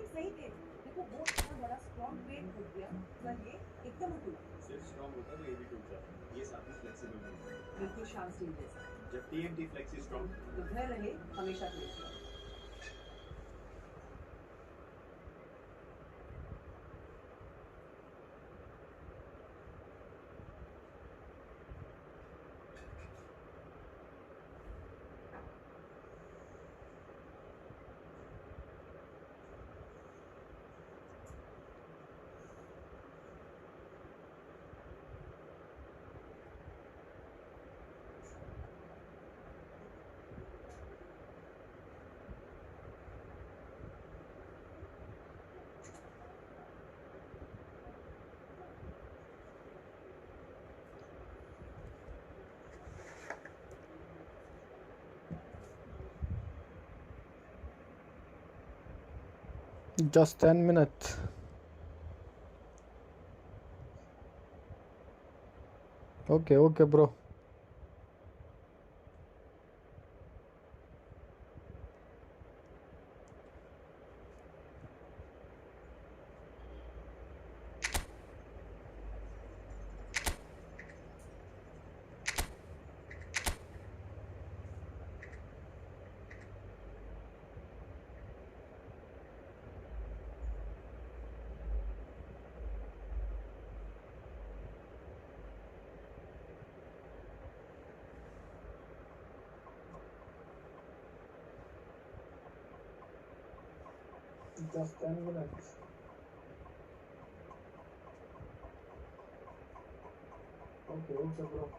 सही थे। देखो वो इतना बड़ा स्ट्रॉन्ग वेट हो गया पर ये एकदम ही टूटा। सिर्फ स्ट्रॉन्ग होता तो ये भी टूट जाता। ये साथ ही फ्लेक्सिबल बनता है। बिल्कुल शाम स्टील जैसा। जब टीएनटी फ्लेक्सी स्ट्रॉन्ग तो घर रहे हमेशा के लिए strong। Just 10 minutes. Okay, bro. Just 10 minutes. Okay, bro.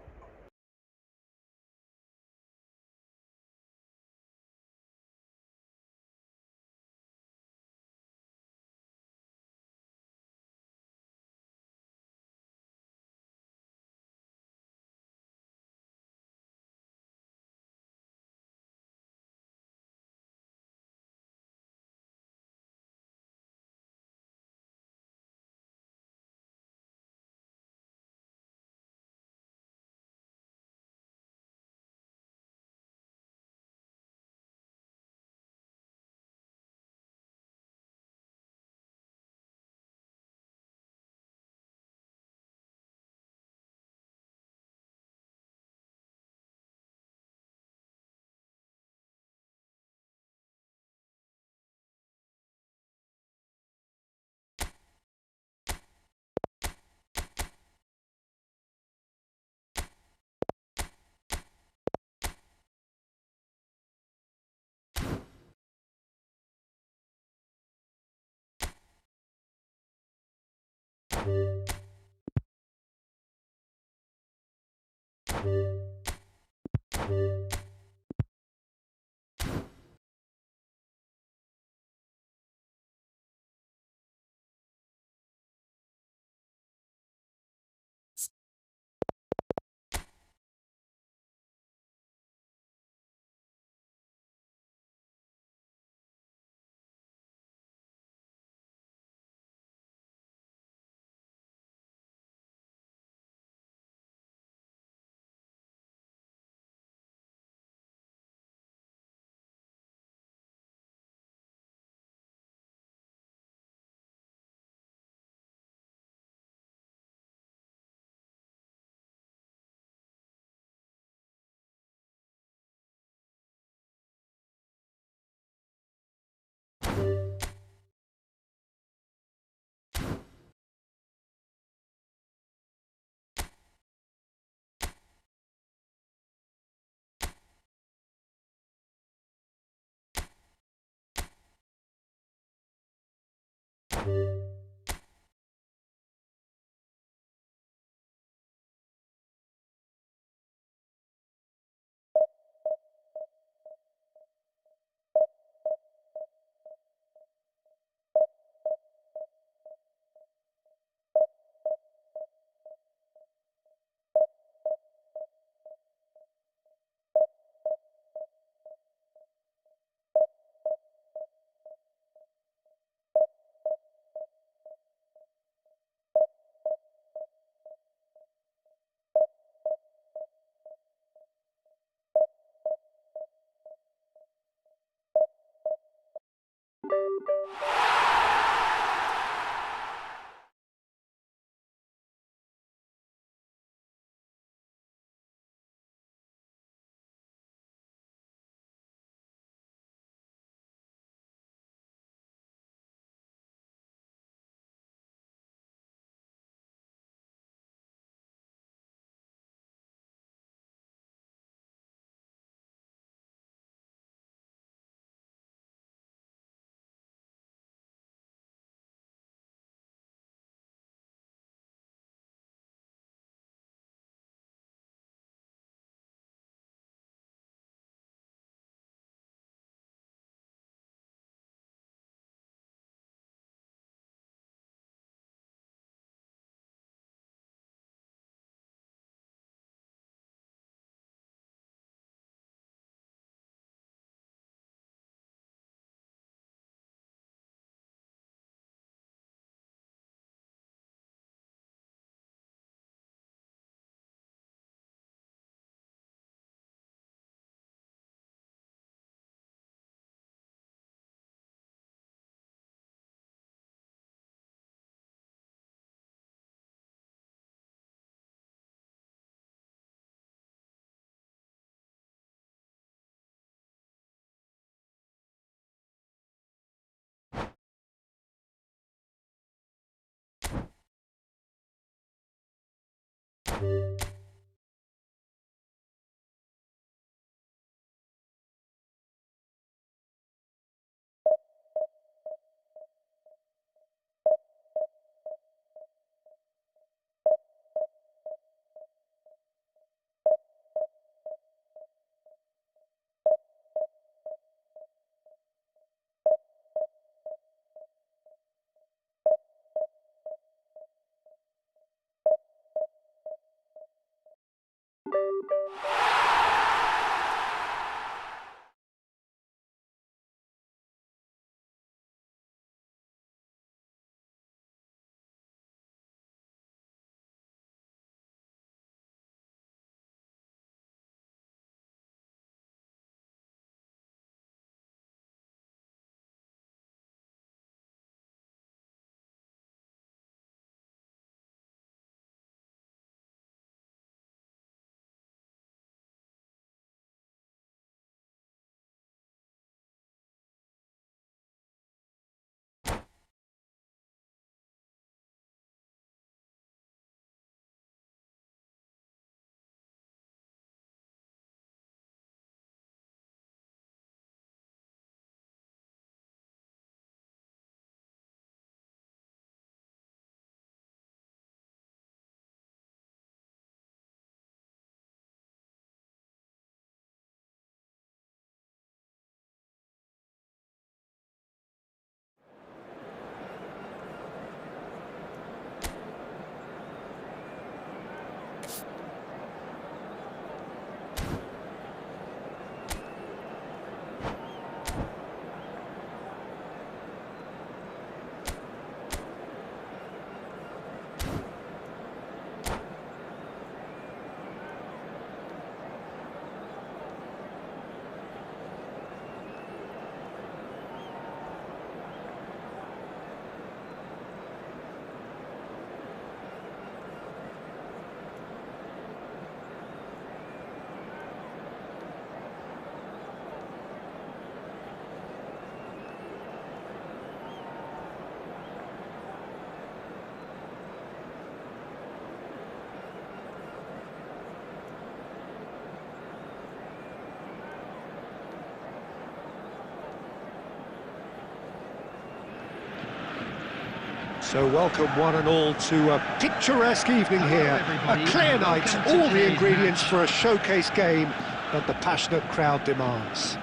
So welcome one and all to a picturesque evening here, a clear night, all the ingredients for a showcase game that the passionate crowd demands.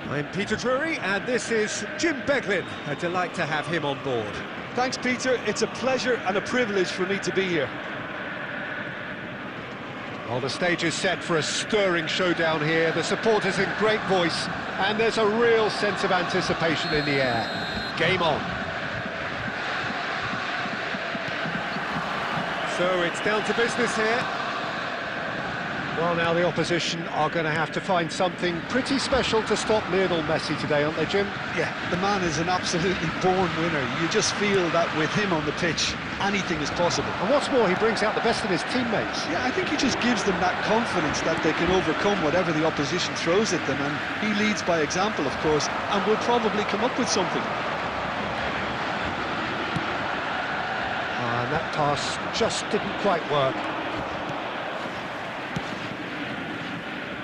I'm Peter Drury and this is Jim Beglin. A delight to have him on board. Thanks, Peter. It's a pleasure and a privilege for me to be here. Well, the stage is set for a stirring showdown here. The supporters in great voice and there's a real sense of anticipation in the air. Game on. So it's down to business here. Well, now the opposition are going to have to find something pretty special to stop Lionel Messi today, aren't they, Jim? Yeah, the man is an absolutely born winner. You just feel that with him on the pitch, anything is possible. And what's more, he brings out the best in his teammates. Yeah, I think he just gives them that confidence that they can overcome whatever the opposition throws at them, and he leads by example, of course, and will probably come up with something. And that pass just didn't quite work.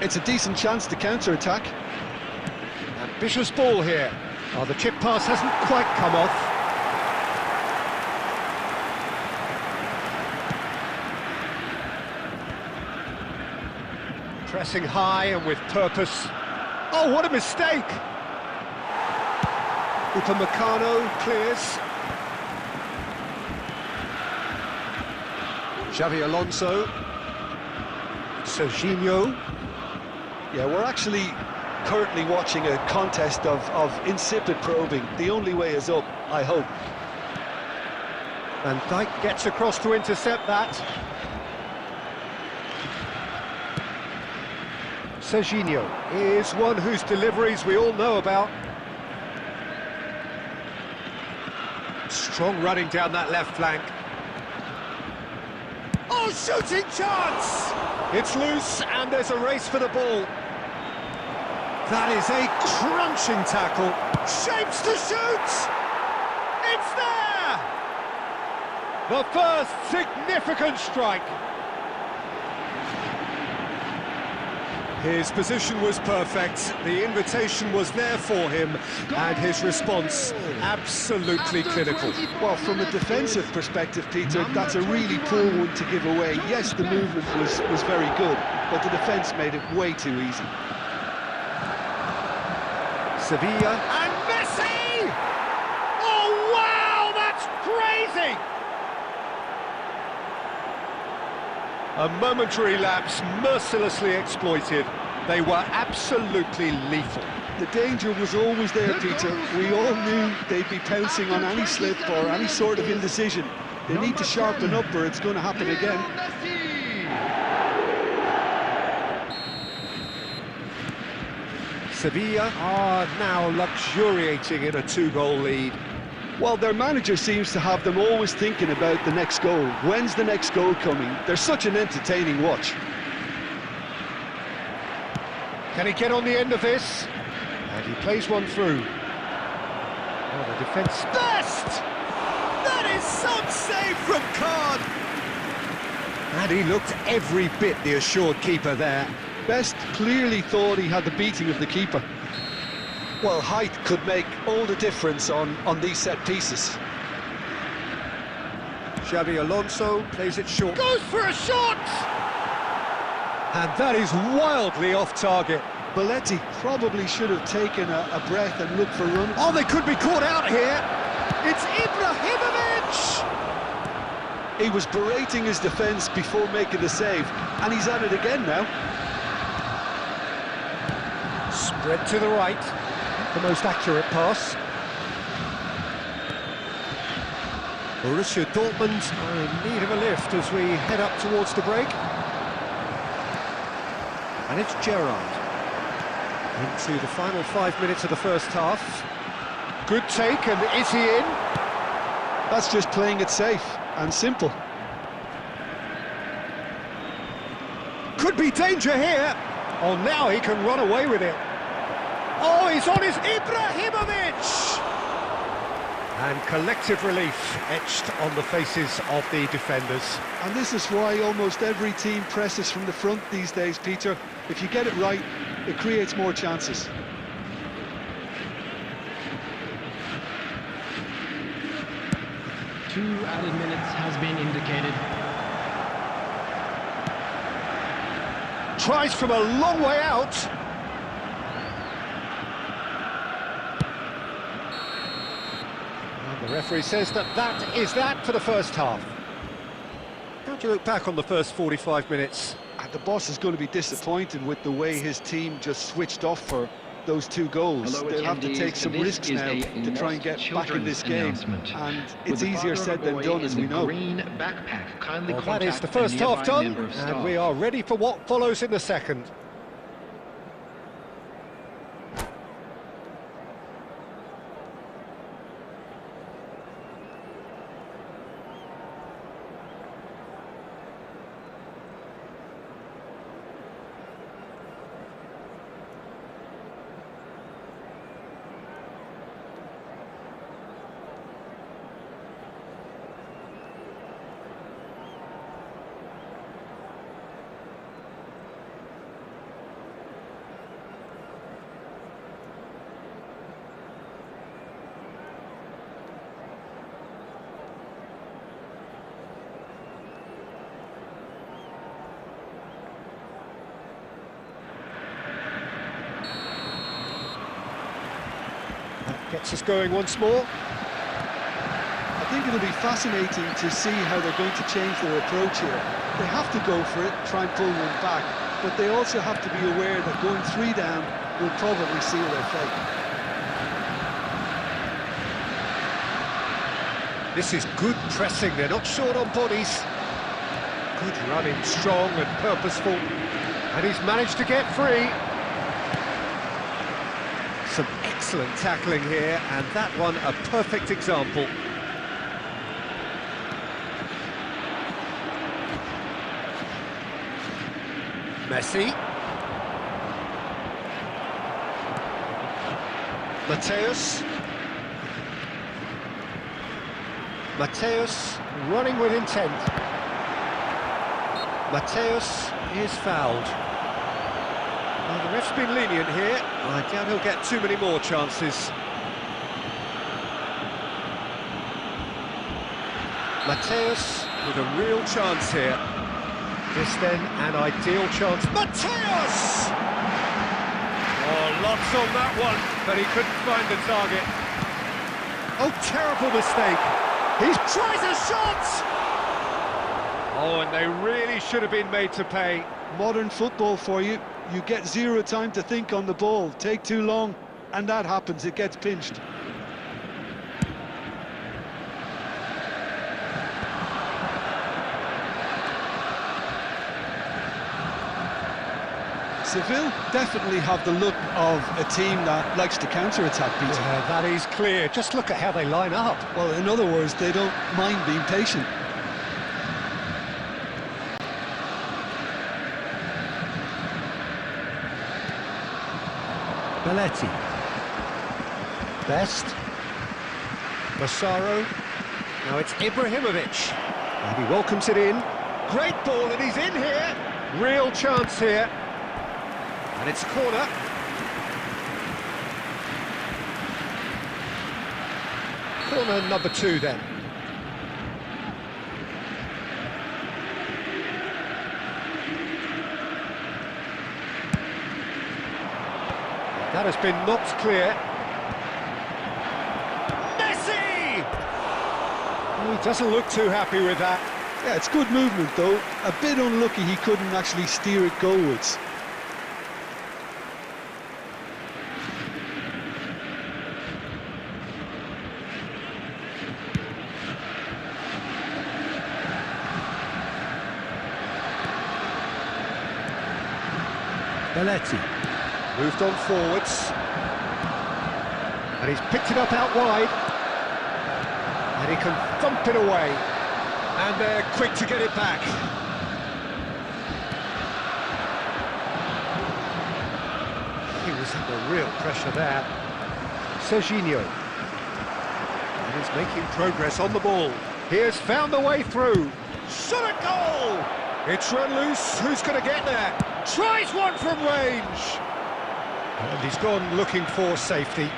It's a decent chance to counter-attack. Ambitious ball here. Oh, the chip pass hasn't quite come off. Pressing high and with purpose. Oh, what a mistake! Upamecano clears. Xavi Alonso. Serginho. Yeah, we're actually currently watching a contest of insipid probing. The only way is up, I hope. Van Dijk gets across to intercept that. Serginho is one whose deliveries we all know about. Strong running down that left flank. Oh, shooting chance! It's loose and there's a race for the ball. That is a crunching tackle. Shapes to shoot! It's there! The first significant strike. His position was perfect, the invitation was there for him, and his response absolutely clinical. Well, from a defensive perspective, Peter, that's a really poor one to give away. Yes, the movement was very good, but the defence made it way too easy. Sevilla and Messi! Oh wow, that's crazy! A momentary lapse mercilessly exploited. They were absolutely lethal. The danger was always there, Peter. We all knew they'd be pouncing on any slip or any sort of indecision. They need to sharpen up or it's going to happen again. Sevilla are now luxuriating in a 2-goal lead. Well, their manager seems to have them always thinking about the next goal. When's the next goal coming? They're such an entertaining watch. Can he get on the end of this? And he plays one through. Oh, the defence best! That is some save from Khan! And he looked every bit the assured keeper there. Best clearly thought he had the beating of the keeper. Well, height could make all the difference on these set pieces. Xabi Alonso plays it short. Goes for a shot! And that is wildly off target. Belletti probably should have taken a breath and looked for runners. Oh, they could be caught out here. It's Ibrahimovic! He was berating his defence before making the save, and he's at it again now. Spread to the right. The most accurate pass. Borussia Dortmund are in need of a lift as we head up towards the break. And it's Gerrard into the final 5 minutes of the first half. Good take, and is he in? That's just playing it safe and simple. Could be danger here. Oh, now he can run away with it. Oh, he's on his Ibrahimovic! And collective relief etched on the faces of the defenders. And this is why almost every team presses from the front these days, Peter. If you get it right, it creates more chances. Two added minutes has been indicated. Tries from a long way out. And the referee says that is that for the first half. How do you look back on the first 45 minutes? And the boss is going to be disappointed with the way his team just switched off for those 2 goals. Hello, they'll have to take some this risks is now to try and get back in this game. And it's easier said than done, as we know. Well, that is the first half done, and we are ready for what follows in the second. Gets us going once more. I think it'll be fascinating to see how they're going to change their approach here. They have to go for it, try and pull one back, but they also have to be aware that going 3 down will probably seal their fate. This is good pressing, they're not short on bodies. Good running, strong and purposeful. And he's managed to get free. Some excellent tackling here, and that one a perfect example. Messi. Mateus. Mateus running with intent. Mateus is fouled. Well, the ref's been lenient here. I doubt he'll get too many more chances. Mateus with a real chance here. This then an ideal chance. Mateus! Oh, lots on that one, but he couldn't find the target. Oh, terrible mistake. He tries a shot! Oh, and they really should have been made to pay. Modern football for you. You get zero time to think on the ball. Take too long, and that happens. It gets pinched. Seville definitely have the look of a team that likes to counter-attack, Peter. Yeah, that is clear. Just look at how they line up. Well, in other words, they don't mind being patient. Belletti. Best. Massaro. Now it's Ibrahimovic. And he welcomes it in. Great ball, and he's in here. Real chance here. And it's a corner. Corner number 2 then. That has been knocked clear. Messi! Oh, he doesn't look too happy with that. Yeah, it's good movement, though. A bit unlucky he couldn't actually steer it goalwards. Belletti moved on forwards, and he's picked it up out wide, and he can thump it away, and they're quick to get it back. He was under real pressure there. Serginho, and he's making progress on the ball. He has found the way through. Shot a goal! It's run loose. Who's going to get there? Tries one from range! And he's gone looking for safety.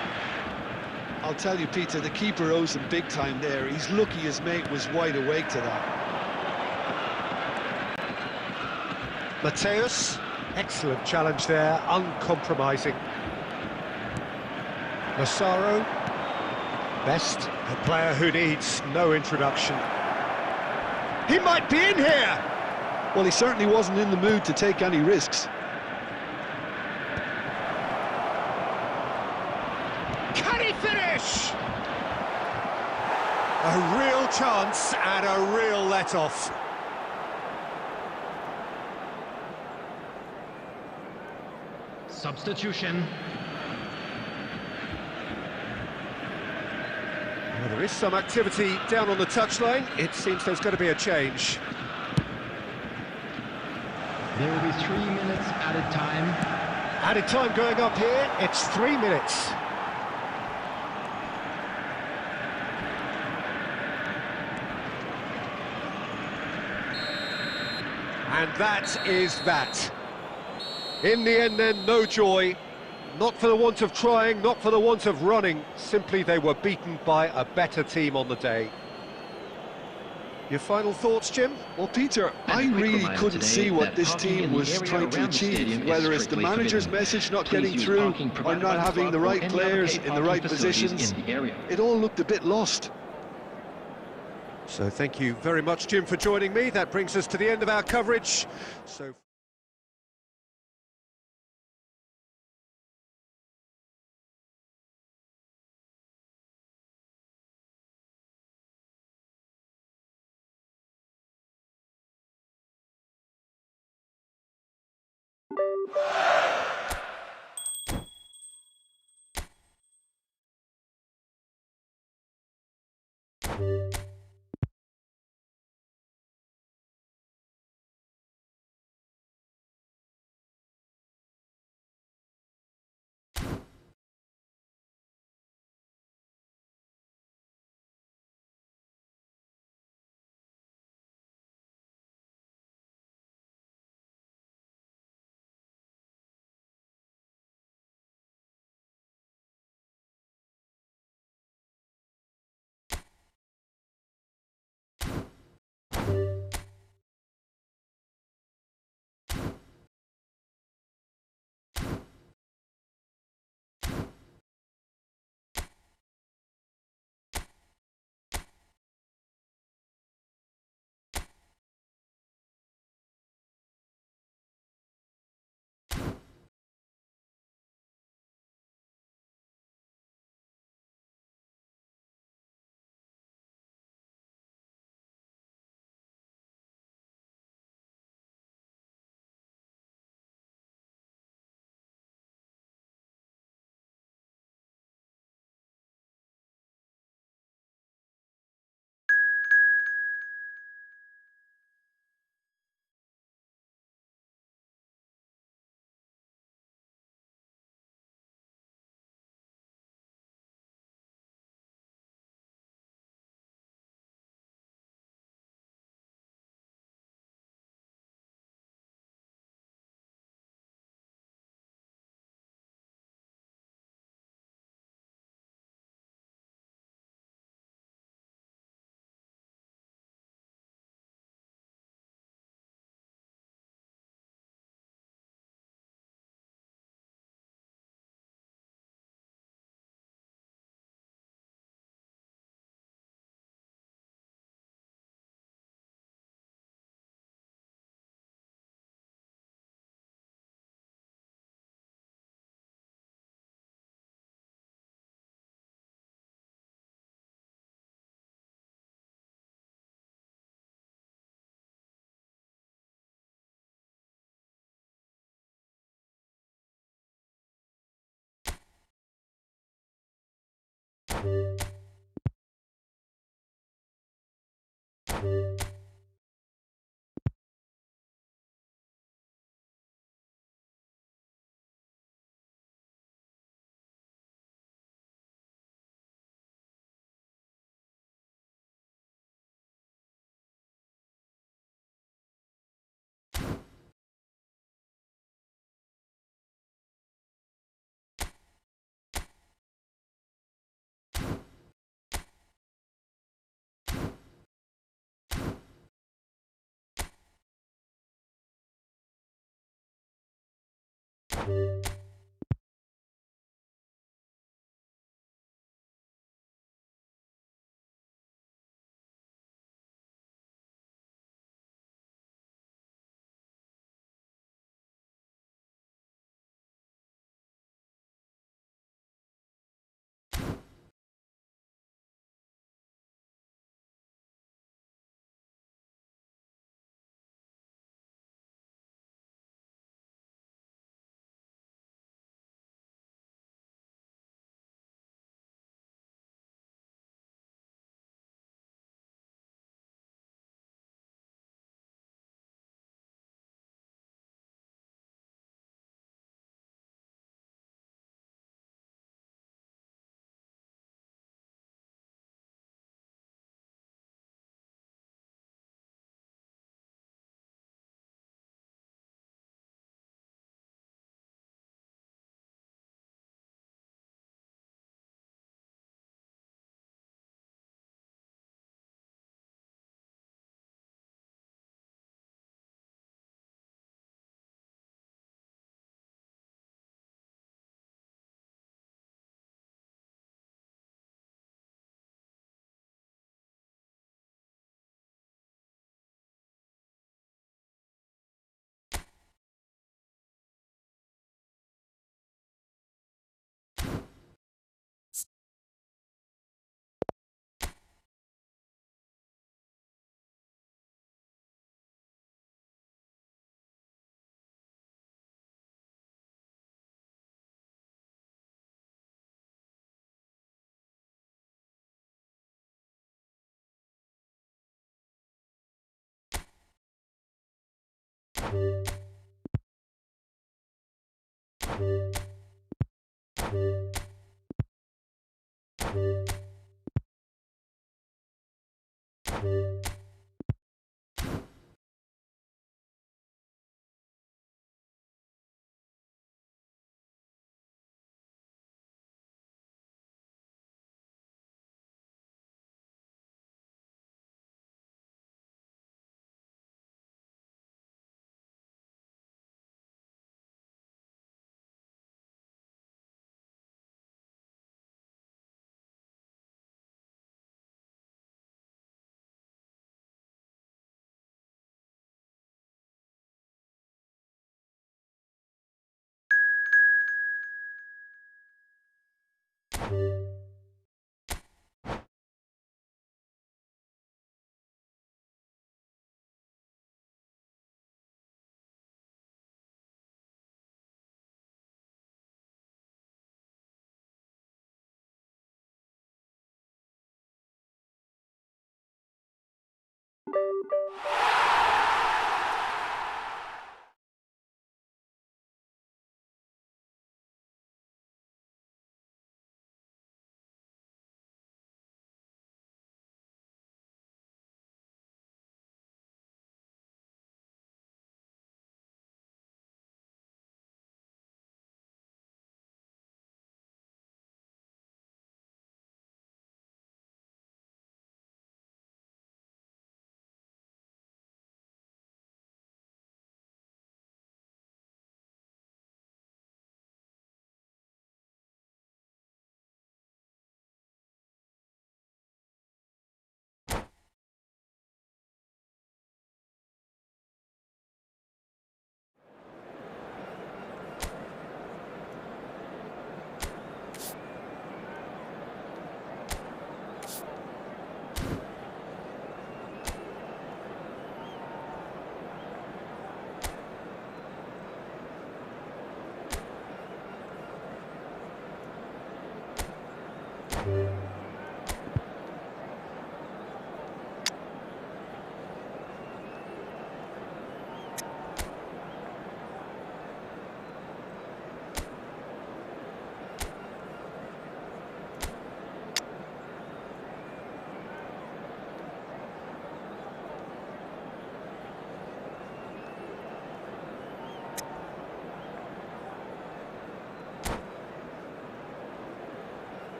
I'll tell you, Peter, the keeper owes him big time there. He's lucky his mate was wide awake to that. Mateus, excellent challenge there, uncompromising. Massaro, Best, a player who needs no introduction. He might be in here! Well, he certainly wasn't in the mood to take any risks. Can he finish? A real chance and a real let-off. Substitution. Well, there is some activity down on the touchline. It seems there's going to be a change. There will be 3 minutes added time. Added time going up here, it's 3 minutes. And that is that. In the end then, no joy. Not for the want of trying, not for the want of running. Simply they were beaten by a better team on the day. Your final thoughts, Jim? Well, Peter, I really couldn't see what this team was trying to achieve, whether it's the manager's message not getting through or not having the right players in the right positions. It all looked a bit lost. So thank you very much, Jim, for joining me. That brings us to the end of our coverage. So.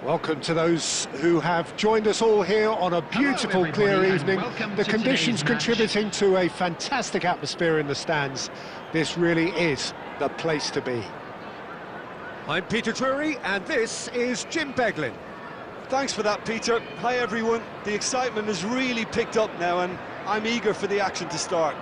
Welcome to those who have joined us all here on a beautiful, clear everybody, and evening. welcome The to conditions today's match. contributing to a fantastic atmosphere in the stands. This really is the place to be. I'm Peter Drury, and this is Jim Beglin. Thanks for that, Peter. Hi, everyone. The excitement has really picked up now, and I'm eager for the action to start.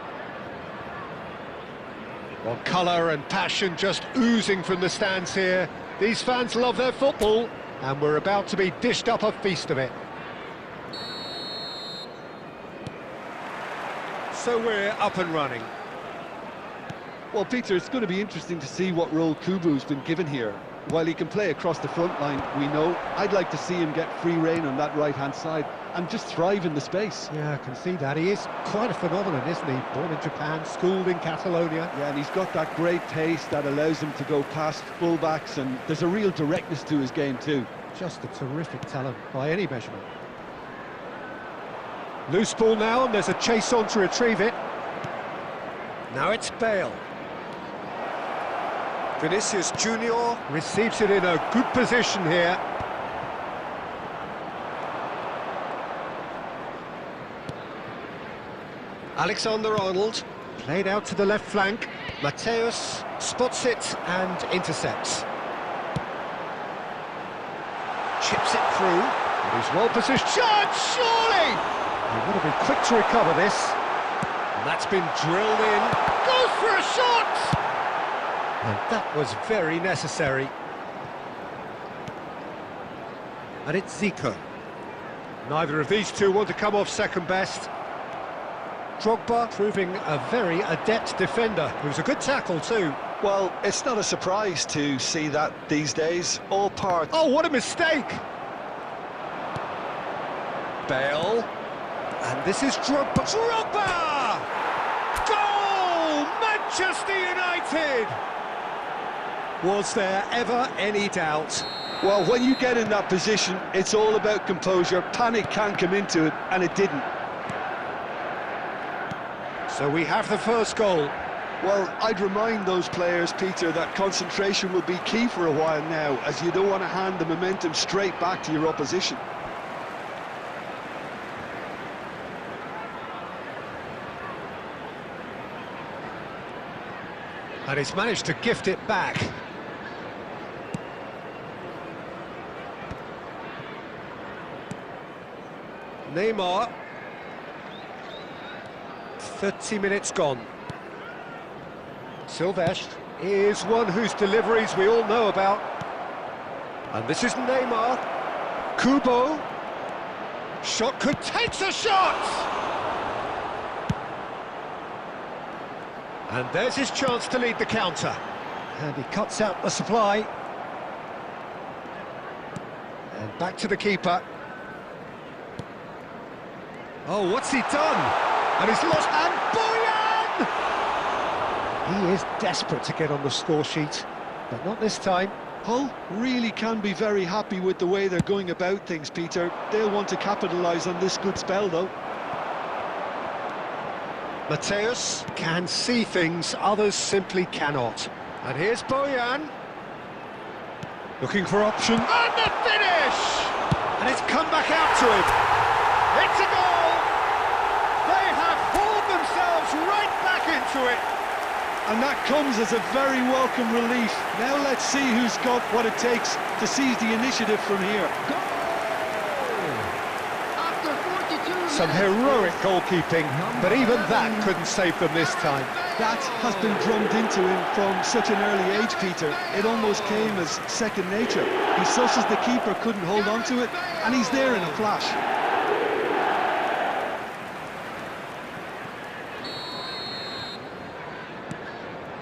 Well, colour and passion just oozing from the stands here. These fans love their football, and we're about to be dished up a feast of it. So we're up and running. Well, Peter, it's going to be interesting to see what role Kubu's been given here. While he can play across the front line, we know, I'd like to see him get free rein on that right-hand side and just thrive in the space. Yeah, I can see that. He is quite a phenomenon, isn't he? Born in Japan, schooled in Catalonia. Yeah, and he's got that great pace that allows him to go past full-backs, and there's a real directness to his game too. Just a terrific talent by any measurement. Loose ball now, and there's a chase on to retrieve it. Now it's Bale. Vinicius Junior receives it in a good position here. Alexander-Arnold, played out to the left flank. Mateus spots it and intercepts. Chips it through, and he's well positioned. Shot, surely! He would have been quick to recover this. And that's been drilled in. Goes for a shot! And that was very necessary. And it's Zico. Neither of these two want to come off second best. Drogba proving a very adept defender. It was a good tackle too. Well, it's not a surprise to see that these days. All part. Oh, what a mistake! Bale. And this is Drogba. Drogba! Goal! Manchester United! Was there ever any doubt? Well, when you get in that position, it's all about composure. Panic can't come into it, and it didn't. So we have the first goal. Well, I'd remind those players, Peter, that concentration will be key for a while now, as you don't want to hand the momentum straight back to your opposition. And he's managed to gift it back. Neymar. 30 minutes gone. Silvestre is one whose deliveries we all know about. And this is Neymar. Kubo. Shot could takes a shot! And there's his chance to lead the counter. And he cuts out the supply. And back to the keeper. Oh, what's he done? And he's lost, and Boyan! He is desperate to get on the score sheet, but not this time. Hull really can be very happy with the way they're going about things, Peter. They'll want to capitalise on this good spell, though. Mateus can see things others simply cannot. And here's Boyan. Looking for option. And the finish! And it's come back out to him. It's a goal! They have hauled themselves right back into it. And that comes as a very welcome relief. Now let's see who's got what it takes to seize the initiative from here. Some heroic goalkeeping, but even that couldn't save them this time. That has been drummed into him from such an early age, Peter. It almost came as second nature. He susses the keeper couldn't hold on to it, and he's there in a flash.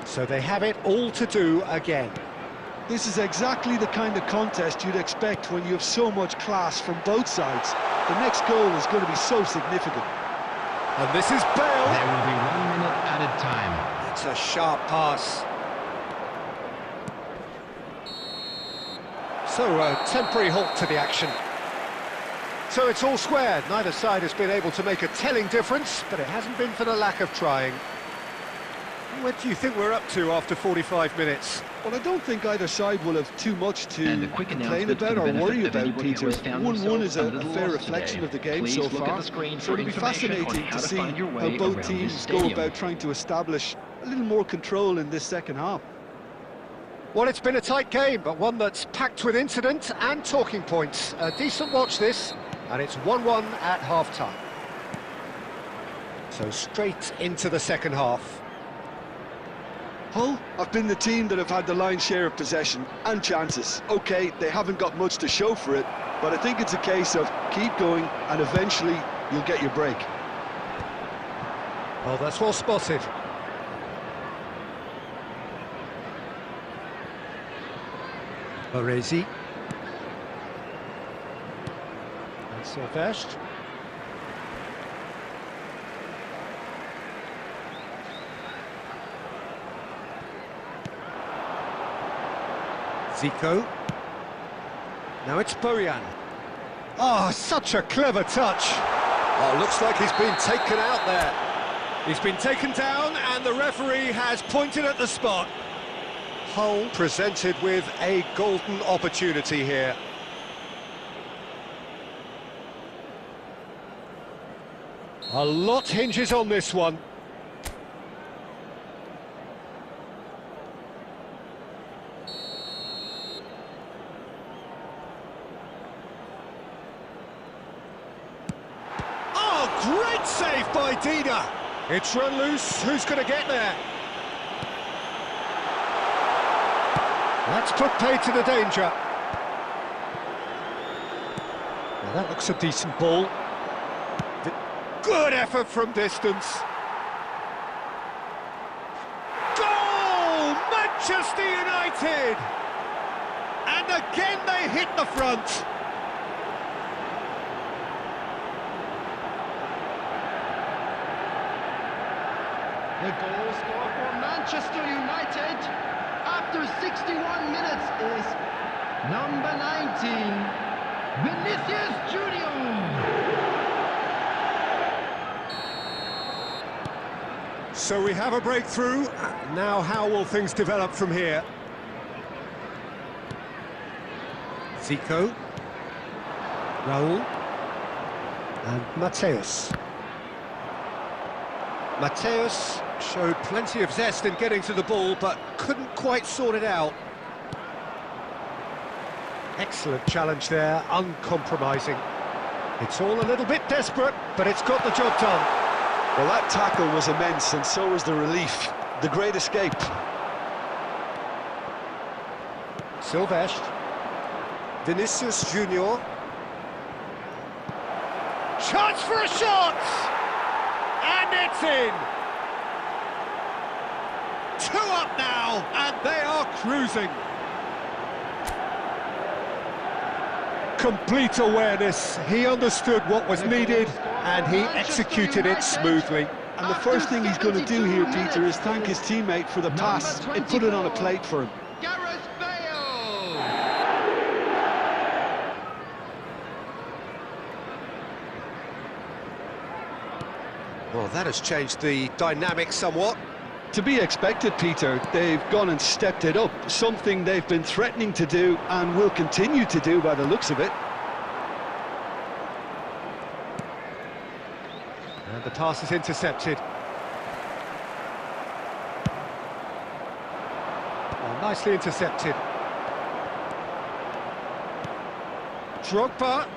So they have it all to do again. This is exactly the kind of contest you'd expect when you have so much class from both sides. The next goal is going to be so significant. And this is Bale. There will be 1 minute added time. It's a sharp pass. So a temporary halt to the action. So it's all squared. Neither side has been able to make a telling difference, but it hasn't been for the lack of trying. What do you think we're up to after 45 minutes? Well, I don't think either side will have too much to And a quick complain announcement about for the or benefit worry of about, anybody who Peter. has found 1-1 is themselves a a little fair lost reflection today. of the game Please so look at far. the screen So for it'll be information on fascinating how to to see find your how way both around teams this go stadium. about trying to establish a little more control in this second half. Well, it's been a tight game, but one that's packed with incident and talking points. A decent watch this, and it's 1-1 at half-time. So straight into the second half. Hull have been the team that have had the lion's share of possession and chances. OK, they haven't got much to show for it, but I think it's a case of keep going and eventually you'll get your break. Oh, that's well spotted. Baresi. And Silvestre. Zico. Now it's Bojan. Oh, such a clever touch. Oh, looks like he's been taken out there. He's been taken down and the referee has pointed at the spot. Hull presented with a golden opportunity here. A lot hinges on this one. Great save by Dida. It's run loose. Who's going to get there? That's put paid to the danger. Well, that looks a decent ball. Good effort from distance. Goal! Manchester United! And again they hit the front. The goal scorer for Manchester United after 61 minutes is number 19, Vinicius Junior. So we have a breakthrough. Now how will things develop from here? Zico. Raul. And Mateus. Mateus showed plenty of zest in getting to the ball, but couldn't quite sort it out. Excellent challenge there, uncompromising. It's all a little bit desperate, but it's got the job done. Well, that tackle was immense, and so was the relief. The great escape. Silvestre. Vinicius Junior. Chance for a shot! And it's in! 2 up now, and they are cruising. Complete awareness. He understood what was needed, and he executed it smoothly. And the first thing he's going to do here, Peter, is thank his teammate for the pass. It put it on a plate for him. Well, that has changed the dynamic somewhat. To be expected, Peter. They've gone and stepped it up, something they've been threatening to do and will continue to do by the looks of it. And the pass is intercepted. Oh, nicely intercepted. Drogba.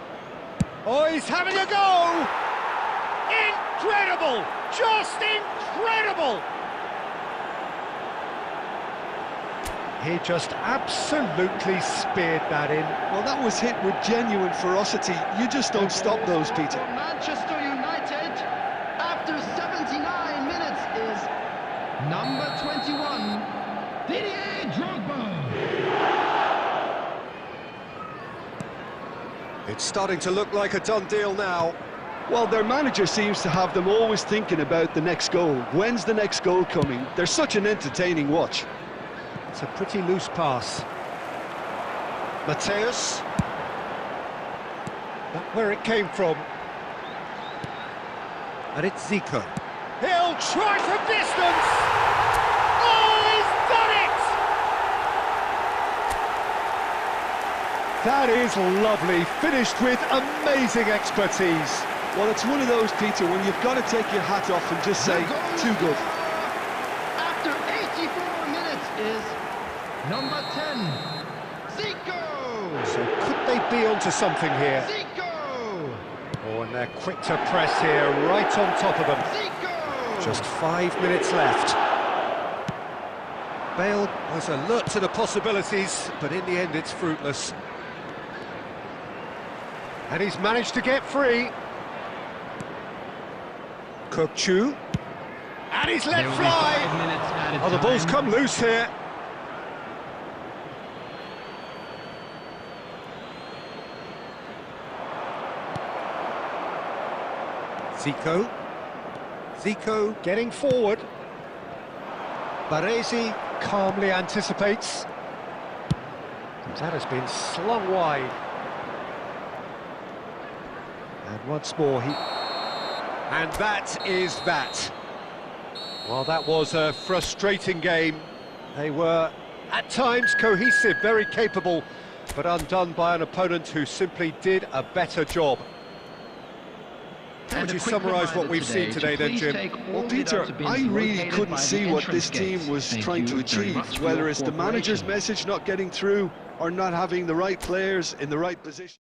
Oh, he's having a go! Incredible! Just incredible! He just absolutely speared that in. Well, that was hit with genuine ferocity. You just don't stop those, Peter. For Manchester United, after 79 minutes, is number 21, Didier Drogba. It's starting to look like a done deal now. Well, their manager seems to have them always thinking about the next goal. When's the next goal coming? They're such an entertaining watch. It's a pretty loose pass. Mateus. Not where it came from. And it's Zico. He'll try from distance! Oh, he's done it! That is lovely, finished with amazing expertise. Well, it's one of those, Peter, when you've got to take your hat off and just say, too good. After 84 minutes is number 10, Zico. So could they be onto something here? Zico. Oh, and they're quick to press here, right on top of them. Zico. Just 5 minutes left. Bale was alert to the possibilities, but in the end it's fruitless. And he's managed to get free. Kokchu. And he's let fly! Oh, the ball's come loose here. Zico. Zico getting forward. Baresi calmly anticipates. That has been slung wide. And once more he... And that is that. Well, that was a frustrating game. They were, at times, cohesive, very capable, but undone by an opponent who simply did a better job. How would you summarise what we've seen today then, Jim? Well, Peter, I really couldn't see what this team was trying to achieve, whether it's the manager's message not getting through or not having the right players in the right position.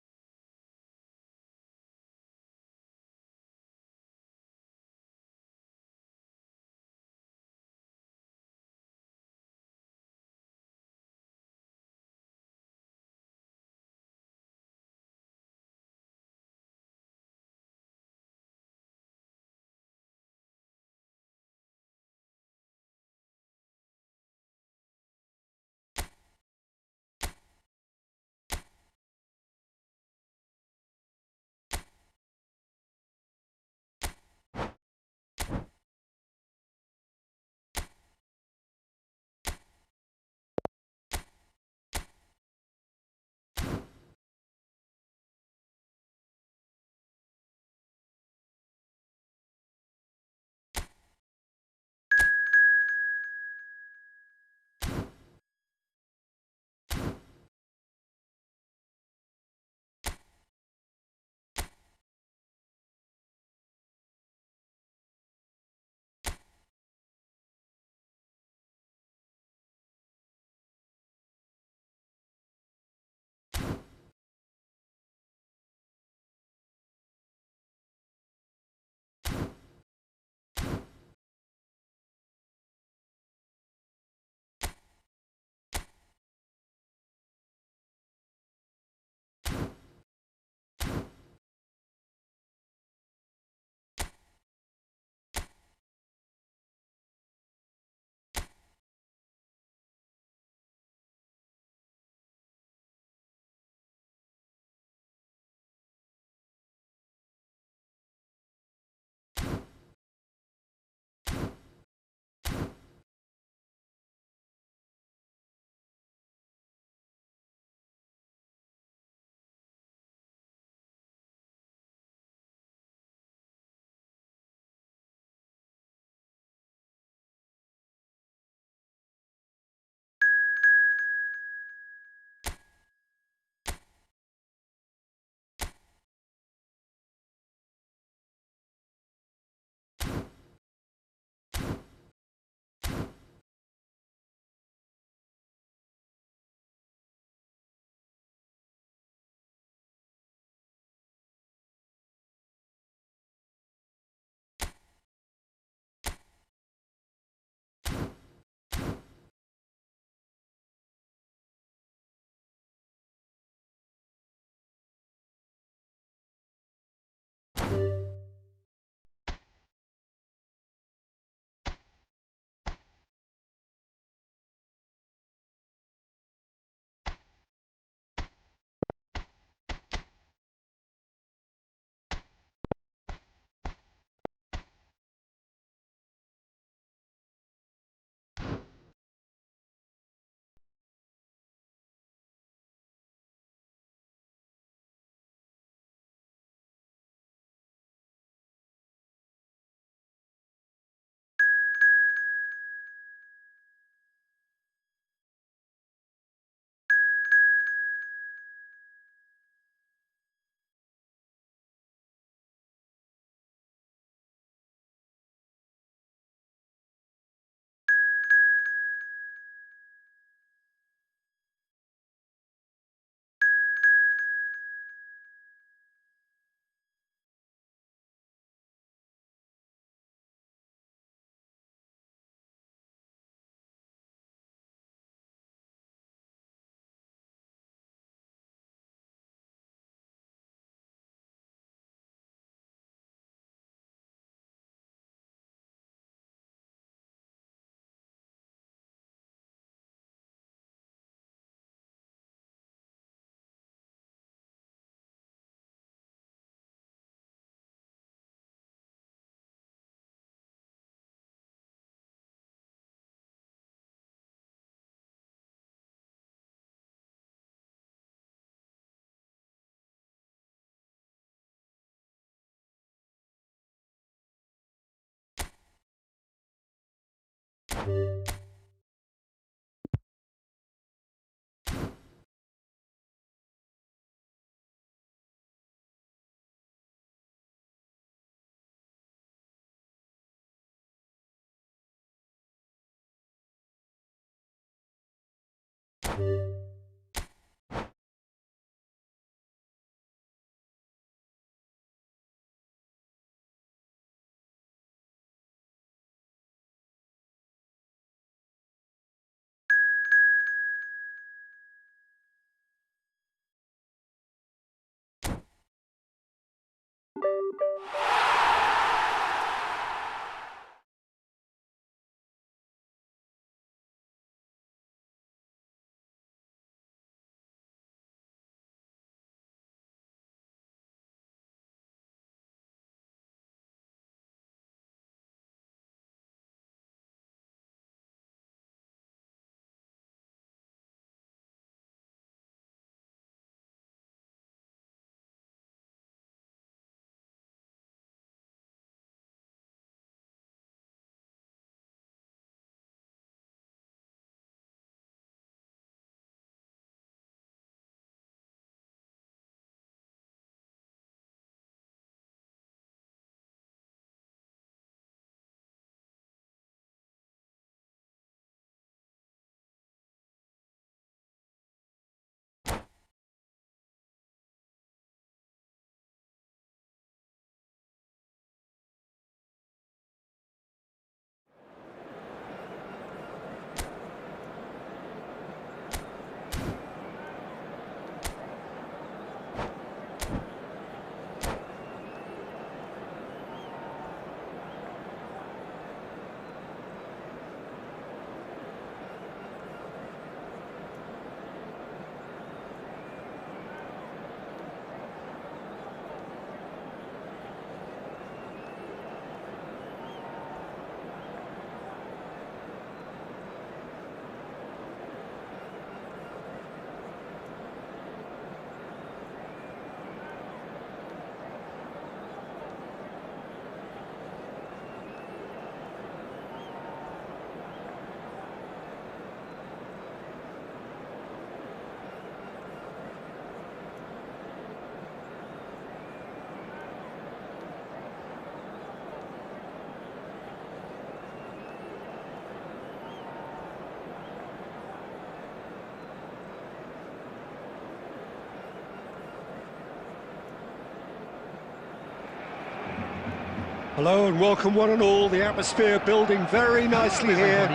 Hello and welcome one and all. The atmosphere building very nicely here.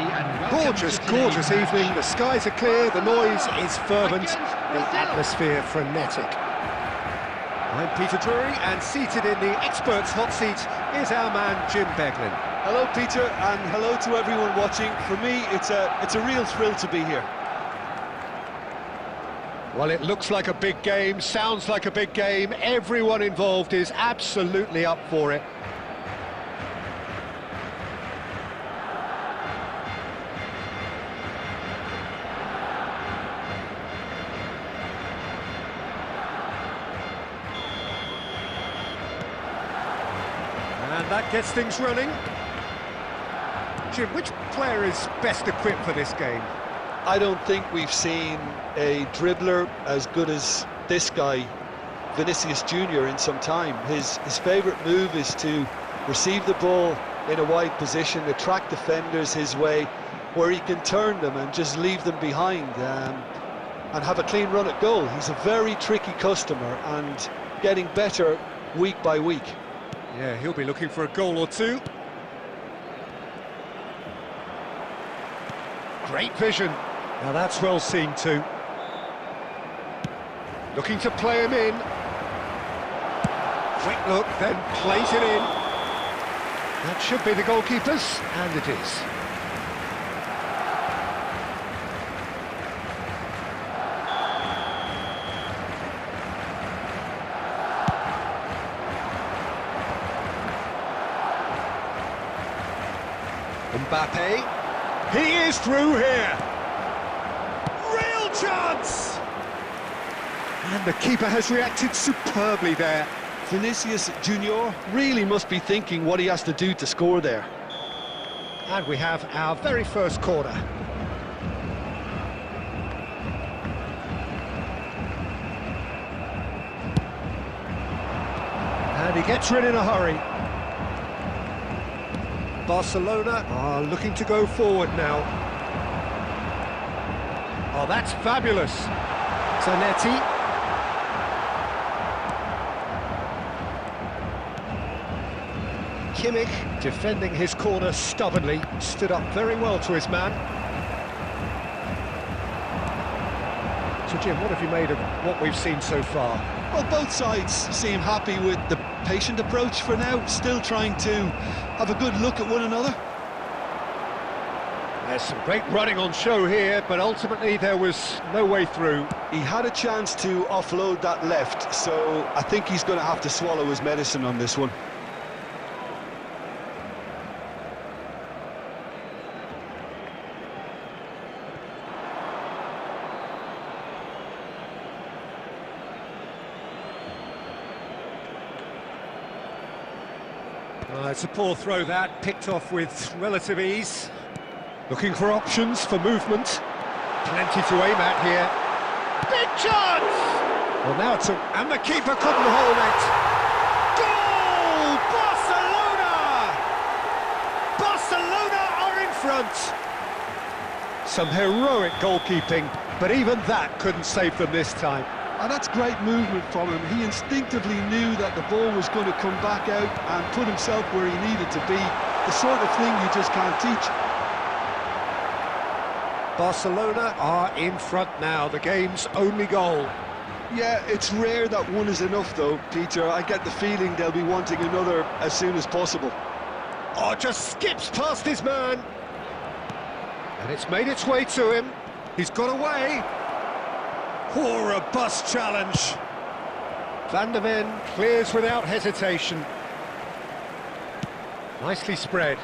Gorgeous, gorgeous evening. The skies are clear, the noise is fervent, the atmosphere frenetic. I'm Peter Drury, and seated in the experts' hot seat is our man Jim Beglin. Hello, Peter, and hello to everyone watching. For me, it's a real thrill to be here. Well, it looks like a big game, sounds like a big game. Everyone involved is absolutely up for it. And that gets things running. Jim, which player is best equipped for this game? I don't think we've seen a dribbler as good as this guy, Vinicius Junior, in some time. His favourite move is to receive the ball in a wide position, attract defenders his way, where he can turn them and just leave them behind and have a clean run at goal. He's a very tricky customer and getting better week by week. Yeah, he'll be looking for a goal or two. Great vision. Now that's well seen too. Looking to play him in. Quick look, then plays it in. That should be the goalkeeper's, and it is. Mbappe, he is through here. Real chance! And the keeper has reacted superbly there. Vinicius Junior really must be thinking what he has to do to score there. And we have our very first corner. And he gets rid in a hurry. Barcelona are looking to go forward now. Oh, that's fabulous. Zanetti. Kimmich, defending his corner stubbornly, stood up very well to his man. So Jim, what have you made of what we've seen so far? Well, both sides seem happy with the patient approach for now, still trying to have a good look at one another. There's some great running on show here, but ultimately there was no way through. He had a chance to offload that left, so I think he's going to have to swallow his medicine on this one. It's a poor throw that, picked off with relative ease. Looking for options for movement. Plenty to aim at here. Big chance! Well, now it's and the keeper couldn't hold it. Goal! Barcelona! Barcelona are in front. Some heroic goalkeeping, but even that couldn't save them this time. And that's great movement from him. He instinctively knew that the ball was going to come back out and put himself where he needed to be. The sort of thing you just can't teach. Barcelona are in front now, the game's only goal. Yeah, it's rare that one is enough though, Peter. I get the feeling they'll be wanting another as soon as possible. Oh, just skips past his man. And it's made its way to him. He's got away. Oh, a robust challenge. Van der Ven clears without hesitation. Nicely spread.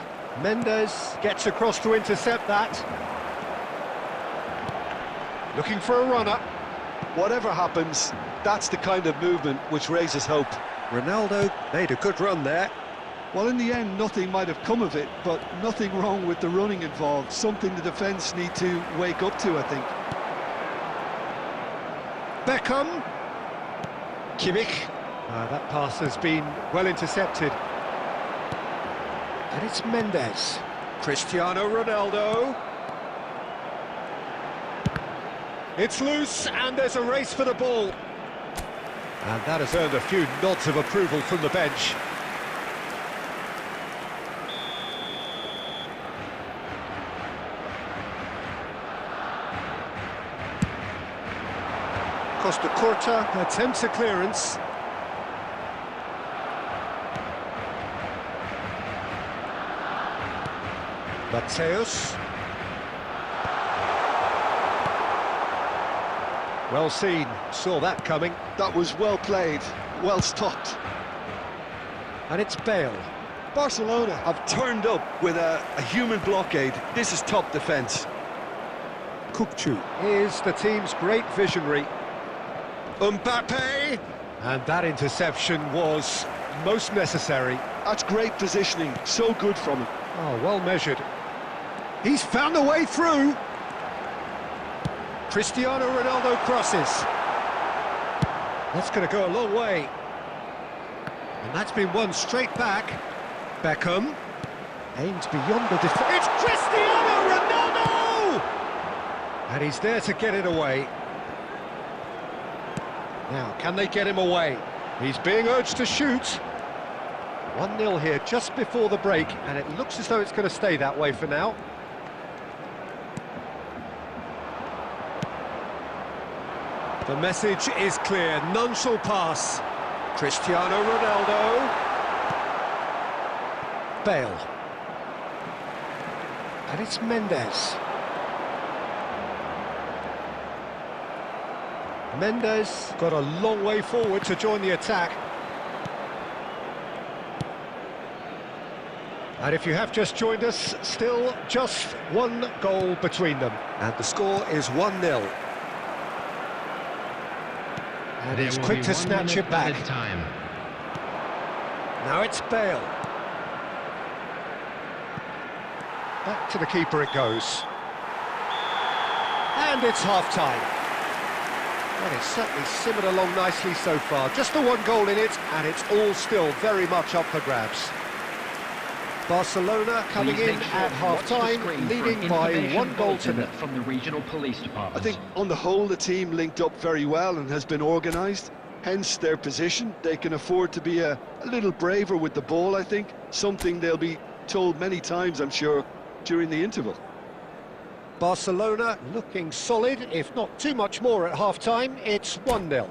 Mendes gets across to intercept that. Looking for a runner. Whatever happens, that's the kind of movement which raises hope. Ronaldo made a good run there. Well, in the end, nothing might have come of it, but nothing wrong with the running involved. Something the defence need to wake up to, I think. Beckham. Kimmich. That pass has been well intercepted. And it's Mendes. Cristiano Ronaldo. It's loose, and there's a race for the ball. And that has earned a few nods of approval from the bench. Costa Curta attempts a clearance. Mateus. Well seen, saw that coming. That was well played, well stopped. And it's Bale. Barcelona have turned up with a human blockade. This is top defence. Kupchu is the team's great visionary. Mbappe! And that interception was most necessary. That's great positioning, so good from him. Oh, well measured. He's found a way through. Cristiano Ronaldo crosses. That's going to go a long way. And that's been won straight back. Beckham aims beyond the defence. It's Cristiano Ronaldo! And he's there to get it away. Now, can they get him away? He's being urged to shoot. 1-0 here just before the break, and it looks as though it's going to stay that way for now. The message is clear, none shall pass. Cristiano Ronaldo. Bale. And it's Mendes. Mendes got a long way forward to join the attack. And if you have just joined us, still just one goal between them. And the score is 1-0. And it's quick to snatch it back. Time. Now it's Bale. Back to the keeper it goes. And it's half-time. Well, it's certainly simmered along nicely so far. Just the one goal in it, and it's all still very much up for grabs. Barcelona coming in at half-time, leading by 1-0. From the regional police department. I think on the whole the team linked up very well and has been organised, hence their position. They can afford to be a little braver with the ball, I think, something they'll be told many times, I'm sure, during the interval. Barcelona looking solid, if not too much more at half-time. It's 1-0.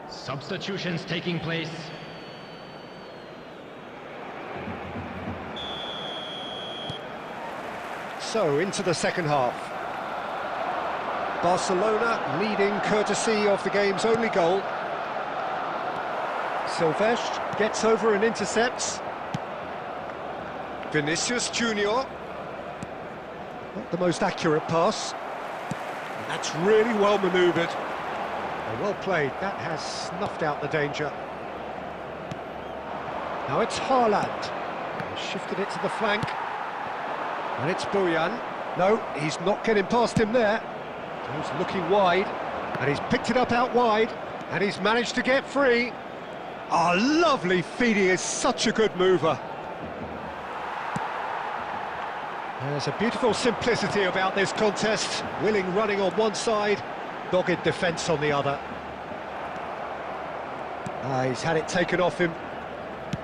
Substitutions taking place. So, into the second half. Barcelona leading courtesy of the game's only goal. Silvestre gets over and intercepts. Vinicius Junior. Not the most accurate pass. And that's really well manoeuvred. Well played, that has snuffed out the danger. Now it's Haaland. Shifted it to the flank. And it's Bojan. No, he's not getting past him there. He's looking wide. And he's picked it up out wide. And he's managed to get free. Oh, lovely feed. He is such a good mover. There's a beautiful simplicity about this contest. Willing running on one side, dogged defence on the other. He's had it taken off him.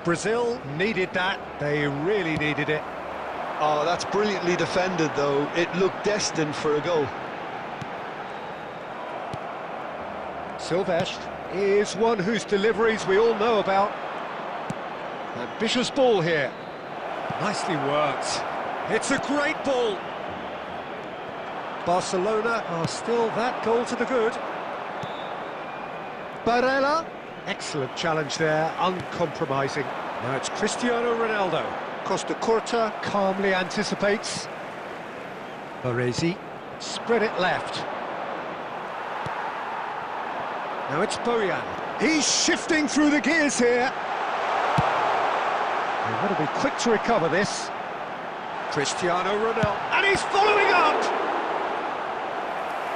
Brazil needed that. They really needed it. Oh, that's brilliantly defended, though. It looked destined for a goal. Silvestre is one whose deliveries we all know about. Ambitious ball here. Nicely worked. It's a great ball. Barcelona are still that goal to the good. Barella, excellent challenge there, uncompromising. Now it's Cristiano Ronaldo. Costa Curta calmly anticipates. Baresi, spread it left. Now it's Bojan. He's shifting through the gears here. They've got to be quick to recover this. Cristiano Ronaldo, and he's following up!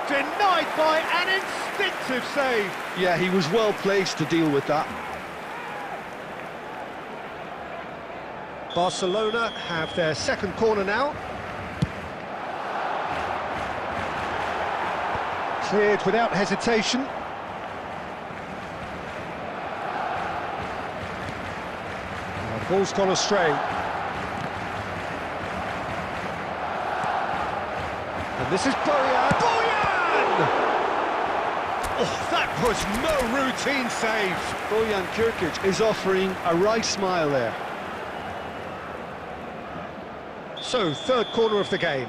Denied by an instinctive save. Yeah, he was well placed to deal with that. Barcelona have their second corner now. Cleared without hesitation. The ball's gone astray. And this is Bojan. Bojan! Oh, that was no routine save. Bojan Kirkic is offering a wry smile there. So, third corner of the game.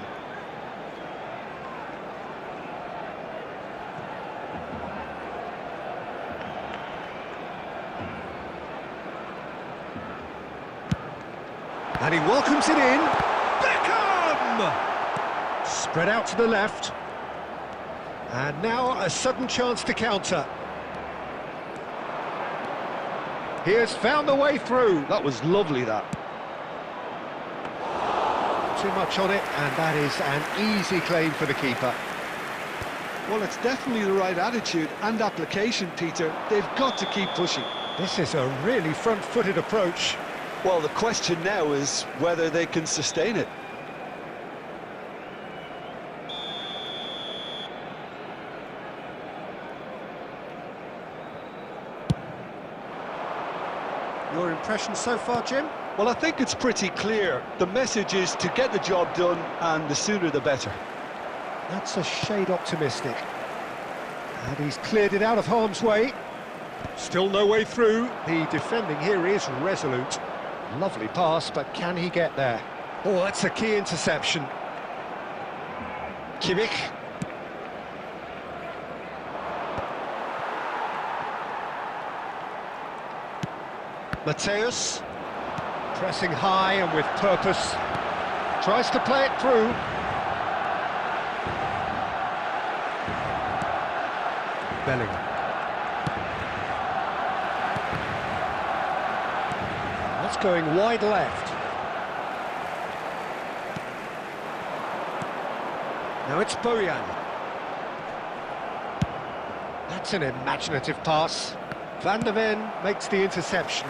And he welcomes it in. Beckham! Spread out to the left. And now a sudden chance to counter. He has found the way through. That was lovely, that. Too much on it, and that is an easy claim for the keeper. Well, it's definitely the right attitude and application, Peter. They've got to keep pushing. This is a really front-footed approach. Well, the question now is whether they can sustain it. Your impression so far, Jim? Well, I think it's pretty clear. The message is to get the job done, and the sooner the better. That's a shade optimistic. And he's cleared it out of harm's way. Still no way through. The defending here is resolute. Lovely pass, but can he get there? Oh, that's a key interception. Kimmich. Mateus, pressing high and with purpose, tries to play it through. Bellingham. That's going wide left. Now it's Bojan. That's an imaginative pass. Van der Ven makes the interception.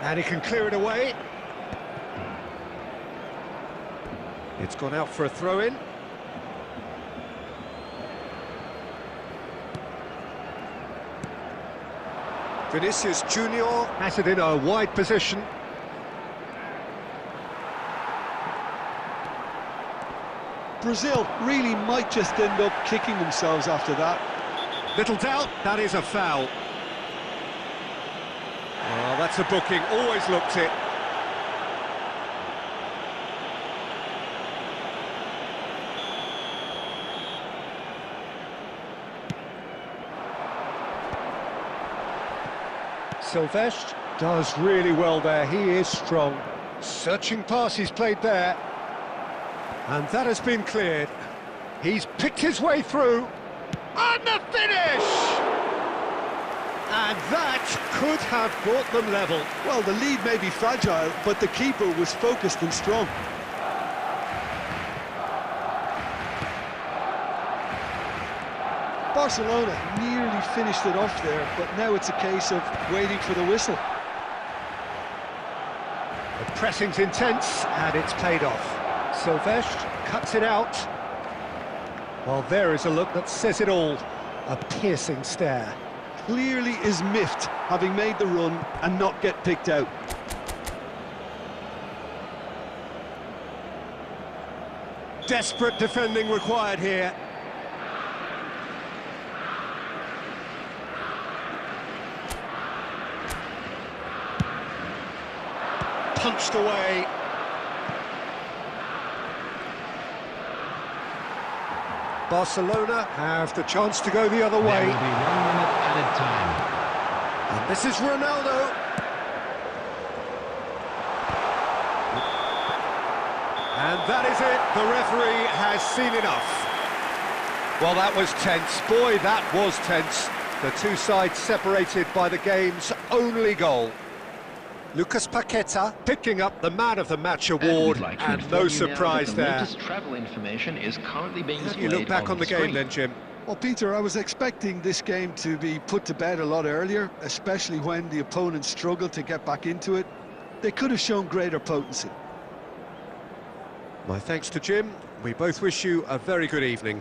And he can clear it away. It's gone out for a throw-in. Vinicius Junior has it in a wide position. Brazil really might just end up kicking themselves after that. Little doubt, that is a foul. Oh, that's a booking, always looked it. Silvestre does really well there, he is strong. Searching pass he's played there. And that has been cleared. He's picked his way through. And the finish! And that could have brought them level. Well, the lead may be fragile, but the keeper was focused and strong. Barcelona nearly finished it off there, but now it's a case of waiting for the whistle. The pressing's intense, and it's paid off. Silvestre cuts it out. Well, there is a look that says it all. A piercing stare. Clearly is miffed, having made the run and not get picked out. Desperate defending required here. Punched away. Barcelona have the chance to go the other way. There will be 1 minute added time. And this is Ronaldo. And that is it. The referee has seen enough. Well, that was tense. Boy, that was tense. The two sides separated by the game's only goal. Lucas Paqueta picking up the Man of the Match award, Like to and inform no you now surprise that the there. latest travel information is currently being How do displayed you look back on the game screen. then, Jim? Well, Peter, I was expecting this game to be put to bed a lot earlier, especially when the opponents struggled to get back into it. They could have shown greater potency. My thanks to Jim. We both wish you a very good evening.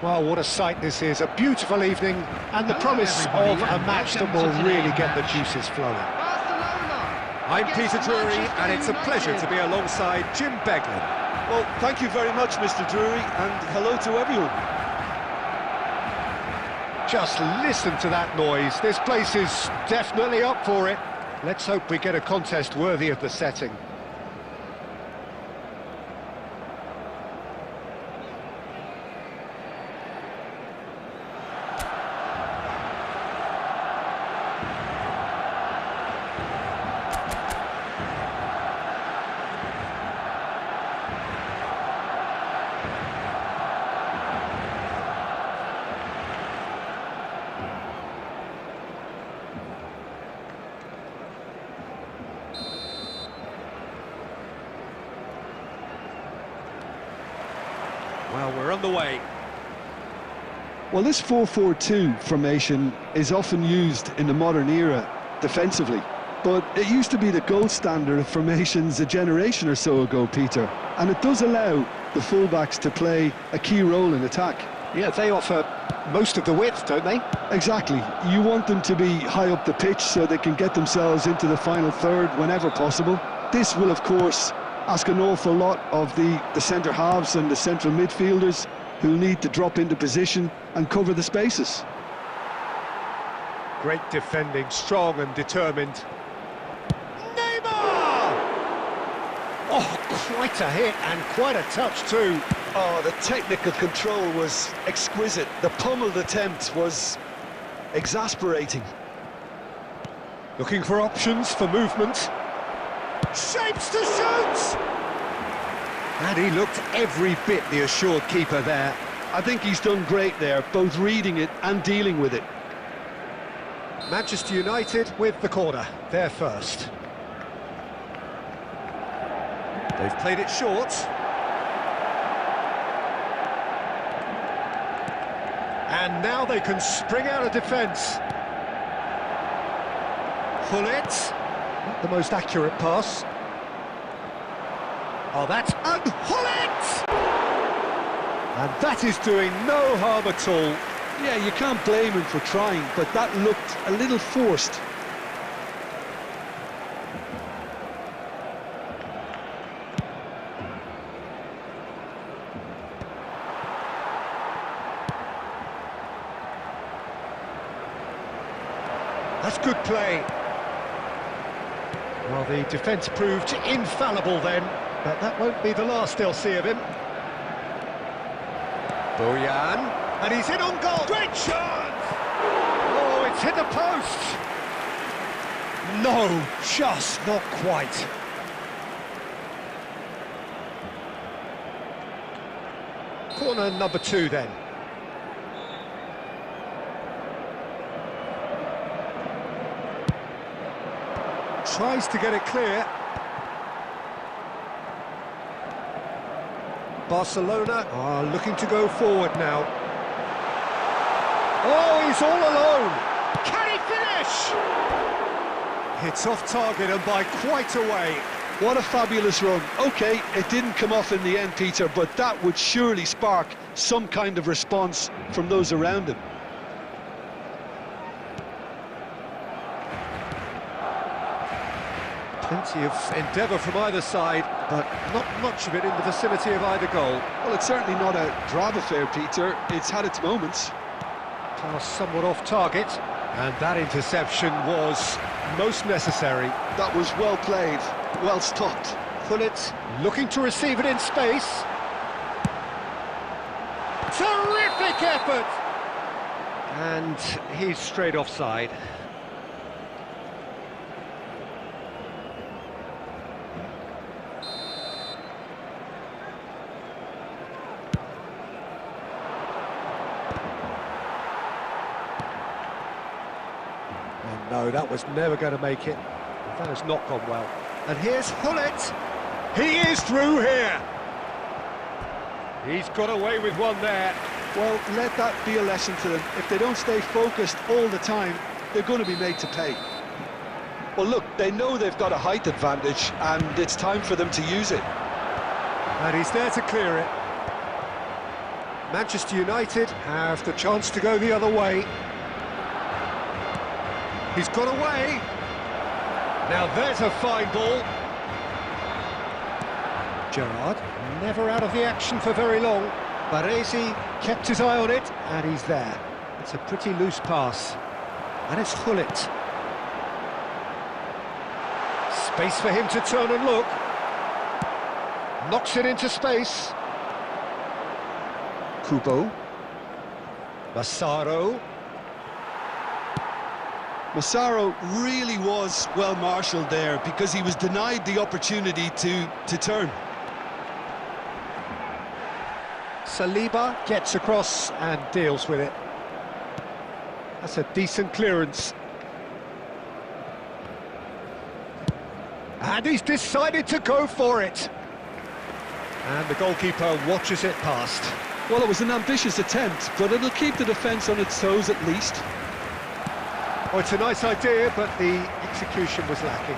Well, what a sight this is, a beautiful evening, and the promise of a match that will really get the juices flowing. I'm Peter Drury, and it's a pleasure to be alongside Jim Beglin. Well, thank you very much, Mr. Drury, and hello to everyone. Just listen to that noise. This place is definitely up for it. Let's hope we get a contest worthy of the setting. Well, we're on the way. Well, this 4-4-2 formation is often used in the modern era defensively, but it used to be the gold standard of formations a generation or so ago, Peter, and it does allow the fullbacks to play a key role in attack. Yeah, they offer most of the width, don't they? Exactly. You want them to be high up the pitch so they can get themselves into the final third whenever possible. This will, of course, ask an awful lot of the centre halves and the central midfielders, who'll need to drop into position and cover the spaces. Great defending, strong and determined. Neymar! Oh, quite a hit and quite a touch too. Oh, the technical control was exquisite. The pummeled attempt was exasperating. Looking for options for movement. Shapes to shoot! And he looked every bit the assured keeper there. I think he's done great there, both reading it and dealing with it. Manchester United with the corner, they're first. They've played it short. And now they can spring out of defence. Hullet. Not the most accurate pass. Oh, that's Hullet! And that is doing no harm at all. Yeah, you can't blame him for trying, but that looked a little forced. That's good play. Well, the defence proved infallible then, but that won't be the last they'll see of him. Bojan. And he's in on goal. Great shot! Oh, it's hit the post. No, just not quite. Corner number 2 then. Tries to get it clear. Barcelona are looking to go forward now. Oh, he's all alone. Can he finish? It's off target and by quite a way. What a fabulous run. OK, it didn't come off in the end, Peter, but that would surely spark some kind of response from those around him. Plenty of endeavour from either side, but not much of it in the vicinity of either goal. Well, it's certainly not a drab affair, Peter. It's had its moments. Pass somewhat off target, and that interception was most necessary. That was well played, well stopped. Hullet looking to receive it in space. Terrific effort! And he's straight offside. No, that was never going to make it. That has not gone well. And here's Hullet. He is through here. He's got away with one there. Well, let that be a lesson to them. If they don't stay focused all the time, they're going to be made to pay. Well, look, they know they've got a height advantage, and it's time for them to use it. And he's there to clear it. Manchester United have the chance to go the other way. He's got away. Now there's a fine ball. Gerrard, never out of the action for very long. Baresi kept his eye on it, and he's there. It's a pretty loose pass. And it's Gullit. Space for him to turn and look. Knocks it into space. Kubo. Massaro. Massaro really was well marshalled there because he was denied the opportunity to turn. Saliba gets across and deals with it. That's a decent clearance. And he's decided to go for it. And the goalkeeper watches it past. Well, it was an ambitious attempt, but it'll keep the defence on its toes at least. Oh, it's a nice idea, but the execution was lacking.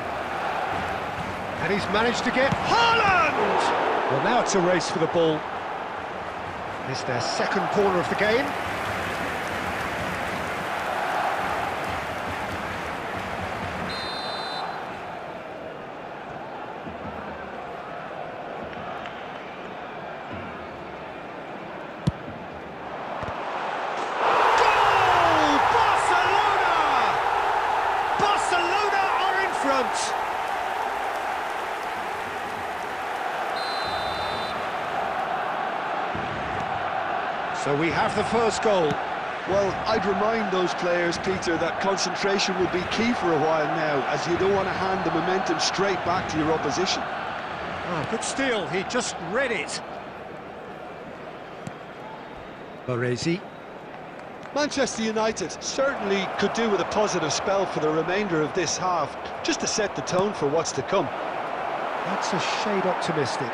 And he's managed to get Haaland! Well, now it's a race for the ball. It's their second corner of the game. So we have the first goal. Well, I'd remind those players, Peter, that concentration will be key for a while now, as you don't want to hand the momentum straight back to your opposition. Oh, good steal, he just read it. Baresi. Manchester United certainly could do with a positive spell for the remainder of this half, just to set the tone for what's to come. That's a shade optimistic.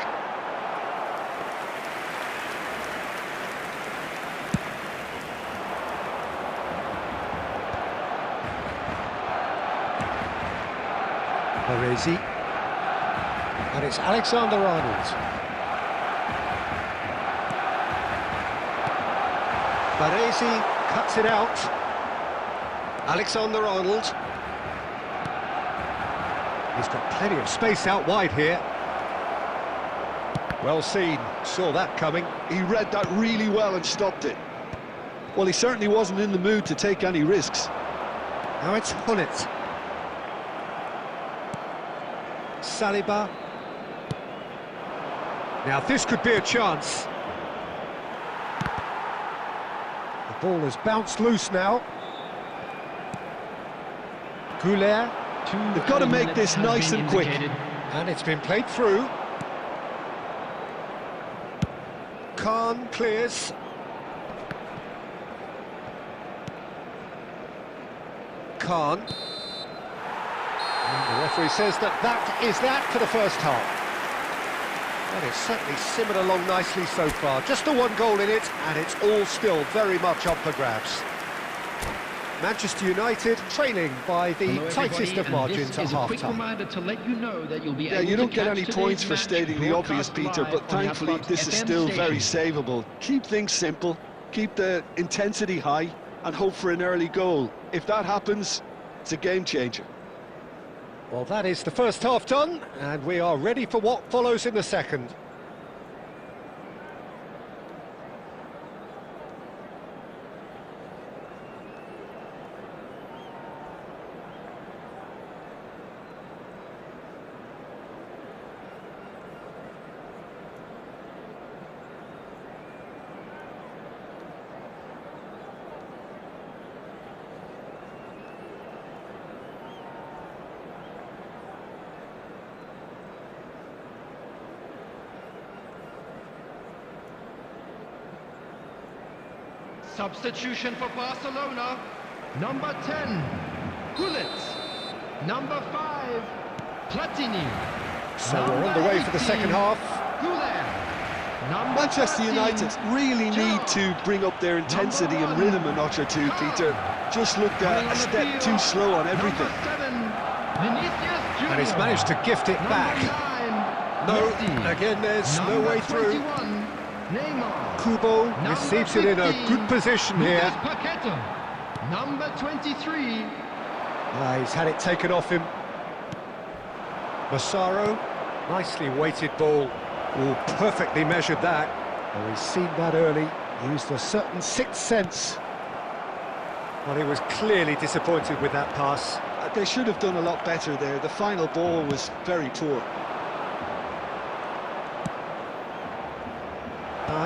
Baresi. And it's Alexander-Arnold. Baresi cuts it out. Alexander-Arnold. He's got plenty of space out wide here. Well seen, saw that coming. He read that really well and stopped it. Well, he certainly wasn't in the mood to take any risks. Now it's Gullit. Saliba. Now this could be a chance. The ball has bounced loose now. Goulet. They've got to make this nice and quick. And it's been played through. Khan clears. Khan. And the referee says that is that for the first half. Well, it's certainly simmered along nicely so far. Just the one goal in it, and it's all still very much up for grabs. Manchester United trailing by the tightest of margins at half-time. Yeah, you don't get any points for stating the obvious, Peter, but thankfully this is still very savable. Keep things simple, keep the intensity high, and hope for an early goal. If that happens, it's a game changer. Well, that is the first half done, and we are ready for what follows in the second. Substitution for Barcelona, number 10, Gullit, number 5, Platini. So we're on the way for the second half. Manchester United really need to bring up their intensity and rhythm a notch or two, Peter. Just looked a step too slow on everything. And he's managed to gift it back. No, again there's no way through. Neymar. Kubo Number receives it in a 15, good position here. Lucas Paqueta. Number 23. He's had it taken off him. Massaro, nicely weighted ball. Oh, perfectly measured that. Oh, he's seen that early, used a certain sixth sense. Well, he was clearly disappointed with that pass. They should have done a lot better there. The final ball was very poor.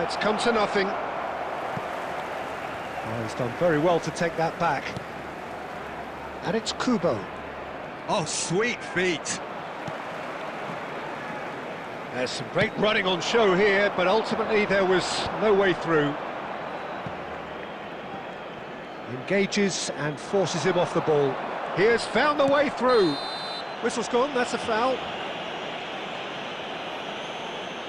It's come to nothing. Oh, he's done very well to take that back. And it's Kubo. Oh, sweet feet. There's some great running on show here, but ultimately there was no way through. Engages and forces him off the ball. He has found the way through. Whistle's gone, that's a foul.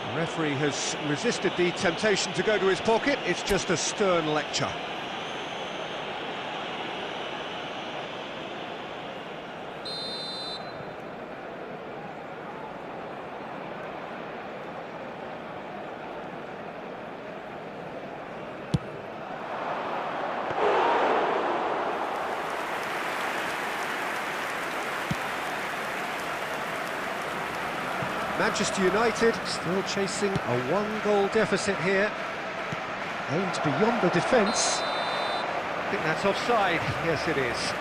The referee has resisted the temptation to go to his pocket. It's just a stern lecture. Manchester United still chasing a one-goal deficit here. Aimed beyond the defence. I think that's offside. Yes, it is.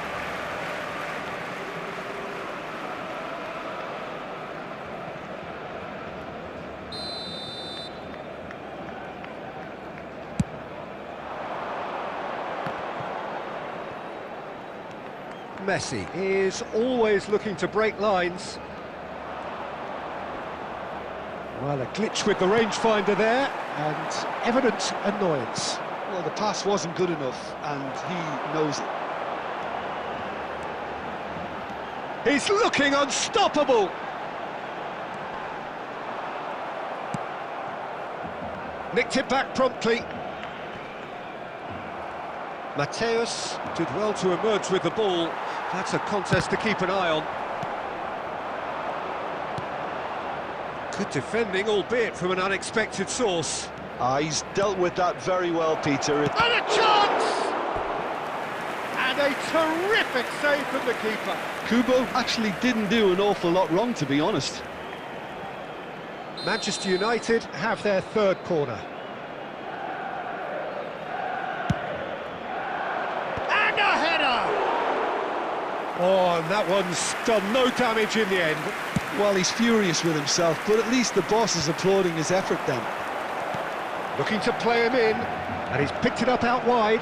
Messi is always looking to break lines. Well, a glitch with the rangefinder there, and evident annoyance. Well, the pass wasn't good enough, and he knows it. He's looking unstoppable! Nicked it back promptly. Mateus did well to emerge with the ball. That's a contest to keep an eye on. Good defending, albeit from an unexpected source. He's dealt with that very well, Peter. And a chance! And a terrific save from the keeper. Kubo actually didn't do an awful lot wrong, to be honest. Manchester United have their third corner. And a header! Oh, and that one's done no damage in the end. Well, he's furious with himself, but at least the boss is applauding his effort then. Looking to play him in, and he's picked it up out wide.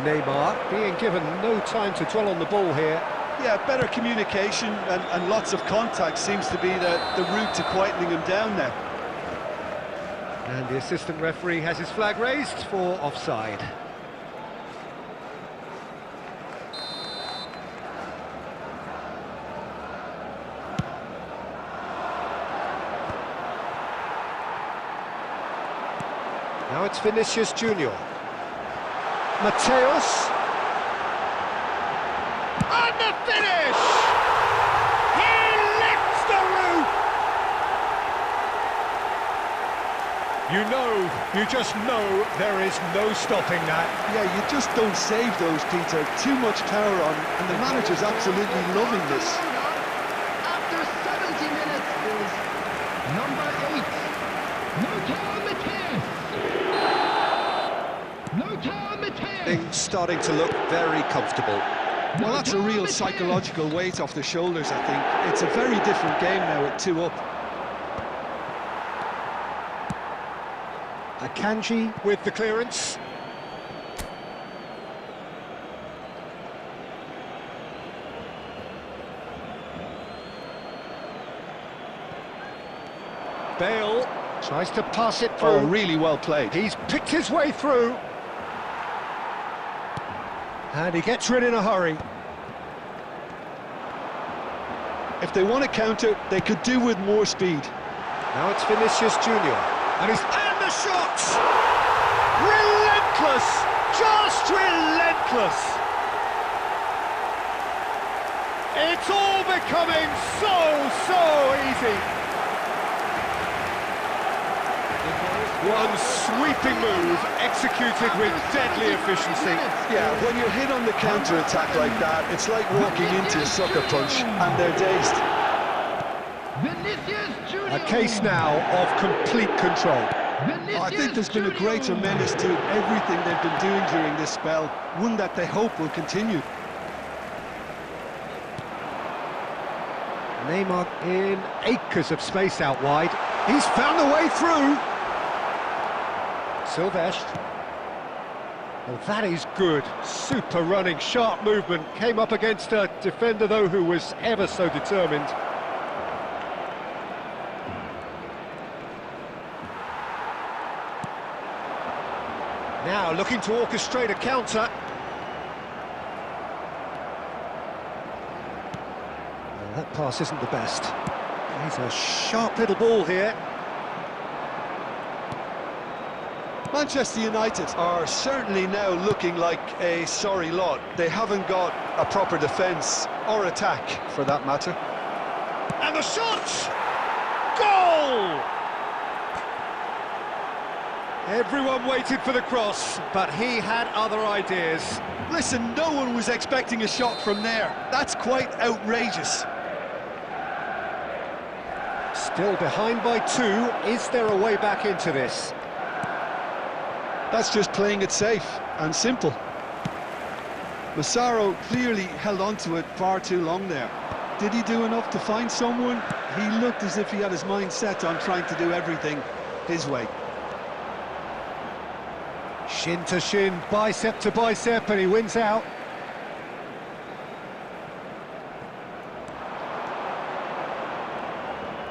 Neymar being given no time to dwell on the ball here. Yeah, better communication and lots of contact seems to be the route to quietening him down now. And the assistant referee has his flag raised for offside. Now it's Vinicius Junior. Mateus. And the finish! He lifts the roof! You just know there is no stopping that. Yeah, you just don't save those, Peter. Too much power on, and the manager's absolutely loving this. After 70 minutes is number 8. Things starting to look very comfortable. Well, that's a real psychological weight off the shoulders, I think. It's a very different game now at 2 up. Akanji with the clearance. Bale tries to pass it through. Oh, really well played. He's picked his way through. And he gets rid in a hurry. If they want to counter, they could do with more speed. Now it's Vinicius Junior. And the shot! Relentless! Just relentless! It's all becoming so easy. One sweeping move, executed with deadly efficiency. Yeah, when you're hit on the counter-attack like that, it's like walking into a sucker punch and they're dazed. Vinicius Junior. A case now of complete control. I think there's been a great tremendous to everything they've been doing during this spell, one that they hope will continue. Neymar in acres of space out wide. He's found the way through. Silvestre. Well, that is good. Super running, sharp movement. Came up against a defender, though, who was ever so determined. Now looking to orchestrate a counter. Well, that pass isn't the best. He's a sharp little ball here. Manchester United are certainly now looking like a sorry lot. They haven't got a proper defence or attack, for that matter. And the shot! Goal! Everyone waited for the cross, but he had other ideas. Listen, no one was expecting a shot from there. That's quite outrageous. Still behind by 2. Is there a way back into this? That's just playing it safe and simple. Massaro clearly held on to it far too long there. Did he do enough to find someone? He looked as if he had his mind set on trying to do everything his way. Shin to shin, bicep to bicep, and he wins out.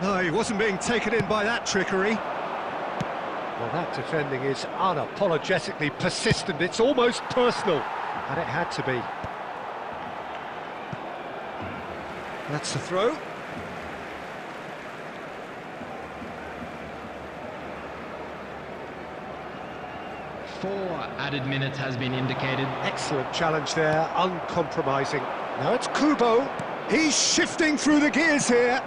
No, he wasn't being taken in by that trickery. Well, that defending is unapologetically persistent. It's almost personal, and it had to be. That's the throw. Four added minutes has been indicated. Excellent challenge there, uncompromising. Now it's Kubo. He's shifting through the gears here.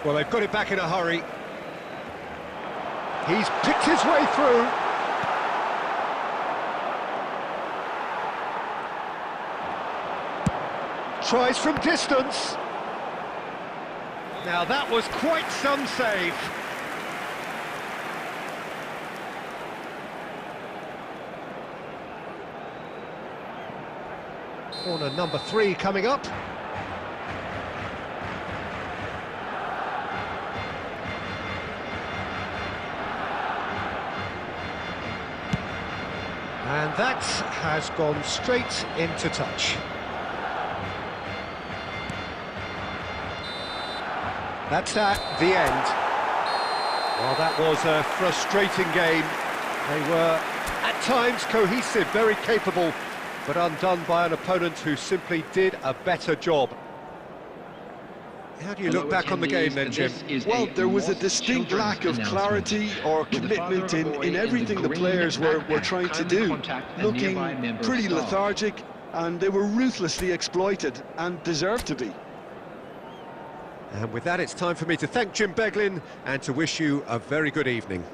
Well, they've got it back in a hurry. He's picked his way through. Tries from distance. Now that was quite some save. Corner number 3 coming up. And that has gone straight into touch. That's the end. Well, that was a frustrating game. They were, at times, cohesive, very capable, but undone by an opponent who simply did a better job. How do you look back on the game then, Jim? Well, there was a distinct lack of clarity or commitment in everything the players were trying to do. Looking pretty lethargic, and they were ruthlessly exploited, and deserved to be. And with that, it's time for me to thank Jim Beglin and to wish you a very good evening.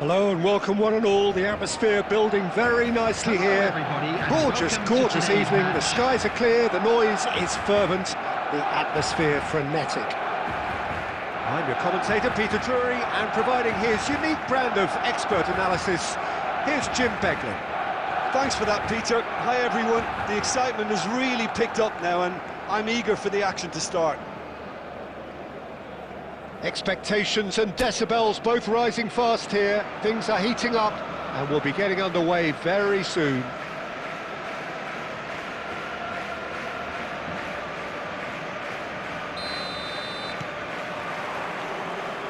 Hello and welcome one and all. The atmosphere building very nicely here. Gorgeous, gorgeous evening. The skies are clear, the noise is fervent, the atmosphere frenetic. I'm your commentator, Peter Drury, and providing his unique brand of expert analysis, here's Jim Beglin. Thanks for that, Peter. Hi, everyone. The excitement has really picked up now, and I'm eager for the action to start. Expectations and decibels both rising fast here. Things are heating up and we'll be getting underway very soon.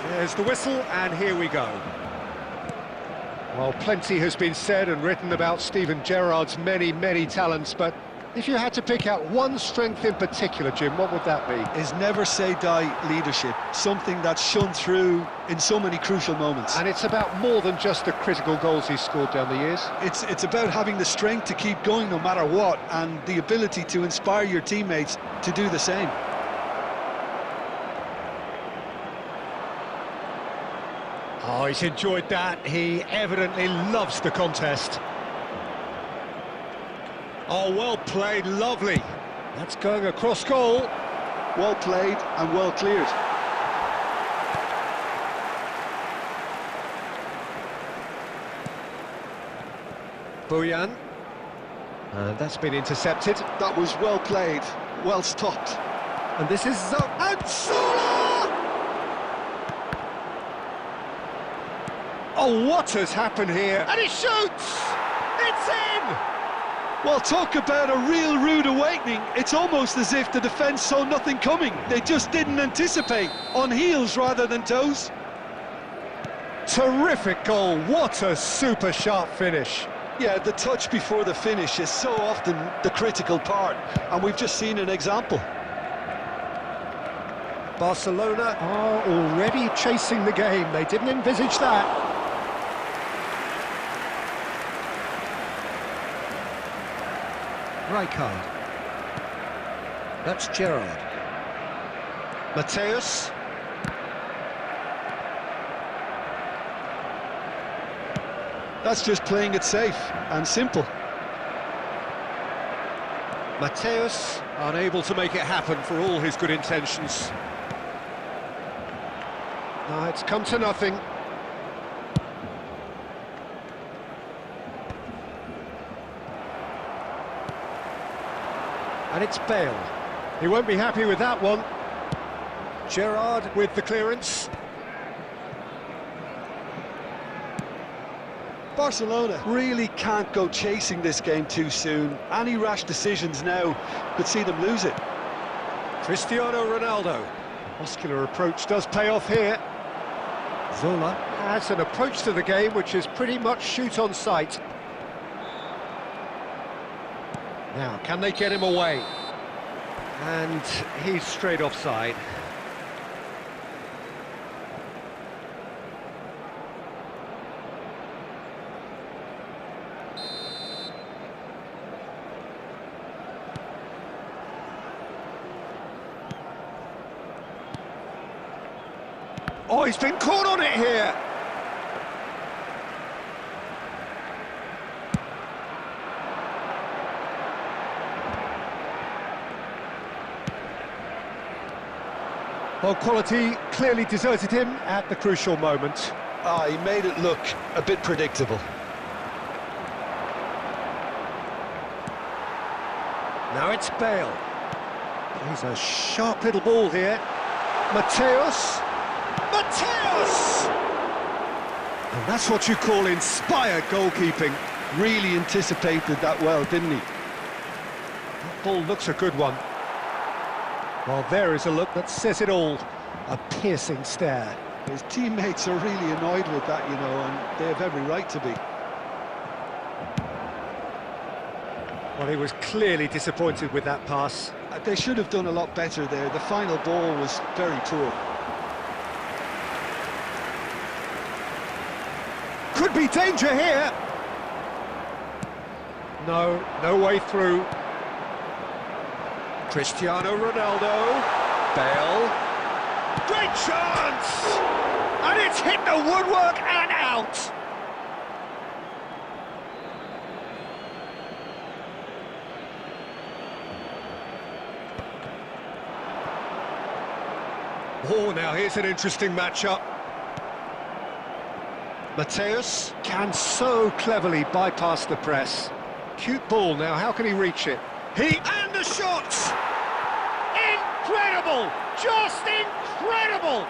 There's the whistle and here we go. Well, plenty has been said and written about Steven Gerrard's many talents, but if you had to pick out one strength in particular, Jim, what would that be? His never-say-die leadership, something that's shone through in so many crucial moments. And it's about more than just the critical goals he's scored down the years. It's about having the strength to keep going no matter what, and the ability to inspire your teammates to do the same. Oh, he's enjoyed that. He evidently loves the contest. Oh, well played, lovely. That's going across goal. Well played and well cleared. Bojan. And that's been intercepted. That was well played, well stopped. And this is and Zola! Oh, what has happened here? And he shoots! It's in! Well, talk about a real rude awakening. It's almost as if the defence saw nothing coming. They just didn't anticipate, on heels rather than toes. Terrific goal, what a super sharp finish. Yeah, the touch before the finish is so often the critical part, and we've just seen an example. Barcelona are already chasing the game, they didn't envisage that. Rijkaard. That's Gerrard. Mateus. That's just playing it safe and simple. Mateus unable to make it happen for all his good intentions. No, it's come to nothing. And it's Bale. He won't be happy with that one. Gerrard with the clearance. Barcelona really can't go chasing this game too soon. Any rash decisions now could see them lose it. Cristiano Ronaldo. Muscular approach does pay off here. Zola has an approach to the game which is pretty much shoot on sight. Now, can they get him away? And he's straight offside. Oh, he's been caught on it here! Well, quality clearly deserted him at the crucial moment. Ah, he made it look a bit predictable. Now it's Bale. He's a sharp little ball here. Mateus! Mateus! And that's what you call inspired goalkeeping. Really anticipated that well, didn't he? That ball looks a good one. Well, there is a look that says it all. A piercing stare. His teammates are really annoyed with that, you know, and they have every right to be. Well, he was clearly disappointed with that pass. They should have done a lot better there. The final ball was very poor. Could be danger here. No, no way through. Cristiano Ronaldo. Bale. Great chance! And it's hit the woodwork and out. Oh, now here's an interesting matchup. Mateus can so cleverly bypass the press. Cute ball now, how can he reach it? And the shots! Incredible! Just incredible!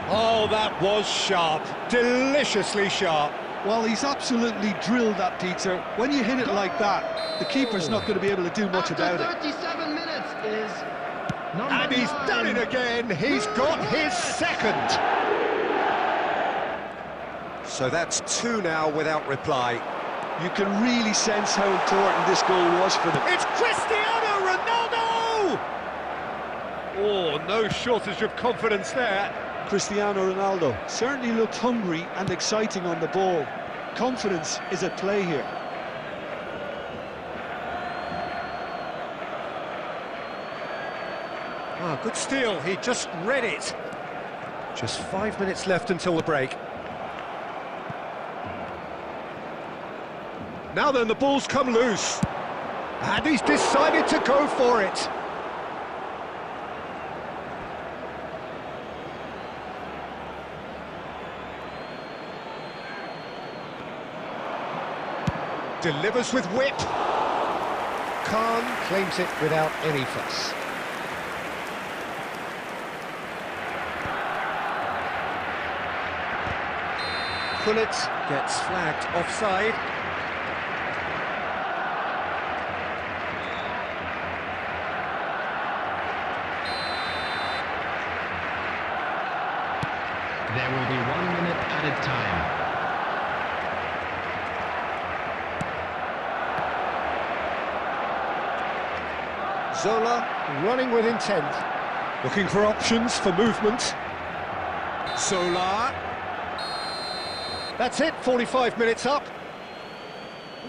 Oh, that was sharp. Deliciously sharp. Well, he's absolutely drilled that, Peter. When you hit it like that, the keeper's not going to be able to do much about it. 37 minutes is number And he's 9. done it again. He's got his second. So that's 2 now without reply. You can really sense how important this goal was for them. It's Cristiano Ronaldo! Oh, no shortage of confidence there. Cristiano Ronaldo certainly looked hungry and exciting on the ball. Confidence is at play here. Ah, good steal, he just read it. Just 5 minutes left until the break. Now then, the ball's come loose. And he's decided to go for it. delivers with whip. Khan claims it without any fuss. Pullet gets flagged offside. There will be 1 minute added time. Zola running with intent. Looking for options for movement. Zola. That's it, 45 minutes up.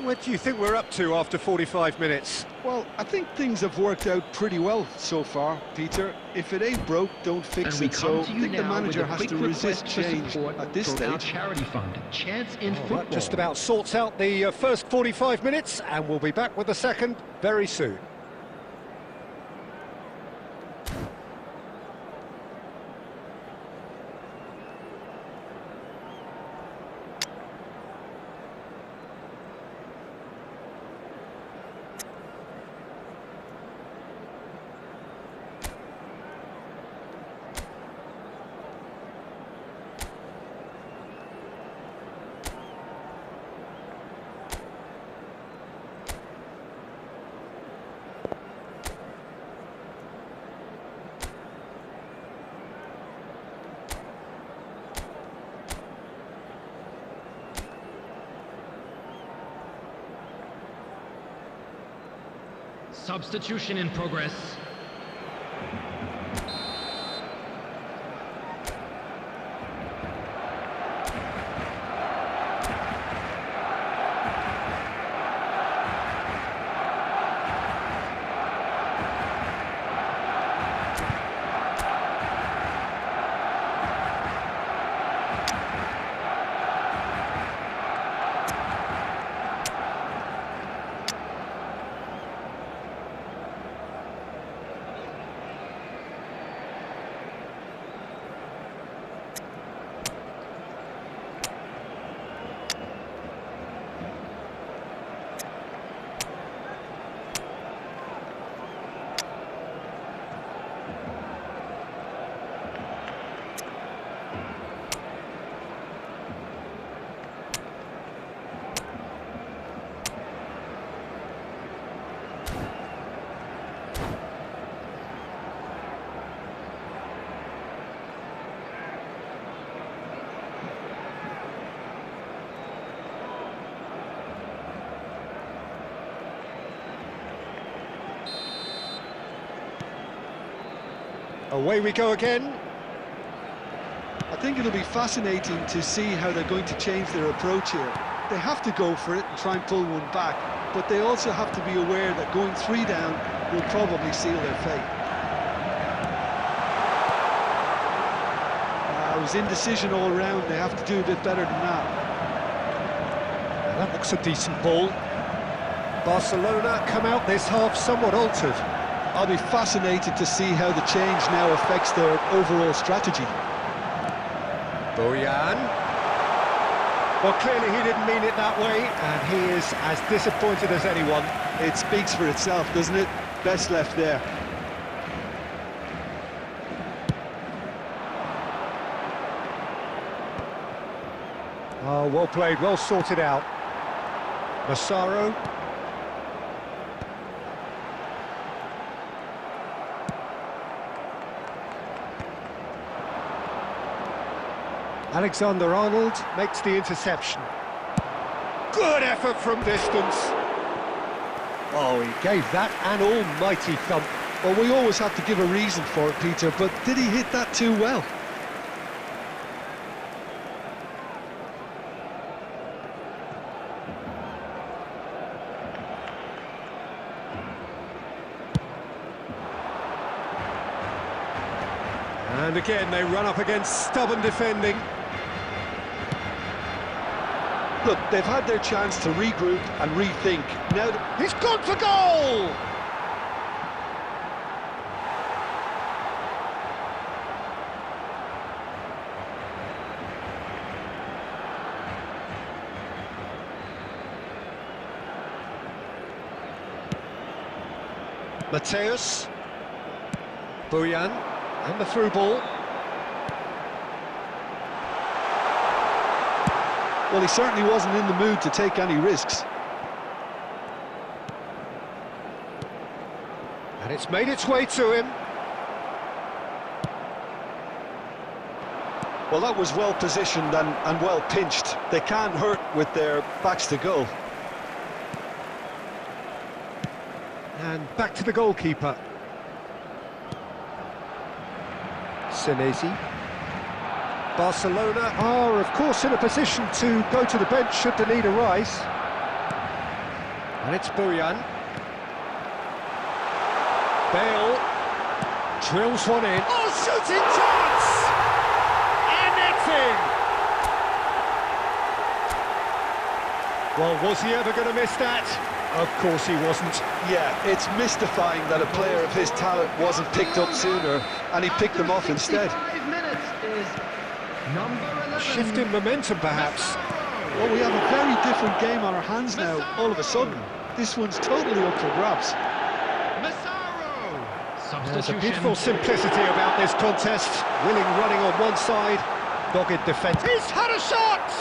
What do you think we're up to after 45 minutes? Well, I think things have worked out pretty well so far, Peter. If it ain't broke, don't fix And we it. So come to I you think the now manager with a has quick to resist request for change support at this for our stage. charity fund, Chance in Well, Football. that just about sorts out the first 45 minutes, and we'll be back with the second very soon. Substitution in progress. Away we go again. I think it'll be fascinating to see how they're going to change their approach here. They have to go for it and try and pull one back, but they also have to be aware that going 3 down will probably seal their fate. It was indecision all round. They have to do a bit better than that. That looks a decent ball. Barcelona come out this half somewhat altered. I'll be fascinated to see how the change now affects their overall strategy. Bojan. Well, clearly he didn't mean it that way, and he is as disappointed as anyone. It speaks for itself, doesn't it? Best left there. Oh, well played, well sorted out. Massaro. Alexander-Arnold makes the interception. Good effort from distance. Oh, he gave that an almighty thump. Well, we always have to give a reason for it, Peter, but did he hit that too well? And again, they run up against stubborn defending. Look, they've had their chance to regroup and rethink. Now, He's gone for goal! Mateus. Bojan. And the through ball. Well, he certainly wasn't in the mood to take any risks. And it's made its way to him. Well, that was well positioned and well pinched. They can't hurt with their backs to goal. And back to the goalkeeper. Senesi. Barcelona are, of course, in a position to go to the bench should the need arise. And it's Bojan. Bale drills one in. Oh, shooting chance! Anything! Well, was he ever going to miss that? Of course he wasn't. Yeah, it's mystifying that a player of his talent wasn't picked up sooner, and he picked them off instead. 65 minutes is number 11. Shift in momentum, perhaps. Well, we have a very different game on our hands now, all of a sudden. This one's totally up for grabs. There's a beautiful simplicity about this contest. Willing running on one side, dogged defence. He's had a shot!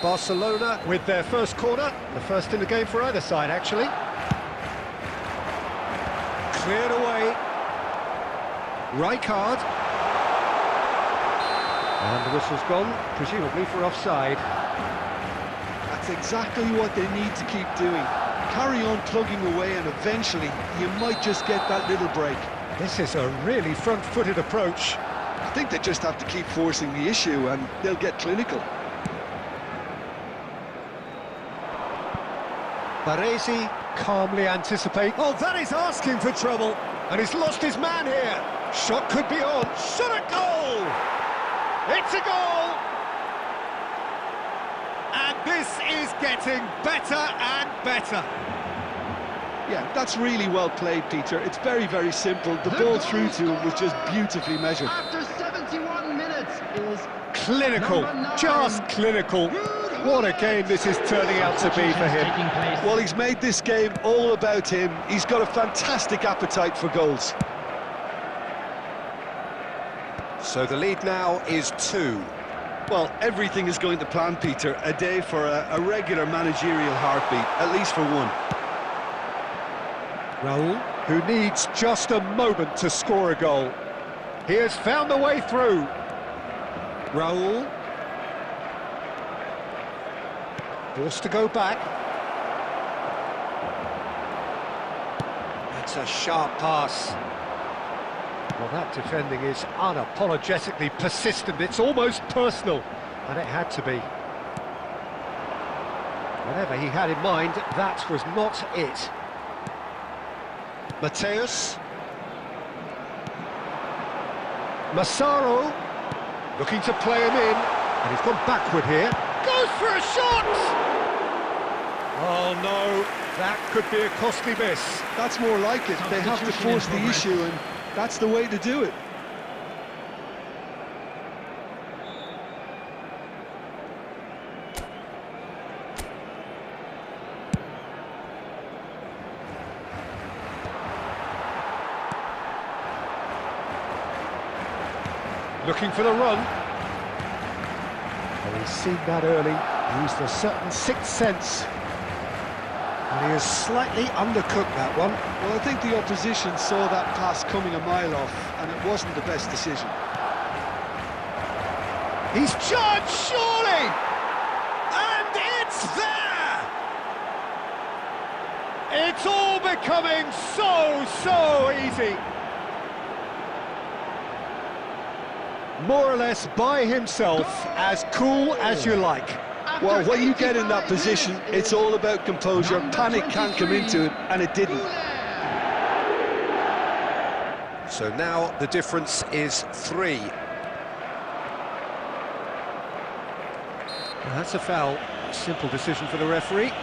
Barcelona with their first corner, the first in the game for either side, actually. Cleared away. Rijkaard. And the whistle's gone, presumably for offside. That's exactly what they need to keep doing. Carry on plugging away, and eventually you might just get that little break. This is a really front-footed approach. I think they just have to keep forcing the issue, and they'll get clinical. Baresi calmly anticipate. Oh, that is asking for trouble. And he's lost his man here. Shot could be on. Shot a goal! It's a goal! And this is getting better and better. Yeah, that's really well played, Peter. It's very, very simple. The ball through to him was just beautifully measured. After 71 minutes is Clinical, just clinical. What a game this is turning out to be for him. Well, he's made this game all about him. He's got a fantastic appetite for goals. So the lead now is 2. Well, everything is going to plan, Peter. A day for a regular managerial heartbeat, at least for one. Raul, who needs just a moment to score a goal. He has found the way through. Raul. Forced to go back. That's a sharp pass. Well, that defending is unapologetically persistent. It's almost personal, and it had to be. Whatever he had in mind, that was not it. Mateus. Massaro, looking to play him in, and he's gone backward here. Goes for a shot! Oh no, that could be a costly miss. That's more like it. They have to force the issue, and that's the way to do it. Looking for the run. And he's seen that early, used a certain sixth sense. And he has slightly undercooked that one. Well, I think the opposition saw that pass coming a mile off, and it wasn't the best decision. He's charged, surely! And it's there! It's all becoming so easy. More or less by himself, as cool as you like. Well, when you get in that position, it's all about composure. Panic can't come into it, and it didn't. So now the difference is 3. Well, that's a foul. Simple decision for the referee.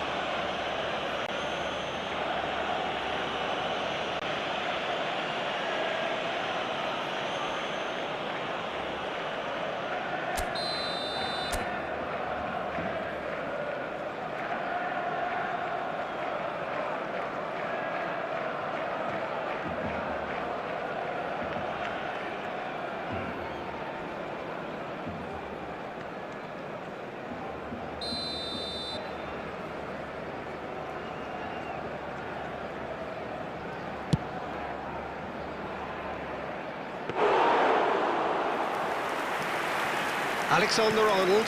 Alexander-Arnold.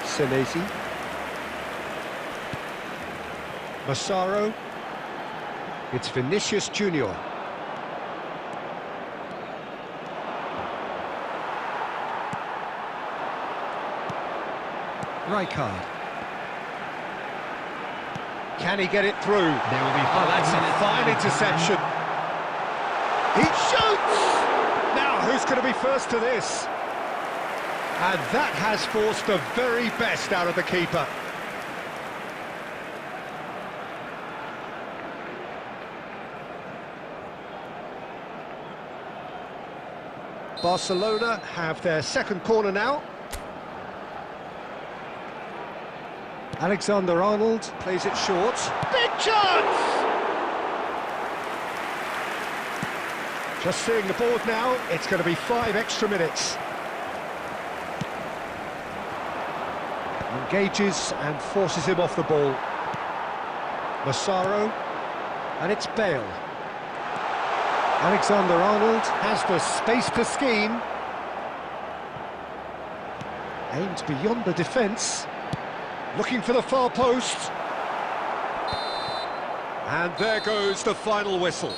Senesi. Massaro. It's Vinicius Junior. Rijkaard. Can he get it through? There will be Oh, that's a 5 minutes fine added interception. time. He shoots! Now, who's going to be first to this? And that has forced the very best out of the keeper. Barcelona have their second corner now. Alexander-Arnold plays it short. Big chance! Just seeing the board now, it's going to be 5 extra minutes. Engages and forces him off the ball. Massaro, and it's Bale. Alexander-Arnold has the space to scheme. Aimed beyond the defence. Looking for the far post. And there goes the final whistle.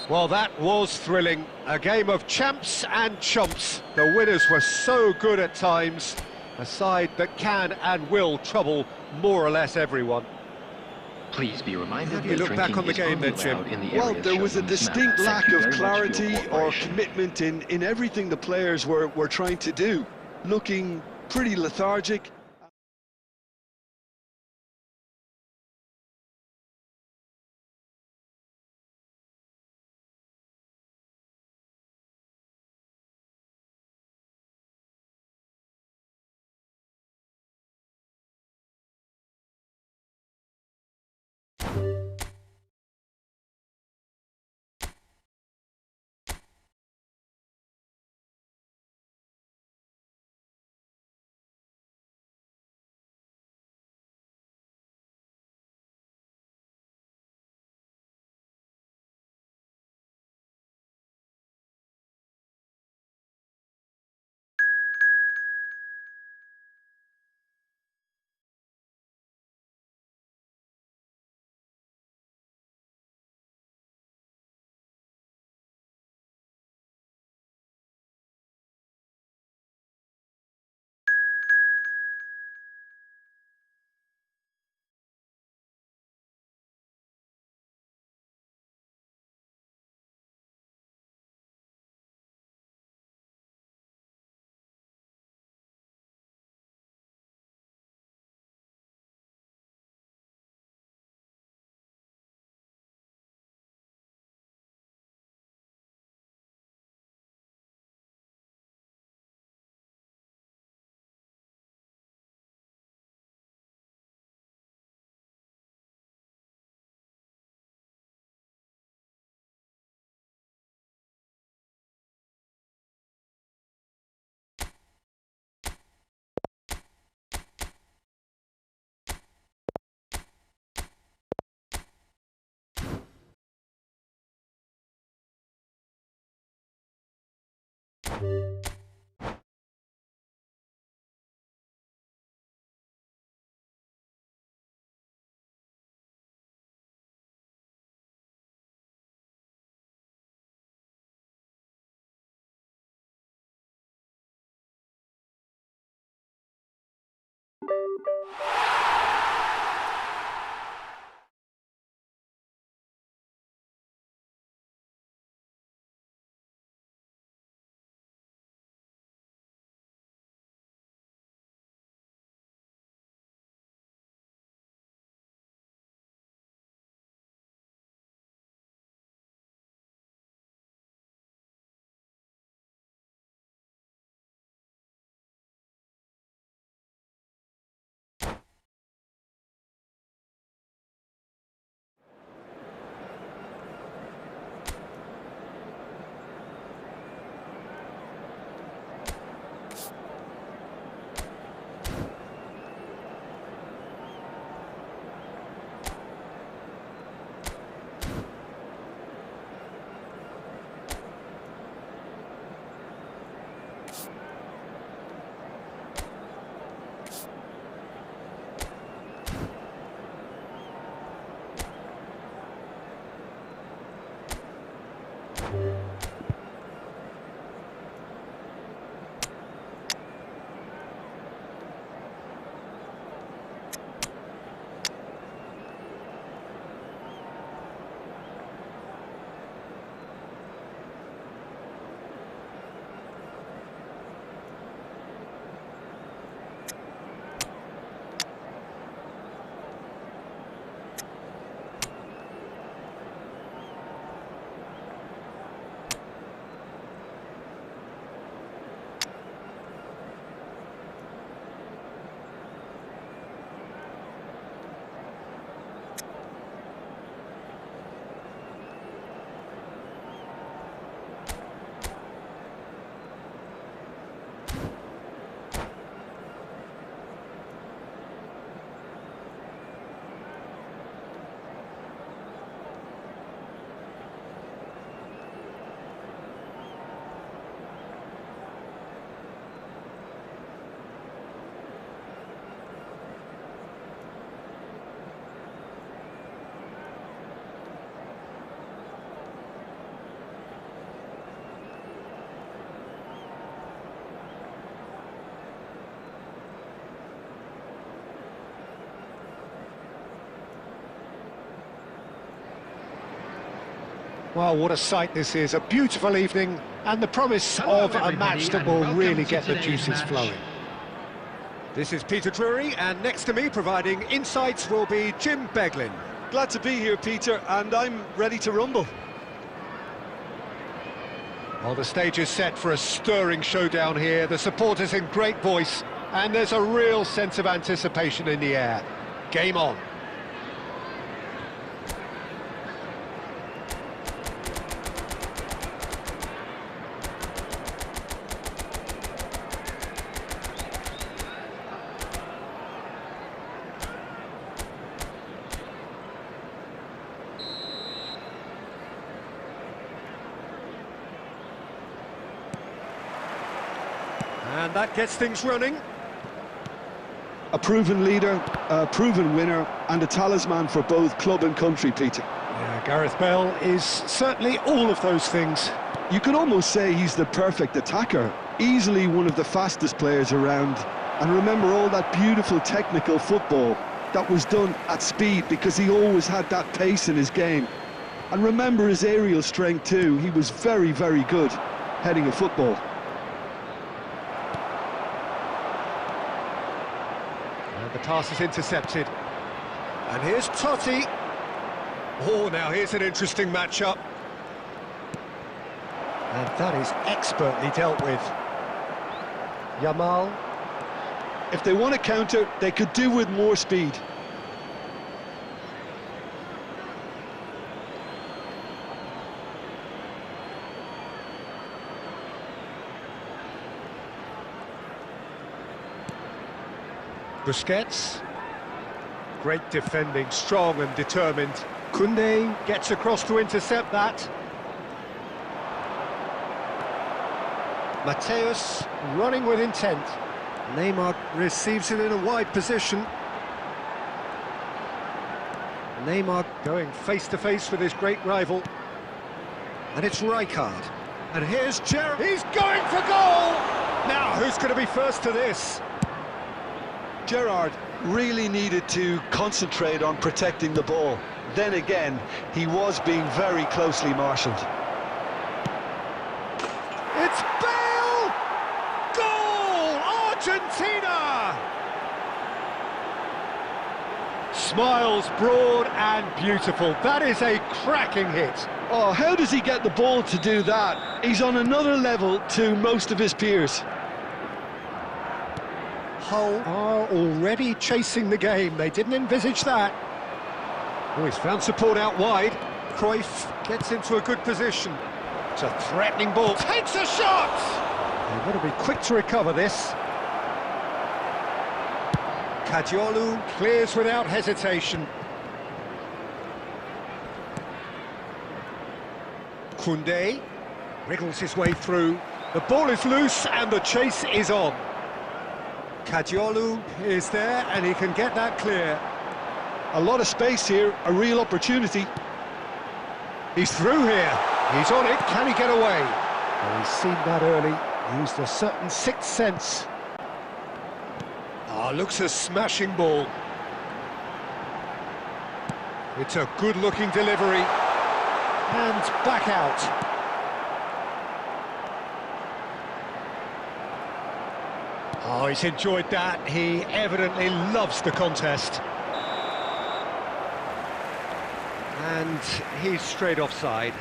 Well, that was thrilling. A game of champs and chumps. The winners were so good at times. A side that can and will trouble more or less everyone. Please be reminded How do you that look back drinking on the is game only then, Jim? allowed in the Well, areas there shown was a on this map. distinct Thank lack you of very much for your clarity or cooperation. commitment in everything the players were trying to do. Looking pretty lethargic. Well, what a sight this is, a beautiful evening, and the promise of a match that will really get the juices flowing. This is Peter Drury, and next to me, providing insights, will be Jim Beglin. Glad to be here, Peter, and I'm ready to rumble. Well, the stage is set for a stirring showdown here, the supporters in great voice, and there's a real sense of anticipation in the air. Game on. And that gets things running. A proven leader, a proven winner, and a talisman for both club and country, Peter. Yeah, Gareth Bale is certainly all of those things. You could almost say he's the perfect attacker, easily one of the fastest players around. And remember all that beautiful technical football that was done at speed, because he always had that pace in his game. And remember his aerial strength too. He was very, very good heading a football. And the pass is intercepted. And here's Totti. Oh, now here's an interesting matchup. And that is expertly dealt with. Yamal. If they want to counter, they could do with more speed. Busquets. Great defending, strong and determined. Koundé gets across to intercept that. Mateus running with intent. Neymar receives it in a wide position. Neymar going face-to-face with his great rival. And it's Rijkaard. And here's Gerrard. He's going for goal! Now, who's going to be first to this? Gerrard really needed to concentrate on protecting the ball. Then again, he was being very closely marshalled. It's Bale! Goal! Argentina! Smiles broad and beautiful. That is a cracking hit. Oh, how does he get the ball to do that? He's on another level to most of his peers. Hull are already chasing the game. They didn't envisage that. Oh, he's found support out wide. Cruyff gets into a good position. It's a threatening ball. Takes a shot! They've got to be quick to recover this. Cadiolu clears without hesitation. Koundé wriggles his way through. The ball is loose and the chase is on. Cadiolu is there and he can get that clear. A lot of space here, a real opportunity. He's through here. He's on it. Can he get away? Well, he's seen that early. Used a certain sixth sense. Ah, looks a smashing ball. It's a good-looking delivery. And back out. Oh, he's enjoyed that. He evidently loves the contest. And he's straight offside.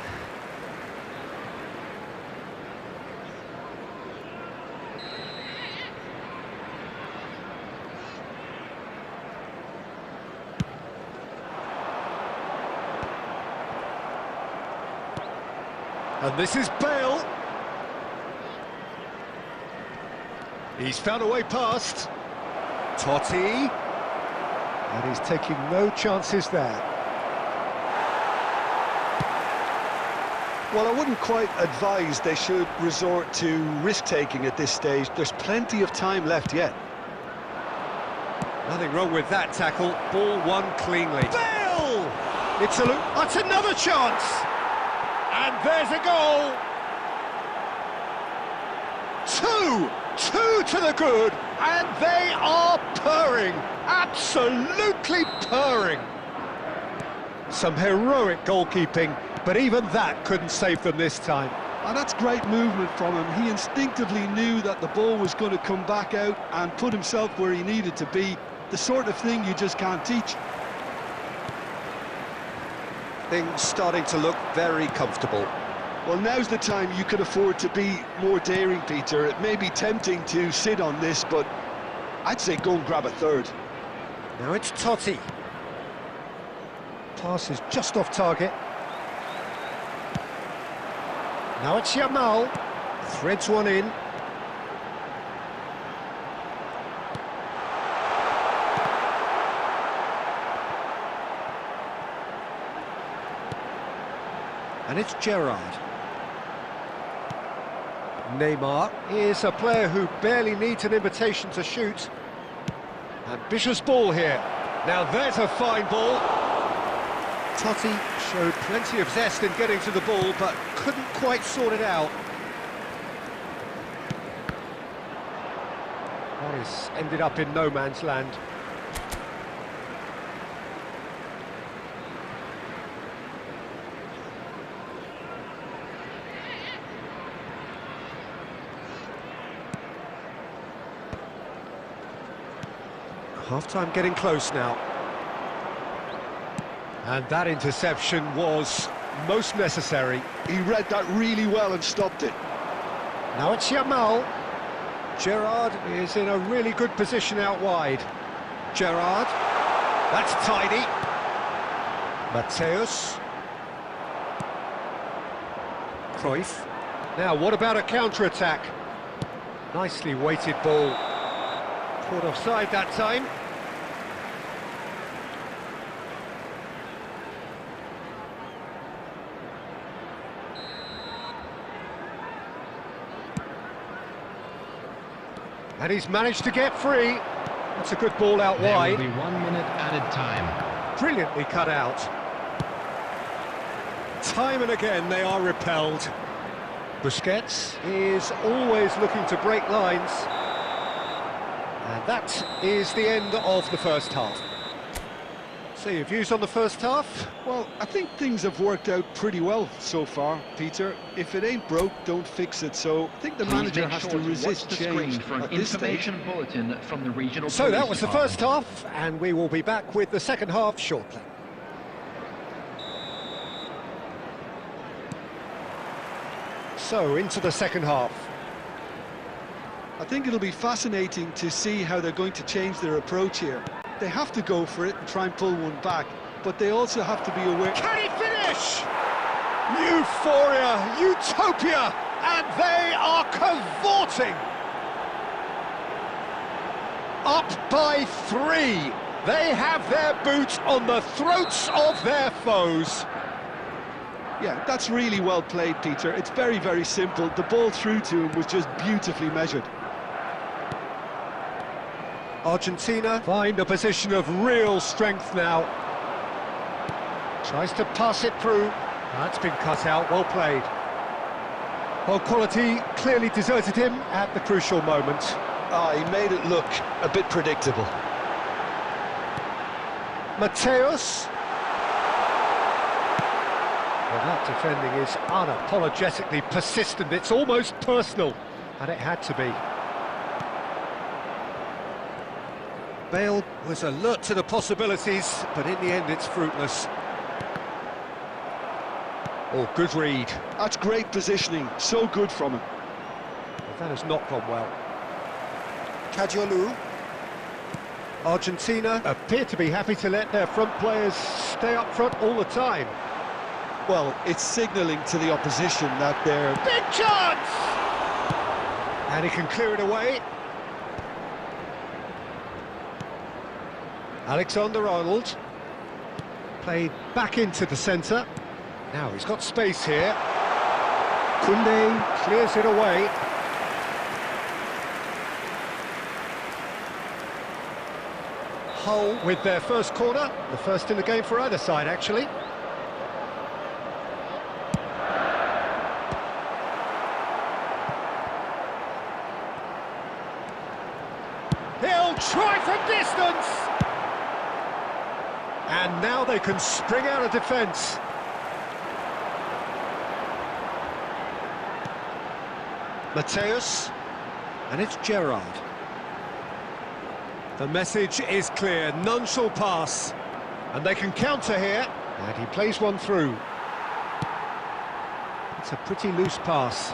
And this is Bale. He's found a way past. Totti. And he's taking no chances there. Well, I wouldn't quite advise they should resort to risk-taking at this stage. There's plenty of time left yet. Nothing wrong with that tackle. Ball won cleanly. Bale! It's a look. That's another chance. And there's a goal. Two to the good, and they are purring. Absolutely purring. Some heroic goalkeeping, but even that couldn't save them this time. And that's great movement from him. He instinctively knew that the ball was going to come back out and put himself where he needed to be. The sort of thing you just can't teach. Things starting to look very comfortable. Well, now's the time you could afford to be more daring, Peter. It may be tempting to sit on this, but I'd say go and grab a third. Now it's Totti. Pass is just off target. Now it's Yamal. Threads one in. And it's Gerrard. Neymar is a player who barely needs an invitation to shoot. Ambitious ball here. Now there's a fine ball. Totti showed plenty of zest in getting to the ball, but couldn't quite sort it out. Morris ended up in no man's land. Half-time getting close now. And that interception was most necessary. He read that really well and stopped it. Now it's Yamal. Gerrard is in a really good position out wide. Gerrard. That's tidy. Mateus. Cruyff. Now, what about a counter-attack? Nicely weighted ball. Caught offside that time. And he's managed to get free. That's a good ball out wide. There will be 1 minute added time. Brilliantly cut out. Time and again they are repelled. Busquets is always looking to break lines. And that is the end of the first half. So your views on the first half? Well, I think things have worked out pretty well so far, Peter. If it ain't broke, don't fix it. So I think the manager has to resist change for an at this stage. information bulletin from the regional. So that police was the department. first half, and we will be back with the second half shortly. So into the second half. I think it'll be fascinating to see how they're going to change their approach here. They have to go for it and try and pull one back, but they also have to be aware... Can he finish? Euphoria, utopia, and they are cavorting. Up by 3. They have their boots on the throats of their foes. Yeah, that's really well played, Peter. It's very, very simple. The ball through to him was just beautifully measured. Argentina find a position of real strength now. Tries to pass it through. That's been cut out, well played. Well, quality clearly deserted him at the crucial moment. He made it look a bit predictable. Mateus. Well, that defending is unapologetically persistent. It's almost personal, and it had to be. Bale was alert to the possibilities, but in the end it's fruitless. Oh, good read. That's great positioning, so good from him. But that has not gone well. Cadiolu. Argentina appear to be happy to let their front players stay up front all the time. Well, it's signalling to the opposition that they're... Big chance! And he can clear it away. Alexander-Arnold. Played back into the centre. Now he's got space here. Koundé clears it away. Hull with their first corner. The first in the game for either side, actually. He'll try from distance! And now they can spring out of defence. Mateus, and it's Gerrard. The message is clear, none shall pass. And they can counter here, and he plays one through. It's a pretty loose pass.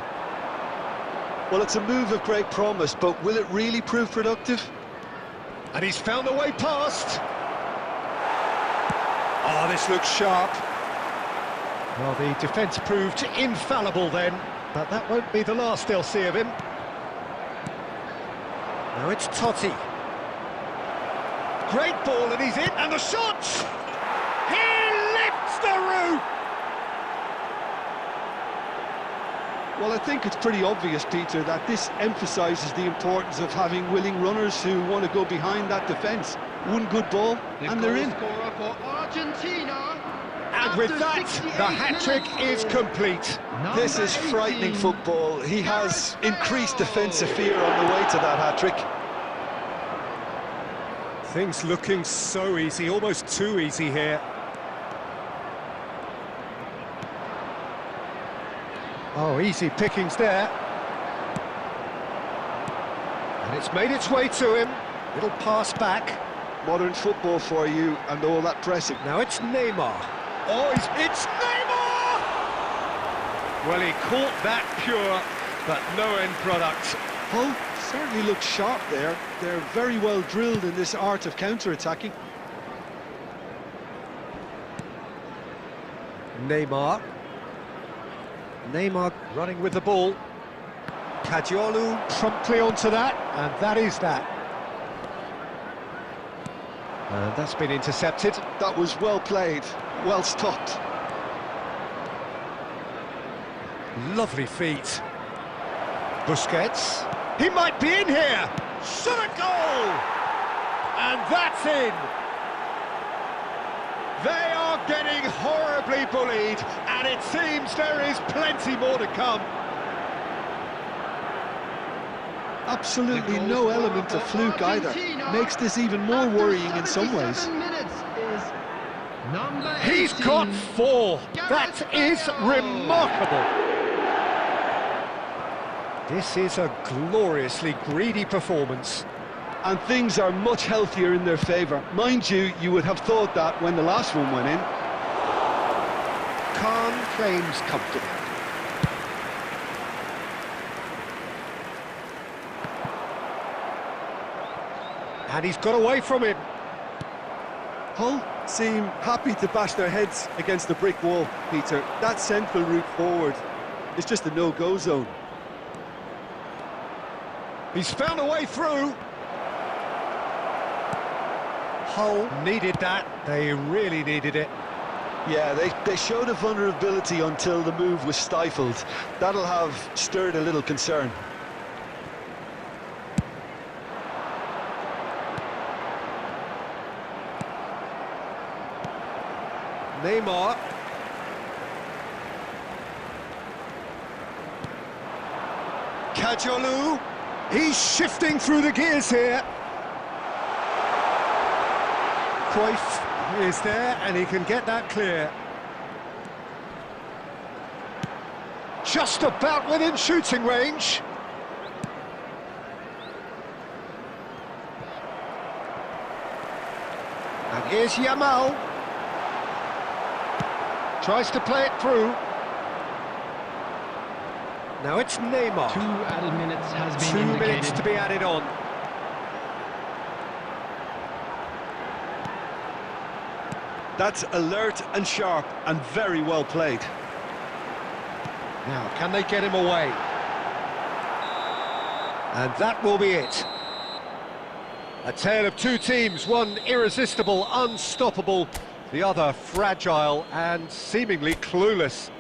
Well, it's a move of great promise, but will it really prove productive? And he's found a way past. Oh, this looks sharp. Well, the defence proved infallible then, but that won't be the last they'll see of him. Now it's Totti. Great ball, and he's in, and the shot! He lifts the roof! Well, I think it's pretty obvious, Peter, that this emphasises the importance of having willing runners who want to go behind that defence. One good ball, and they're in. And with that, the hat-trick is complete. This is frightening football. He has increased defensive fear on the way to that hat-trick. Things looking so easy, almost too easy here. Oh, easy pickings there. And it's made its way to him. Little pass back. Modern football for you, and all that pressing. Now it's Neymar. Oh, it's Neymar! Well, he caught that pure, but no end product. Hull certainly looks sharp there. They're very well drilled in this art of counter-attacking. Neymar running with the ball. Kadiolu promptly onto that, and that is that. And that's been intercepted. That was well played, well stopped. Lovely feet. Busquets. He might be in here. Shot a goal! And that's in. They are getting horribly bullied, and it seems there is plenty more to come. Absolutely no element of fluke either. Makes this even more worrying in some ways. He's got 4. That is remarkable. This is a gloriously greedy performance. And things are much healthier in their favour. Mind you, you would have thought that when the last one went in. Khan claims comfortable. And he's got away from him. Hull seem happy to bash their heads against the brick wall, Peter. That central route forward is just a no-go zone. He's found a way through. Hull needed that. They really needed it. Yeah, they showed a vulnerability until the move was stifled. That'll have stirred a little concern. Neymar. Kadiolu. He's shifting through the gears here. Cruyff is there, and he can get that clear. Just about within shooting range. And here's Yamal. Tries to play it through. Now it's Neymar. 2 added minutes has been 2 indicated. minutes to be added on. That's alert and sharp and very well played. Now, can they get him away? And that will be it. A tale of 2 teams, one irresistible, unstoppable, the other fragile and seemingly clueless.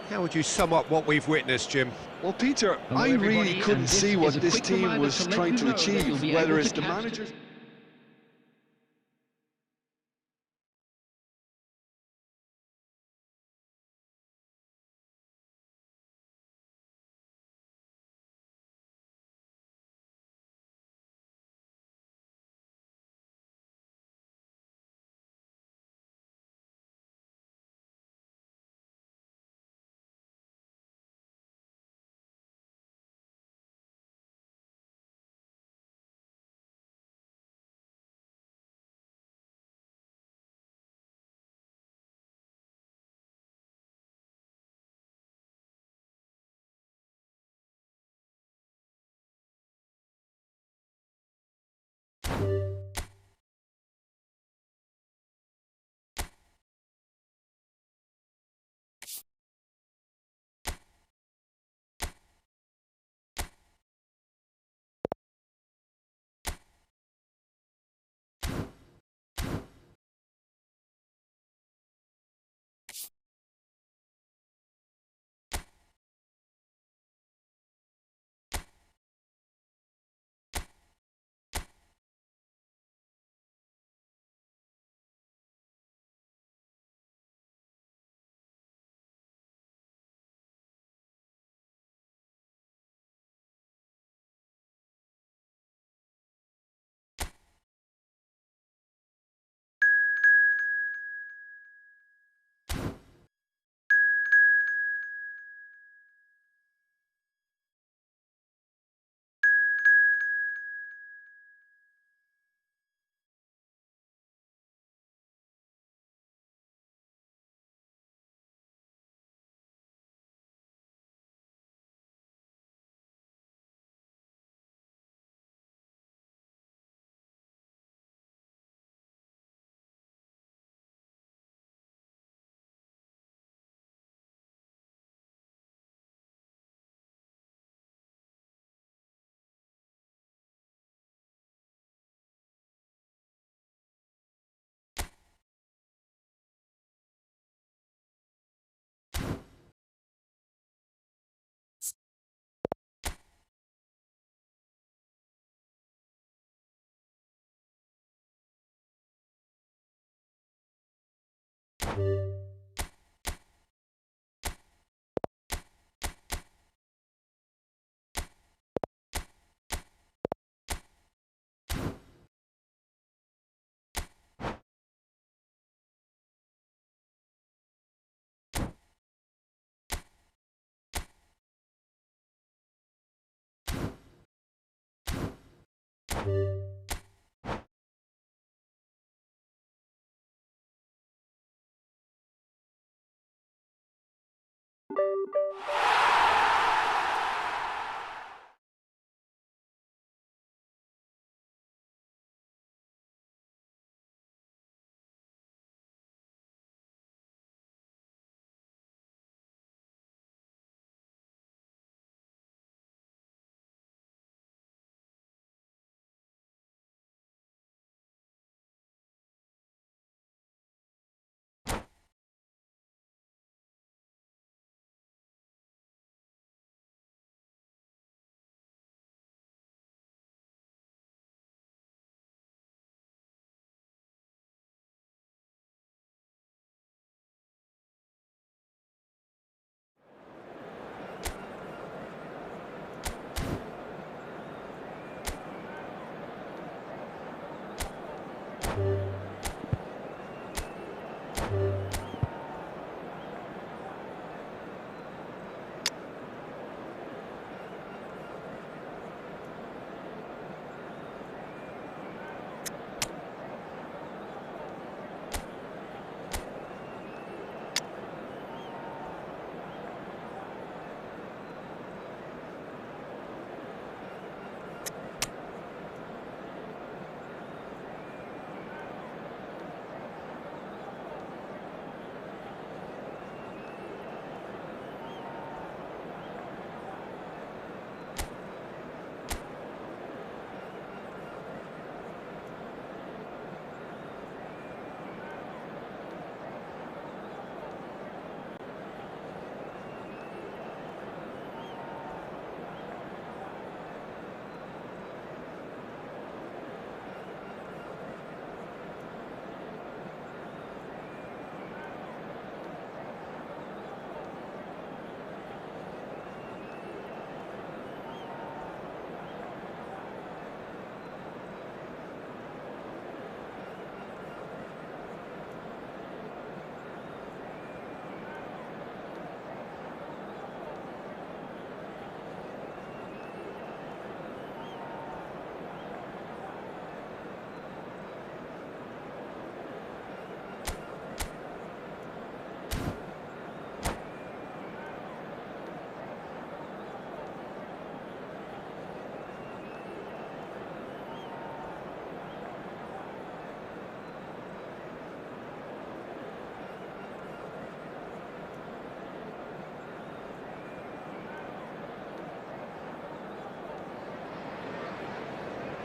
How would you sum up what we've witnessed, Jim? Well, Peter, Hello, I really everybody, couldn't and this see is what a this quick team reminder was to let trying you to know that you'll achieve, be whether able it's to the catch managers...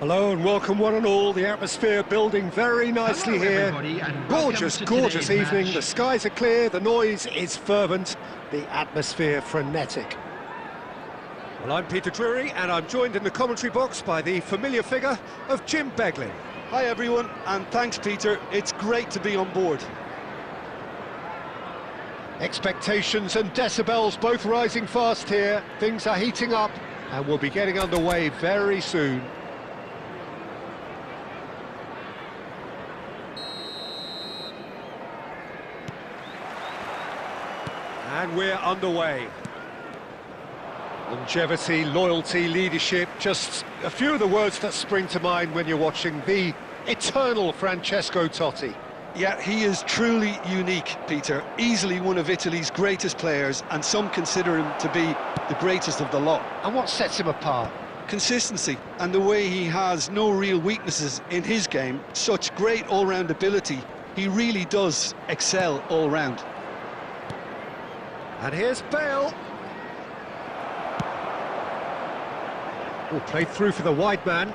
Hello and welcome one and all. The atmosphere building very nicely here. Gorgeous, gorgeous evening. The skies are clear, the noise is fervent, the atmosphere frenetic. Well, I'm Peter Drury and I'm joined in the commentary box by the familiar figure of Jim Beglin. Hi everyone, and thanks Peter, it's great to be on board. Expectations and decibels both rising fast here. Things are heating up and we'll be getting underway very soon. And we're underway. Longevity, loyalty, leadership, just a few of the words that spring to mind when you're watching the eternal Francesco Totti. Yeah, he is truly unique, Peter. Easily one of Italy's greatest players, and some consider him to be the greatest of the lot. And what sets him apart? Consistency, and the way he has no real weaknesses in his game. Such great all-round ability. He really does excel all round. And here's Bale. Oh, played through for the wide man.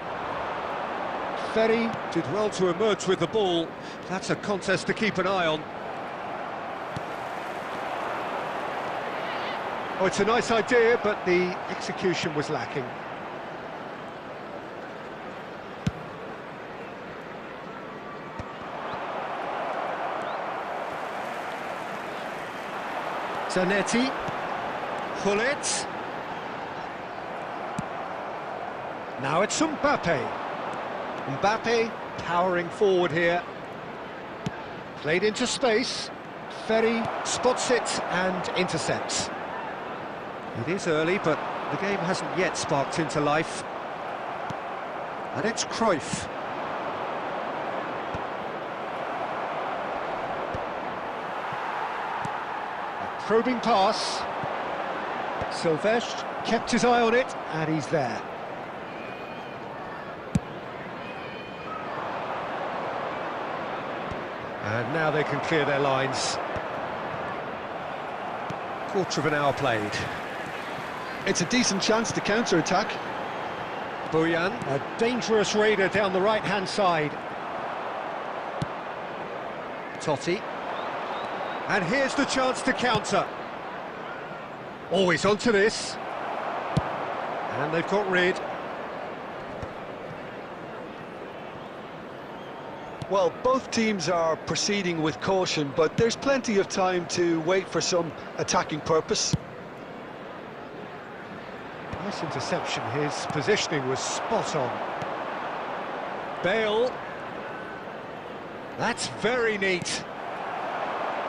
Ferry did well to emerge with the ball. That's a contest to keep an eye on. Oh, it's a nice idea, but the execution was lacking. Zanetti. Hullet. Now it's Mbappe. Mbappe powering forward here. Played into space. Ferry spots it and intercepts. It is early, but the game hasn't yet sparked into life. And it's Cruyff. A probing pass. Silvestre kept his eye on it, and he's there. And now they can clear their lines. Quarter of an hour played. It's a decent chance to counter-attack. Bojan, a dangerous raider down the right-hand side. Totti. And here's the chance to counter. Always onto this. And they've got rid. Well, both teams are proceeding with caution, but there's plenty of time to wait for some attacking purpose. Nice interception. His positioning was spot on. Bale. That's very neat.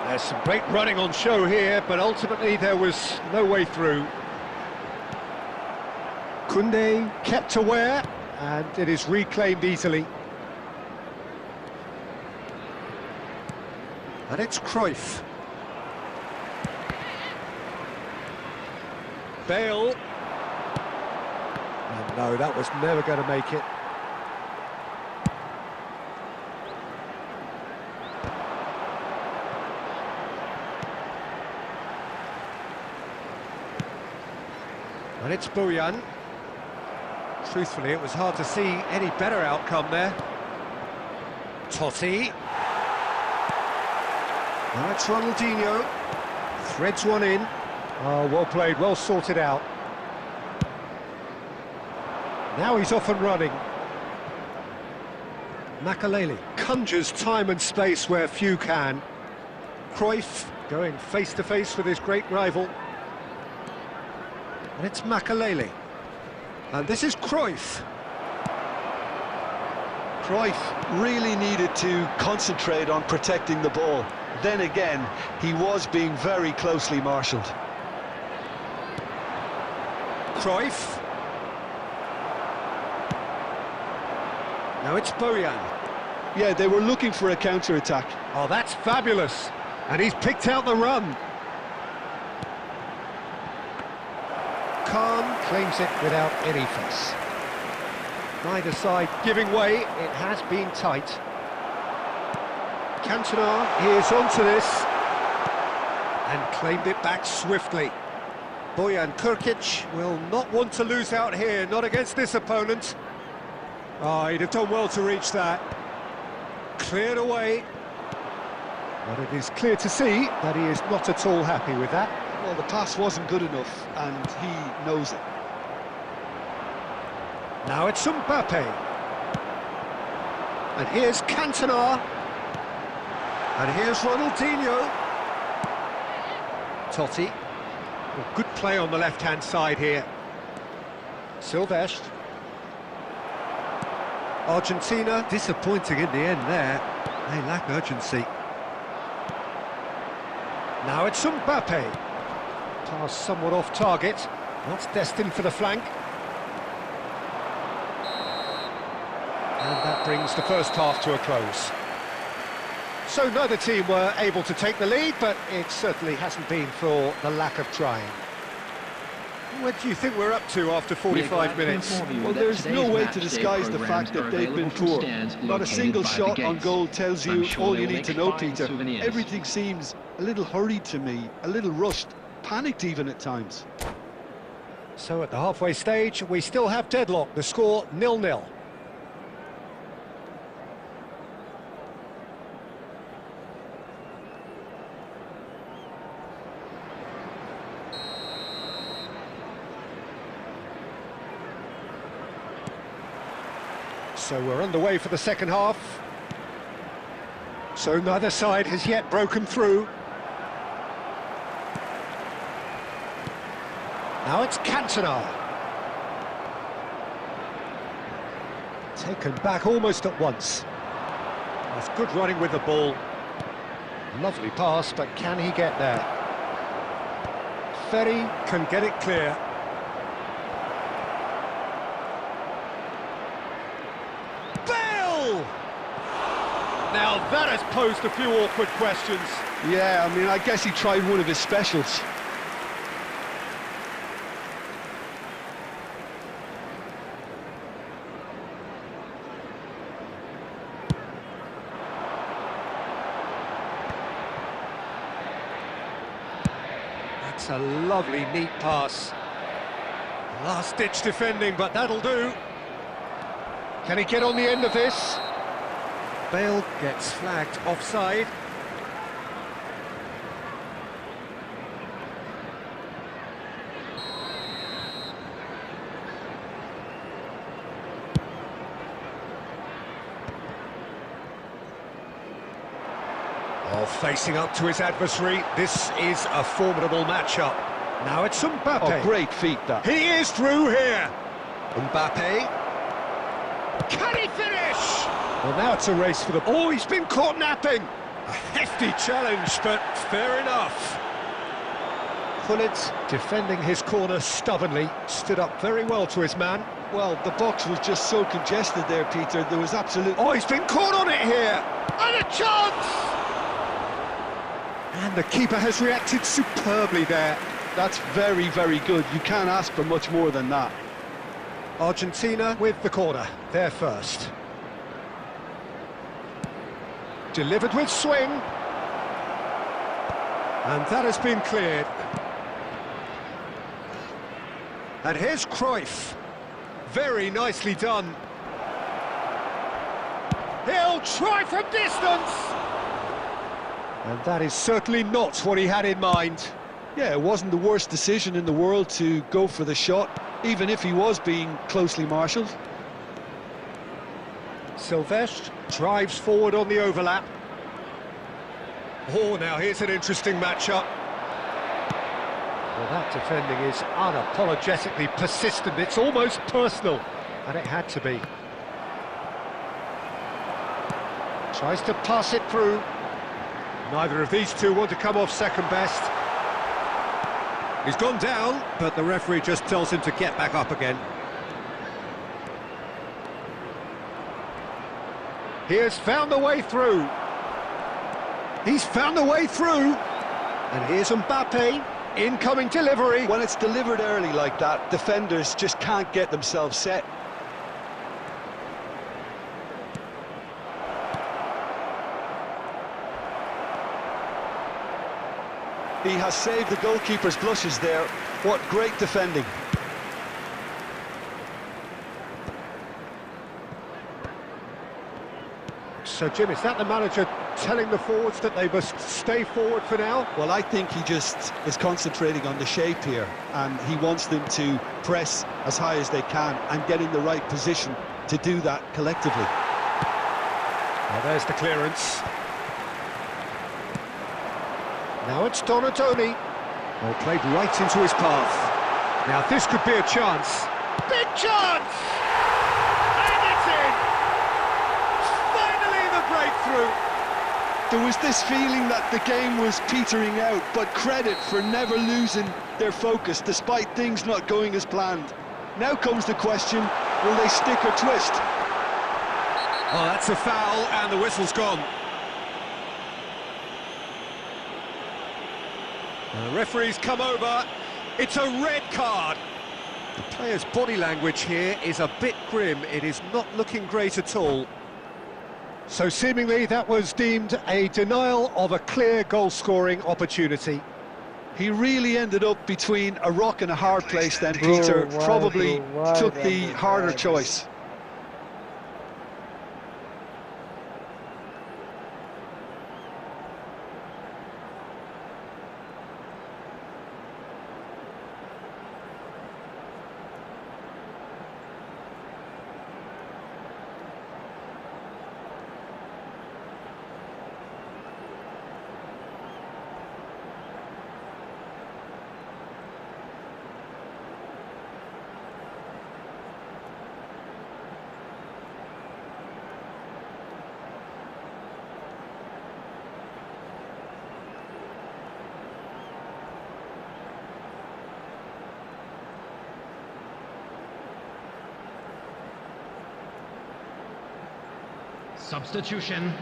There's some great running on show here, but ultimately there was no way through. Koundé kept aware, and it is reclaimed easily. And it's Cruyff. Bale. And no, that was never going to make it. And it's Bojan. Truthfully, it was hard to see any better outcome there. Totti. Now it's Ronaldinho. Threads one in. Oh, well played, well sorted out. Now he's off and running. Makaleli conjures time and space where few can. Cruyff going face-to-face with his great rival. And it's Makaleli. And this is Cruyff. Cruyff really needed to concentrate on protecting the ball. Then again, he was being very closely marshalled. Cruyff. Now it's Bojan. Yeah, they were looking for a counter-attack. Oh, that's fabulous. And he's picked out the run. Khan claims it without any fuss. Neither side giving way. It has been tight. Cantona is onto this and claimed it back swiftly. Bojan Krkic will not want to lose out here, not against this opponent. Oh, he'd have done well to reach that. Cleared away. But it is clear to see that he is not at all happy with that. Well, the pass wasn't good enough, and he knows it. Now it's Mbappe. And here's Cantona. And here's Ronaldinho. Totti. Well, good play on the left-hand side here. Silvestre. Argentina disappointing in the end there. They lack urgency. Now it's Mbappe. Pass somewhat off target. That's destined for the flank. And that brings the first half to a close. So neither team were able to take the lead, but it certainly hasn't been for the lack of trying. What do you think we're up to after 45 minutes? Well, there's no way to disguise the fact that they've been poor. Not a single shot on goal tells you all you need to know, Peter. Everything seems a little hurried to me, a little rushed, panicked even at times. So at the halfway stage, we still have deadlock. The score 0-0. So we're underway for the second half. So neither side has yet broken through. Now it's Cantona. Taken back almost at once. That's good running with the ball. Lovely pass, but can he get there? Ferry can get it clear. Bale! Now that has posed a few awkward questions. Yeah, I mean, I guess he tried one of his specials. That's a lovely, neat pass. Last-ditch defending, but that'll do. Can he get on the end of this? Bale gets flagged offside. Oh, facing up to his adversary, this is a formidable matchup. Now it's Mbappe. Oh, great feat, that. He is through here. Mbappe. Can he finish? Well, now it's a race for the... Oh, he's been caught napping. A hefty challenge, but fair enough. Gullit, defending his corner stubbornly, stood up very well to his man. Well, the box was just so congested there, Peter. There was absolute... Oh, he's been caught on it here. And a chance! And the keeper has reacted superbly there. That's very, very good. You can't ask for much more than that. Argentina with the corner, they're first. Delivered with swing. And that has been cleared. And here's Cruyff. Very nicely done. He'll try from distance! And that is certainly not what he had in mind. Yeah, it wasn't the worst decision in the world to go for the shot, even if he was being closely marshalled. Silvestre drives forward on the overlap. Oh, now here's an interesting matchup. Well, that defending is unapologetically persistent. It's almost personal, and it had to be. Tries to pass it through. Neither of these two want to come off second best. He's gone down, but the referee just tells him to get back up again. He has found a way through. He's found a way through. And here's Mbappe. Incoming delivery. When it's delivered early like that, defenders just can't get themselves set. He has saved the goalkeeper's blushes there. What great defending. So, Jim, is that the manager telling the forwards that they must stay forward for now? Well, I think he just is concentrating on the shape here, and he wants them to press as high as they can and get in the right position to do that collectively. Well, there's the clearance. Now it's Donatoni. Well, played right into his path. Now this could be a chance. Big chance! And it's in! Finally the breakthrough! There was this feeling that the game was petering out, but credit for never losing their focus despite things not going as planned. Now comes the question, will they stick or twist? Oh, that's a foul, and the whistle's gone. The referee's come over. It's a red card. The player's body language here is a bit grim. It is not looking great at all. So seemingly that was deemed a denial of a clear goal-scoring opportunity. He really ended up between a rock and a hard place then, Peter. Probably took the harder choice. Substitution.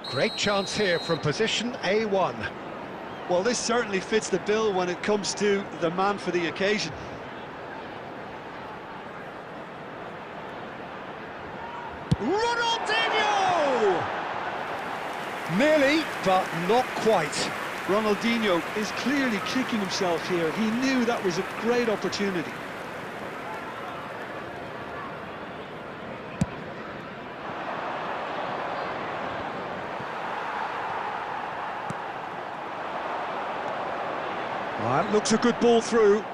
Great chance here from position A1. Well, this certainly fits the bill when it comes to the man for the occasion. Ronaldinho! Nearly, but not quite. Ronaldinho is clearly kicking himself here. He knew that was a great opportunity. That looks a good ball through.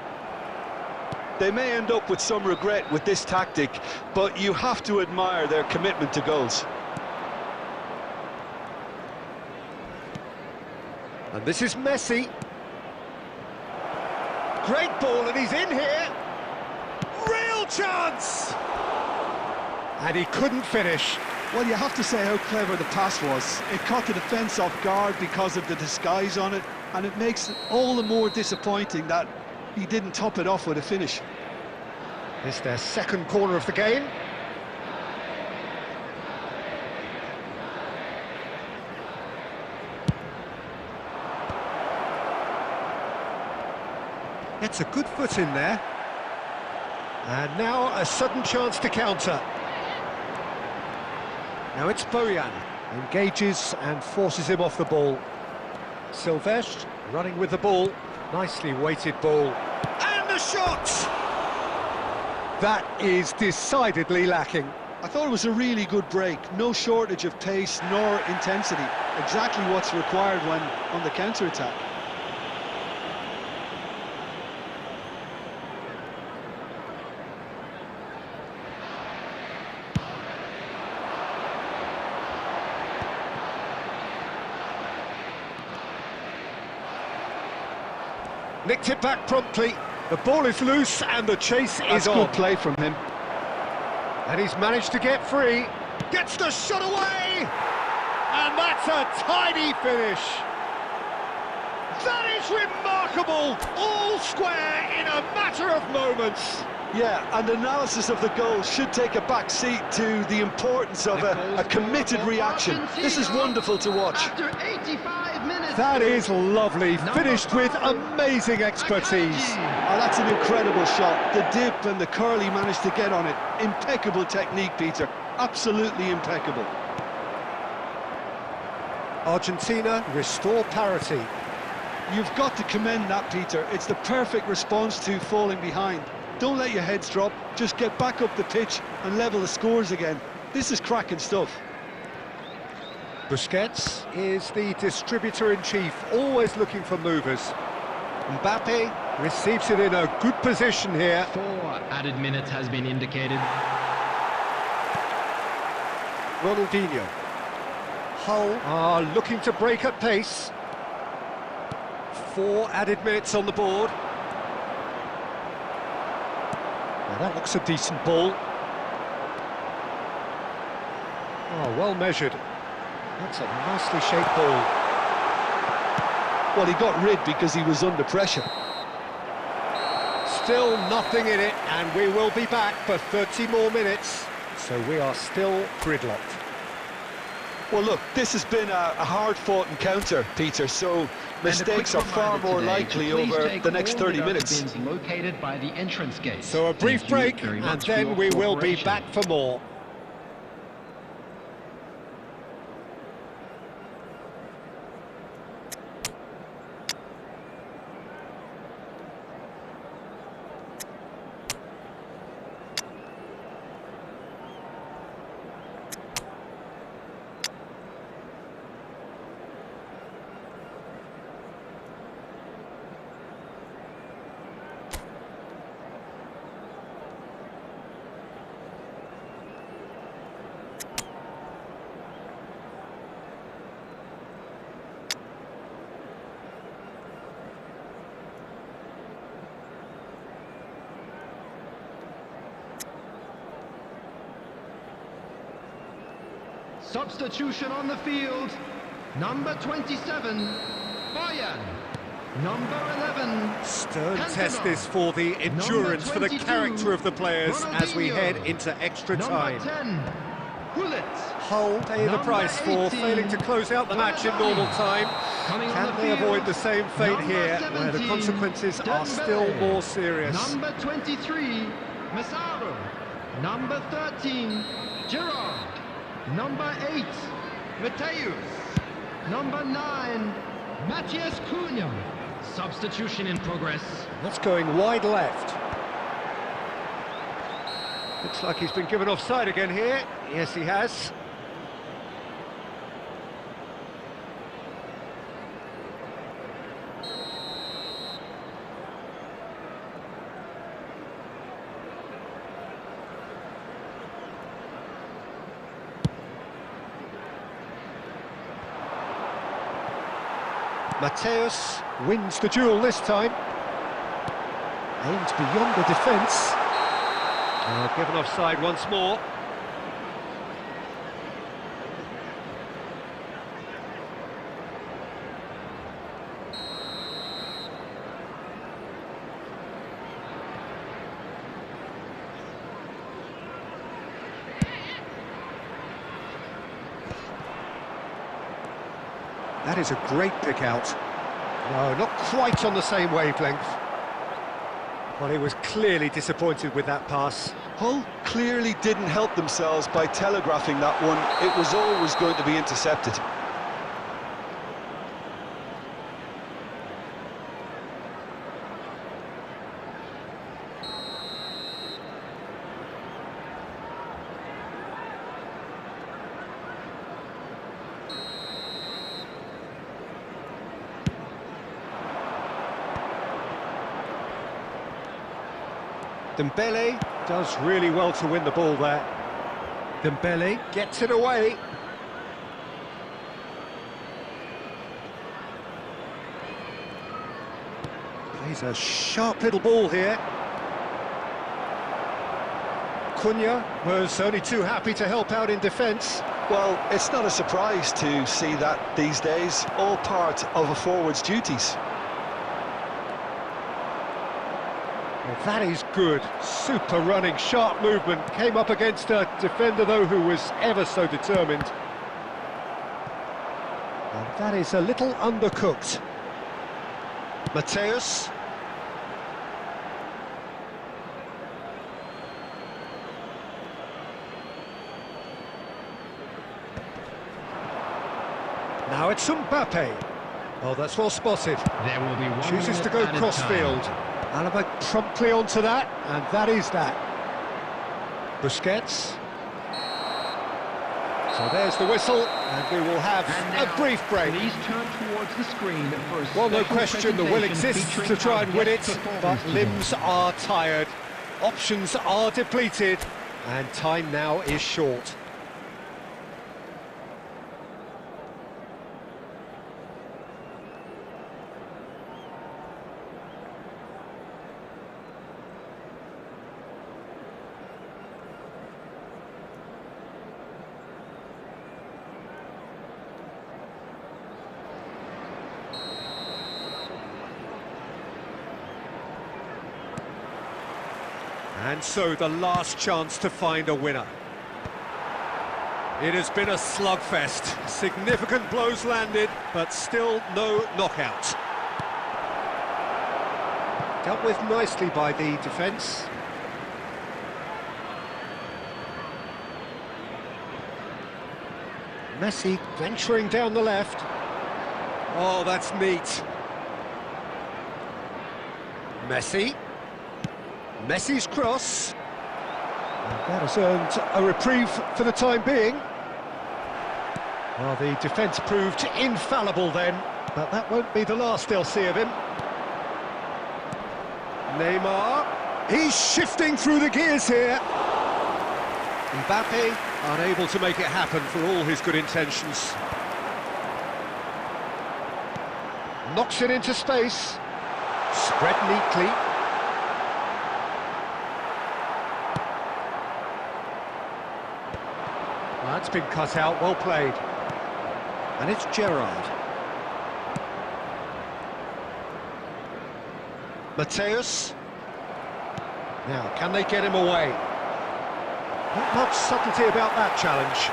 They may end up with some regret with this tactic, but you have to admire their commitment to goals. And this is Messi. Great ball, and he's in here. Real chance! And he couldn't finish. Well, you have to say how clever the pass was. It caught the defence off guard because of the disguise on it, and it makes it all the more disappointing that he didn't top it off with a finish. It's their second corner of the game. It's a good foot in there. And now a sudden chance to counter. Now it's Bojan. Engages and forces him off the ball. Silvestre running with the ball. Nicely weighted ball. And the shot! That is decidedly lacking. I thought it was a really good break. No shortage of pace nor intensity. Exactly what's required when on the counter-attack. Nicked it back promptly. The ball is loose and the chase is on. Good play from him. And he's managed to get free. Gets the shot away! And that's a tidy finish. That is remarkable! All square in a matter of moments. Yeah, and analysis of the goal should take a back seat to the importance of a committed reaction. This is wonderful to watch. After 85 minutes. That is lovely, finished with amazing expertise. Oh, that's an incredible shot. The dip and the curl he managed to get on it. Impeccable technique, Peter. Absolutely impeccable. Argentina restore parity. You've got to commend that, Peter. It's the perfect response to falling behind. Don't let your heads drop, just get back up the pitch and level the scores again. This is cracking stuff. Busquets is the distributor-in-chief, always looking for movers. Mbappe receives it in a good position here. 4 added minutes has been indicated. Ronaldinho. Hull are looking to break at pace. 4 added minutes on the board. Now that looks a decent ball. Oh, well measured. That's a nicely shaped ball. Well, he got rid because he was under pressure. Still nothing in it, and we will be back for 30 more minutes. So we are still gridlocked. Well, look, this has been a hard-fought encounter, Peter, so mistakes are far more likely over the next 30 minutes. Located by the entrance gate. So a brief break, and then we will be back for more. Substitution on the field. Number 27, Bojan. Number 11. Stern Cantona. test this for the endurance, for the 22, character of the players as we Ronaldinho. head into extra time. Number 10. Gullit. Hull pay the Number price for 18, failing to close out the match in normal time. Coming on Can the they field, avoid the same fate number here, where the 17, consequences are still Dembele. more serious? Number 23, Massaro. Number 13, Gerard. Number 8, Mateus. Number 9, Matthias Cunha. Substitution in progress. That's going wide left. Looks like he's been given offside again here. Yes, he has. Mateus wins the duel this time. Aimed beyond the defence. Given offside once more. That is a great pick out. No, not quite on the same wavelength. Well, he was clearly disappointed with that pass. Hull clearly didn't help themselves by telegraphing that one. It was always going to be intercepted. Dembele does really well to win the ball there. Dembele gets it away. Plays a sharp little ball here. Cunha was only too happy to help out in defence. Well, it's not a surprise to see that these days, all part of a forward's duties. Well, that is good. Super running, sharp movement. Came up against a defender, though, who was ever so determined. And that is a little undercooked. Mateus. Now it's Mbappe. Oh, that's well spotted. There will be 1 Chooses to minute go added cross-field. time. Alaba promptly onto that, and that is that. Busquets. So there's the whistle, and we will have And a now, brief break. Please turn towards the screen for a Well, no special question, the will presentation exists to featuring try our and win it, guest but performance today. limbs are tired, options are depleted, and time now is short. And so the last chance to find a winner. It has been a slugfest. Significant blows landed, but still no knockout. Dealt with nicely by the defence. Messi venturing down the left. Oh, that's neat. Messi. Messi's cross. And that has earned a reprieve for the time being. Well, the defence proved infallible then, but that won't be the last they'll see of him. Neymar. He's shifting through the gears here. Mbappe unable to make it happen for all his good intentions. Knocks it into space. Spread neatly. That's been cut out, well played. And it's Gerard. Mateus. Now, can they get him away? Not much subtlety about that challenge.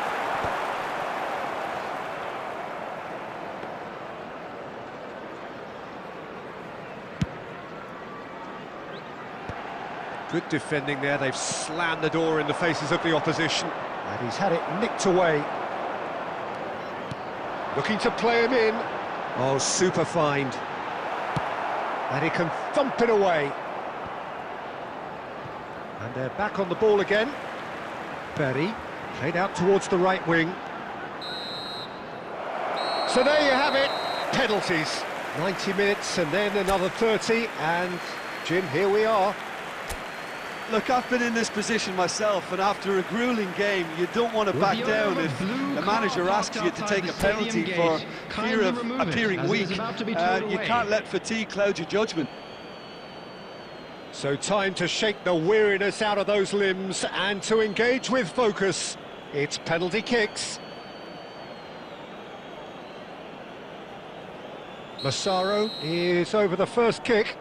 Good defending there, they've slammed the door in the faces of the opposition. And he's had it nicked away. Looking to play him in. Oh, super find. And he can thump it away. And they're back on the ball again. Berry, played out towards the right wing. So there you have it, penalties. 90 minutes and then another 30, and Jim, here we are. Look, I've been in this position myself, and after a grueling game, you don't want to back down if the manager asks you to take a penalty for fear of appearing weak. You can't let fatigue cloud your judgment. So time to shake the weariness out of those limbs and to engage with focus. It's penalty kicks. Massaro is over the first kick.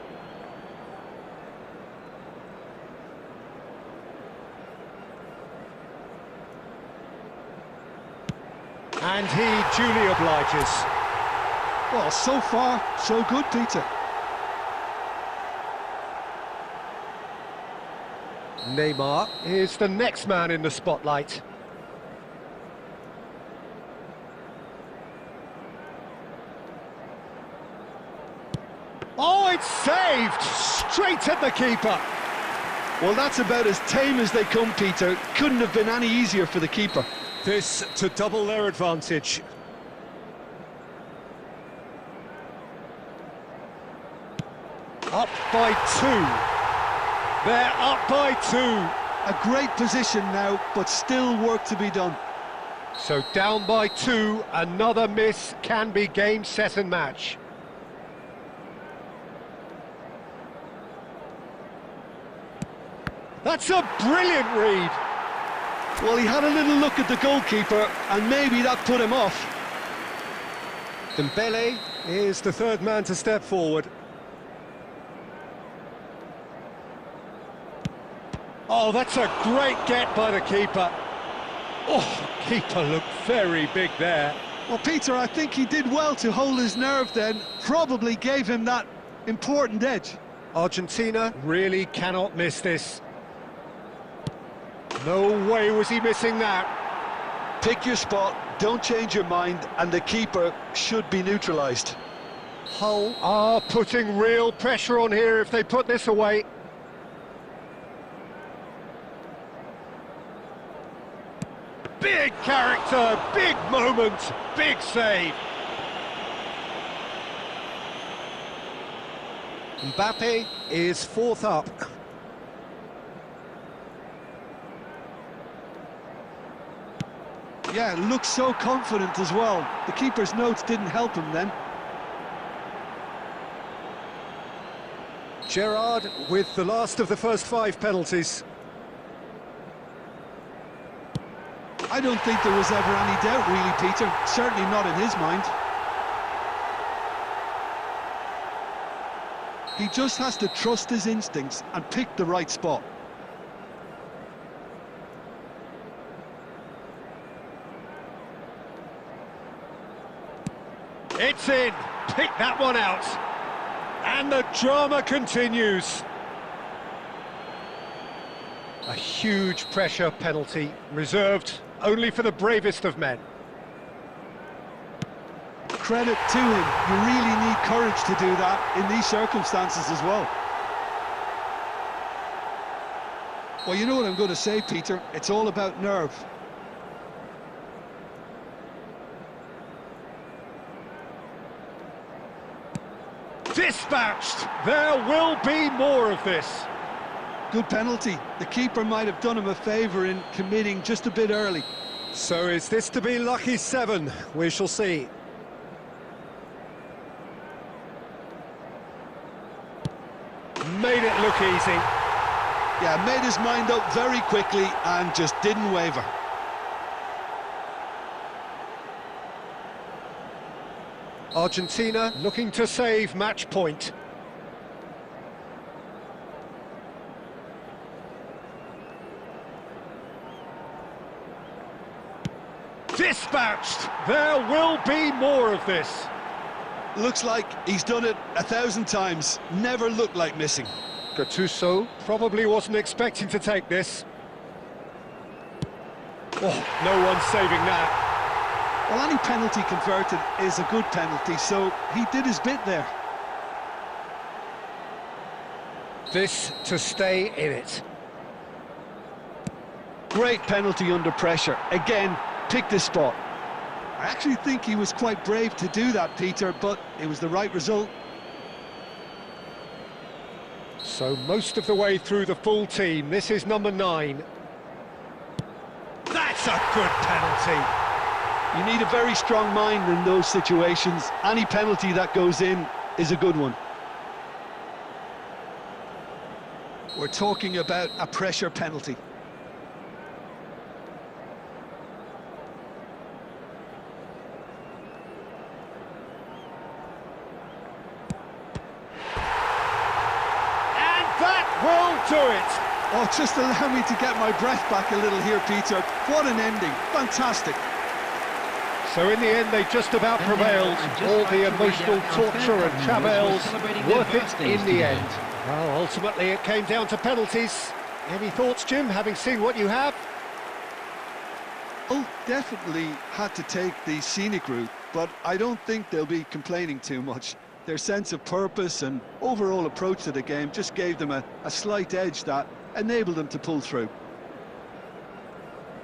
And he duly obliges. Well, so far, so good, Peter. Neymar is the next man in the spotlight. Oh, it's saved! Straight at the keeper. Well, that's about as tame as they come, Peter. Couldn't have been any easier for the keeper. This to double their advantage. Up by 2. They're up by 2. A great position now, but still work to be done. So down by 2, another miss can be game, set and match. That's a brilliant read. Well, he had a little look at the goalkeeper, and maybe that put him off. Dembele is the third man to step forward. Oh, that's a great get by the keeper. Oh, keeper looked very big there. Well, Peter, I think he did well to hold his nerve then. Probably gave him that important edge. Argentina really cannot miss this. No way was he missing that. Pick your spot, don't change your mind, and the keeper should be neutralised. Hull are putting real pressure on here if they put this away. Big character, big moment, big save. Mbappe is fourth up. Yeah, looks so confident as well. The keeper's notes didn't help him then. Gerrard with the last of the first 5 penalties. I don't think there was ever any doubt, really, Peter. Certainly not in his mind. He just has to trust his instincts and pick the right spot. It's in. Pick that one out. And the drama continues. A huge pressure penalty, reserved only for the bravest of men. Credit to him. You really need courage to do that in these circumstances as well. Well, you know what I'm going to say, Peter. It's all about nerve. Dispatched! There will be more of this. Good penalty. The keeper might have done him a favour in committing just a bit early. So is this to be lucky 7? We shall see. Made it look easy. Yeah, made his mind up very quickly and just didn't waver. Argentina looking to save match point. Dispatched! There will be more of this. Looks like he's done it 1,000 times. Never looked like missing. Gattuso probably wasn't expecting to take this. Oh, no one's saving that. Well, any penalty converted is a good penalty, so he did his bit there. This to stay in it. Great penalty under pressure. Again, picked his spot. I actually think he was quite brave to do that, Peter, but it was the right result. So most of the way through the full team, this is number 9. That's a good penalty. You need a very strong mind in those situations. Any penalty that goes in is a good one. We're talking about a pressure penalty. Will do it! Oh, just allow me to get my breath back a little here, Peter. What an ending. Fantastic. So in the end, they just about prevailed. All the emotional torture and travails, worth it in the end. Well, ultimately it came down to penalties. Any thoughts, Jim, having seen what you have? Well, definitely had to take the scenic route, but I don't think they'll be complaining too much. Their sense of purpose and overall approach to the game just gave them a slight edge that enabled them to pull through.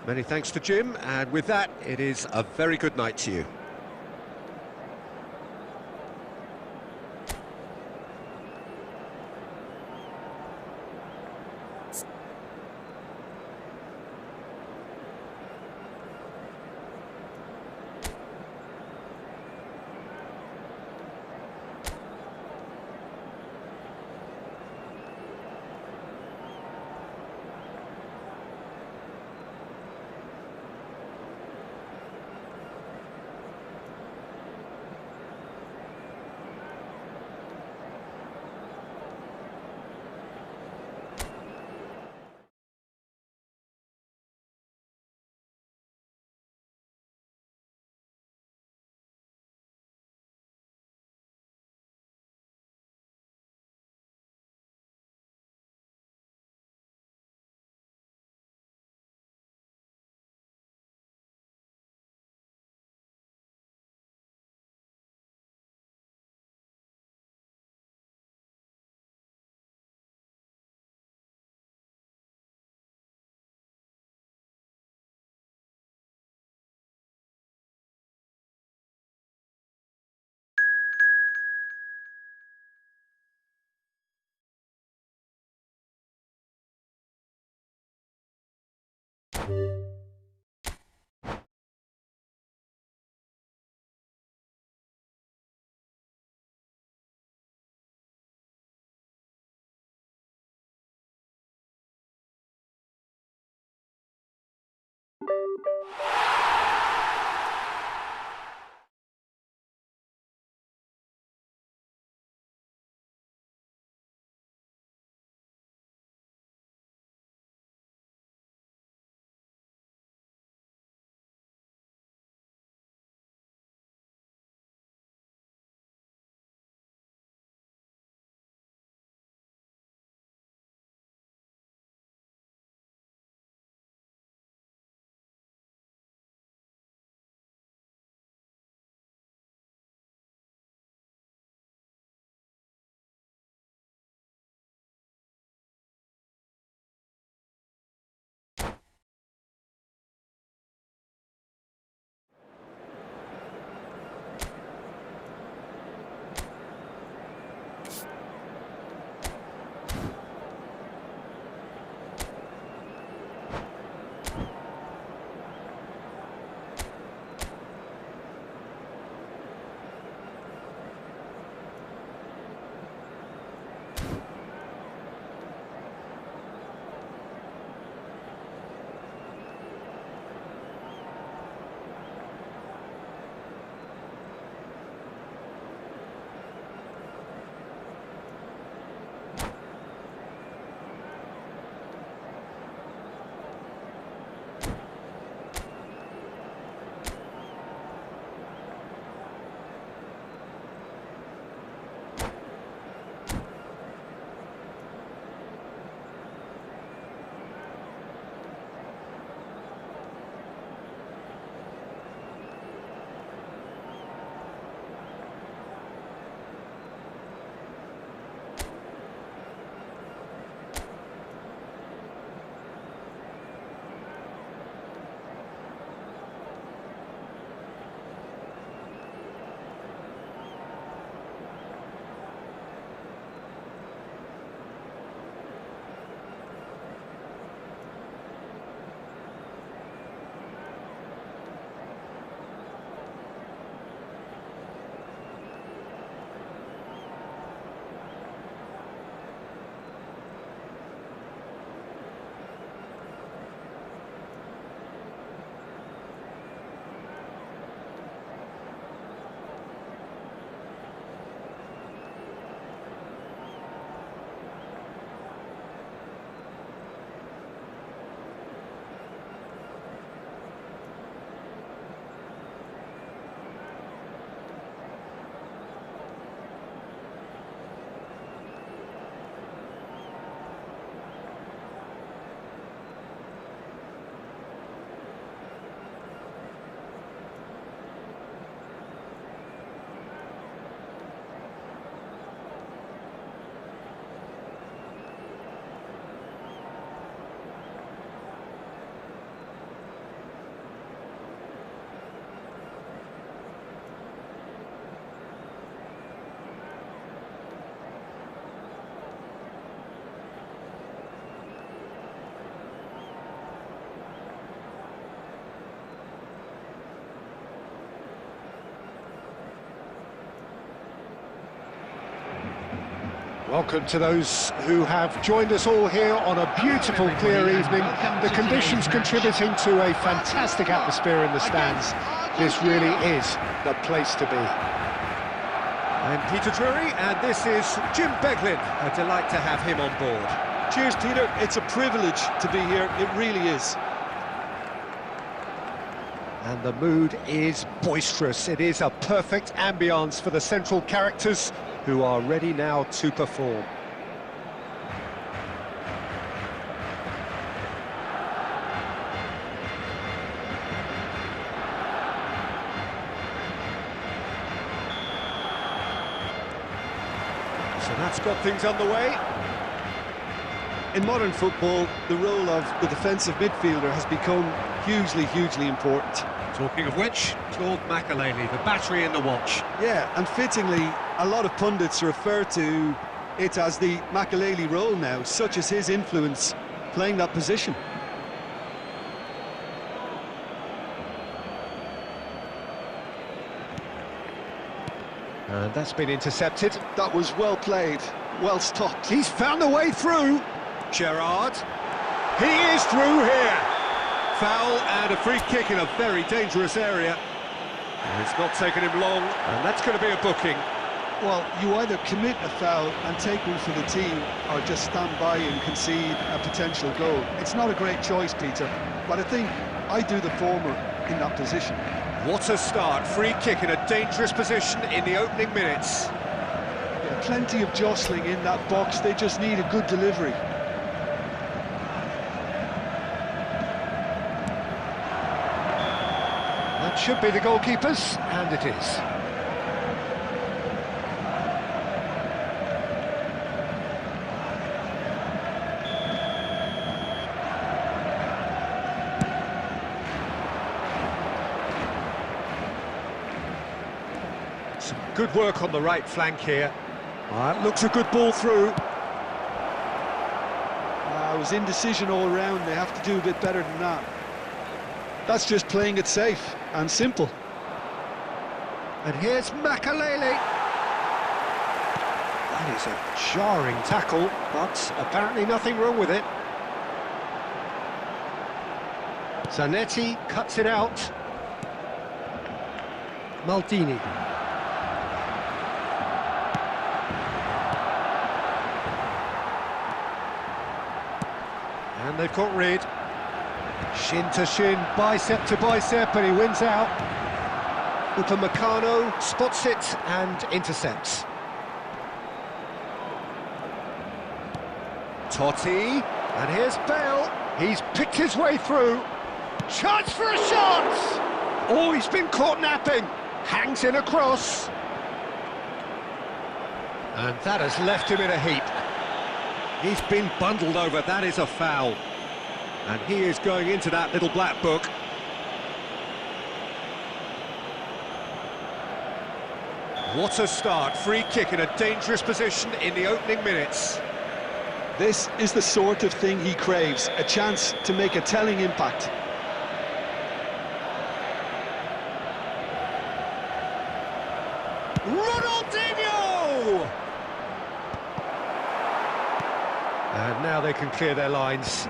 Many thanks to Jim, and with that, it is a very good night to you. Welcome to those who have joined us all here on a beautiful, clear evening. The conditions contributing to a fantastic atmosphere in the stands. This really is the place to be. I'm Peter Drury, and this is Jim Beglin. A delight to have him on board. Cheers, Peter. It's a privilege to be here. It really is. And the mood is boisterous. It is a perfect ambience for the central characters who are ready now to perform. So that's got things underway. In modern football, the role of the defensive midfielder has become hugely important. Talking of which, Claude Makelele, the battery in the watch. Yeah, and fittingly, a lot of pundits refer to it as the Makelele role now, such as his influence playing that position. And that's been intercepted. That was well played, well stopped. He's found a way through. Gerrard. He is through here. Foul and a free kick in a very dangerous area. It's not taken him long, and that's going to be a booking. Well, you either commit a foul and take one for the team, or just stand by and concede a potential goal. It's not a great choice, Peter, but I think I do the former in that position. What a start. Free kick in a dangerous position in the opening minutes. Yeah, plenty of jostling in that box. They just need a good delivery. That should be the goalkeepers, and it is. Some good work on the right flank here. Looks a good ball through. It was indecision all round. They have to do a bit better than that. That's just playing it safe and simple. And here's Makelele. That is a jarring tackle, but apparently nothing wrong with it. Zanetti cuts it out. Maldini. And they've got rid. Shin to shin, bicep to bicep, and he wins out. Upamecano spots it and intercepts. Totti, and here's Bale. He's picked his way through. Chance for a shot! Oh, he's been caught napping. Hangs in a cross. And that has left him in a heap. He's been bundled over. That is a foul. And he is going into that little black book. What a start. Free kick in a dangerous position in the opening minutes. This is the sort of thing he craves, a chance to make a telling impact. Ronaldinho! And now they can clear their lines.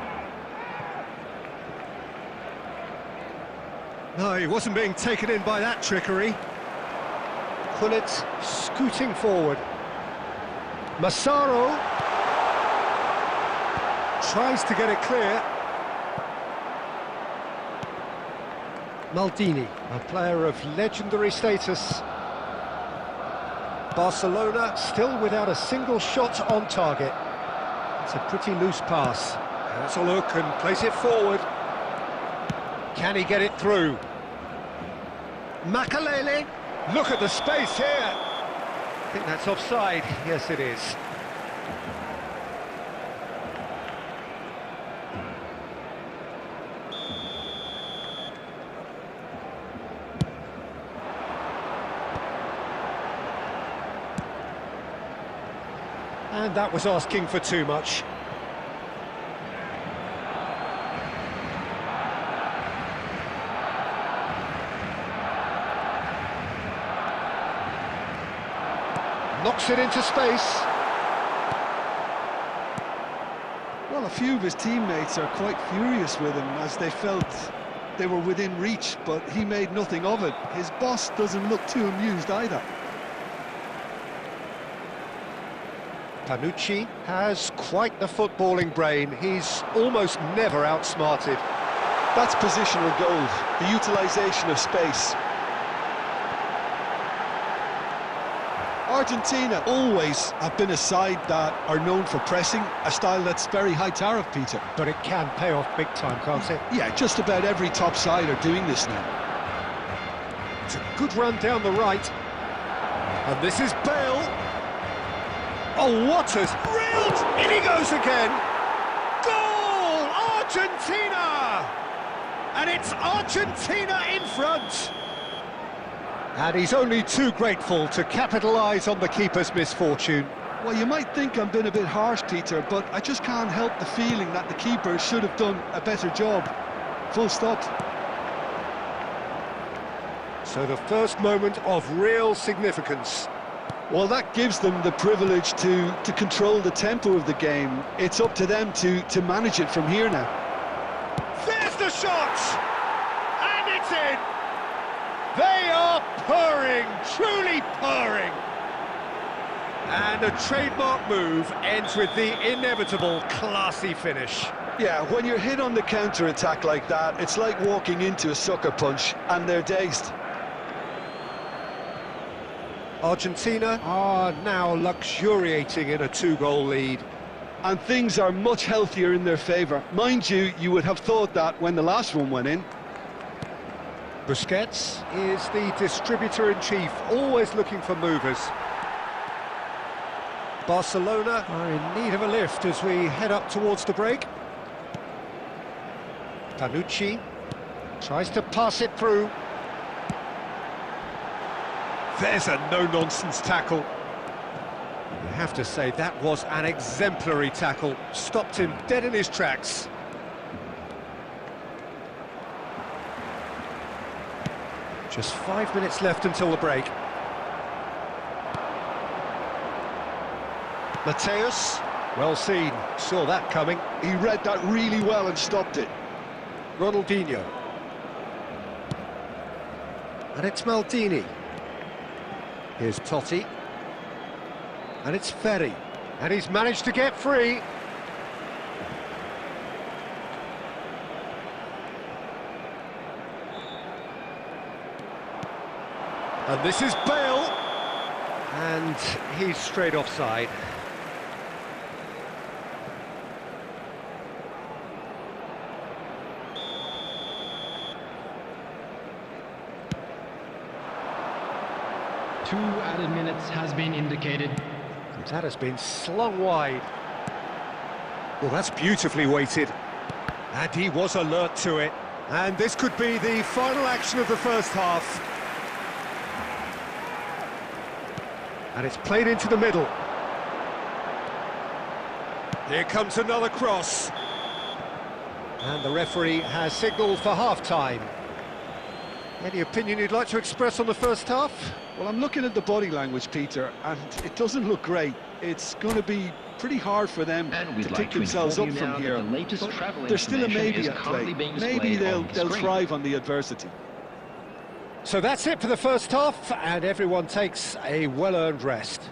No, he wasn't being taken in by that trickery. Gullit scooting forward. Massaro tries to get it clear. Maldini, a player of legendary status. Barcelona still without a single shot on target. It's a pretty loose pass. Has a look and plays it forward. Can he get it through? Makelele, look at the space here. I think that's offside. Yes, it is. And that was asking for too much. Knocks it into space. few of his teammates are quite furious with him as they felt they were within reach, but he made nothing of it. His boss doesn't look too amused either. Panucci has quite the footballing brain. He's almost never outsmarted. That's positional goal, the utilisation of space. Argentina always have been a side that are known for pressing, a style that's very high tariff, Peter. But it can pay off big time, can't it? Yeah, just about every top side are doing this now. It's a good run down the right. And this is Bale. Oh, what a drilled! In he goes again! Goal! Argentina! And it's Argentina in front! And he's only too grateful to capitalise on the keeper's misfortune. Well, you might think I'm being a bit harsh, Peter, but I just can't help the feeling that the keeper should have done a better job. Full stop. So the first moment of real significance. Well, that gives them the privilege to control the tempo of the game. It's up to them to manage it from here now. There's the shot! And it's in! They are purring, truly purring. And a trademark move ends with the inevitable classy finish. Yeah, when you're hit on the counter-attack like that, it's like walking into a sucker punch, and they're dazed. Argentina are now luxuriating in a 2-goal lead. And things are much healthier in their favour. Mind you, you would have thought that when the last one went in. Busquets is the distributor-in-chief, always looking for movers. Barcelona are in need of a lift as we head up towards the break. Panucci tries to pass it through. There's a no-nonsense tackle. You have to say that was an exemplary tackle. Stopped him dead in his tracks. Just 5 minutes left until the break. Mateus, well seen, saw that coming. He read that really well and stopped it. Ronaldinho. And it's Maldini. Here's Totti. And it's Ferri. And he's managed to get free. And this is Bale. And he's straight offside. Two added minutes has been indicated. That has been slung wide. Well, that's beautifully weighted. And he was alert to it. And this could be the final action of the first half. And it's played into the middle. Here comes another cross. And the referee has signalled for half-time. Any opinion you'd like to express on the first half? Well, I'm looking at the body language, Peter, and it doesn't look great. It's going to be pretty hard for them to pick themselves up from here. But there's still a maybe at play. Maybe they'll thrive on the adversity. So that's it for the first half, and everyone takes a well-earned rest.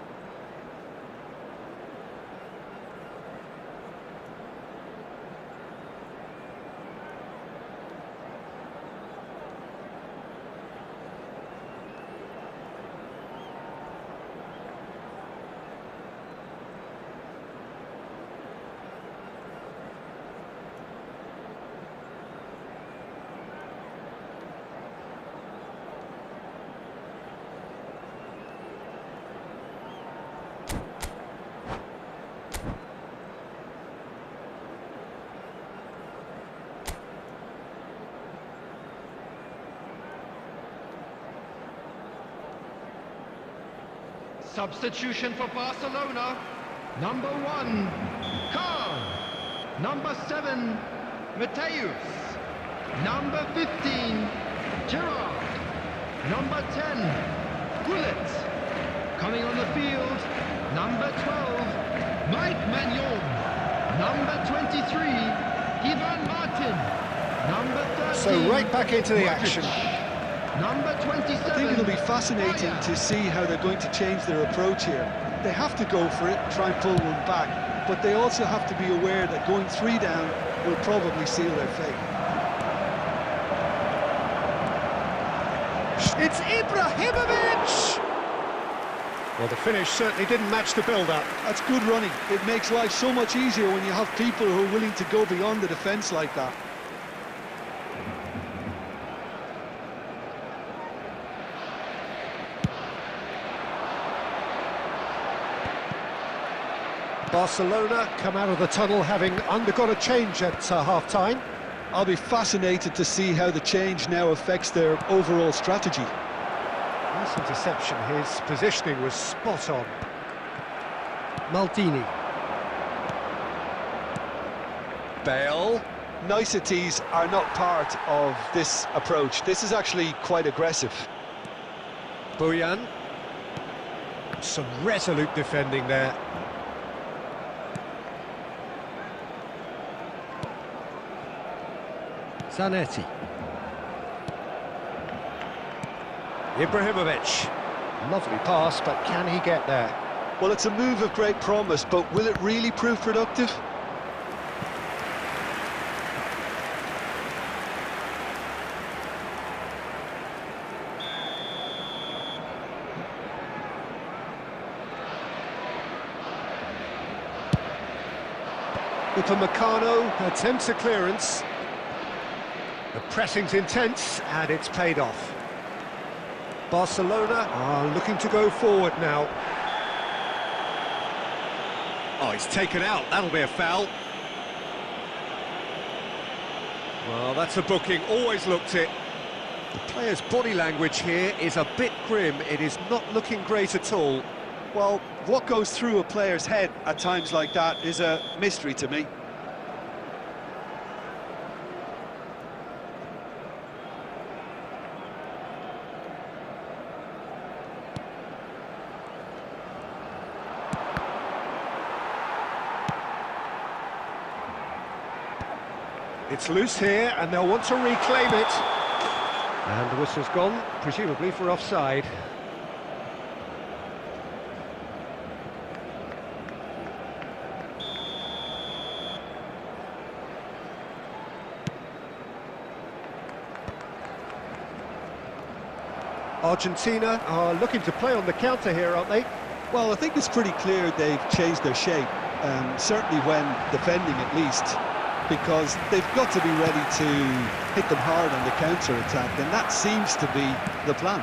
Substitution for Barcelona. Number 1, Carl. Number 7, Mateus. Number 15, Gerard. Number 10, Gullit. Coming on the field, number 12, Mike Magnon. Number 23, Ivan Martin. Number 13. So right back into the Modric. action. Number 27. I think it'll be fascinating to see how they're going to change their approach here. They have to go for it, try and pull one back, but they also have to be aware that going 3 down will probably seal their fate. It's Ibrahimovic! Well, the finish certainly didn't match the build-up. That's good running. It makes life so much easier when you have people who are willing to go beyond the defence like that. Barcelona come out of the tunnel having undergone a change at half-time. I'll be fascinated to see how the change now affects their overall strategy. Nice interception, his positioning was spot on. Maldini. Bale. Niceties are not part of this approach. This is actually quite aggressive. Bojan. Some resolute defending there. Zanetti. Ibrahimovic. Lovely pass, but can he get there? Well, it's a move of great promise, but will it really prove productive? Upamecano attempts a clearance. The pressing's intense, and it's paid off. Barcelona are looking to go forward now. Oh, he's taken out. That'll be a foul. Well, that's a booking. Always looked it. The player's body language here is a bit grim. It is not looking great at all. Well, what goes through a player's head at times like that is a mystery to me. It's loose here, and they'll want to reclaim it. And the whistle's gone, presumably for offside. Argentina are looking to play on the counter here, aren't they? Well, I think it's pretty clear they've changed their shape, certainly when defending at least, because they've got to be ready to hit them hard on the counter-attack, and that seems to be the plan.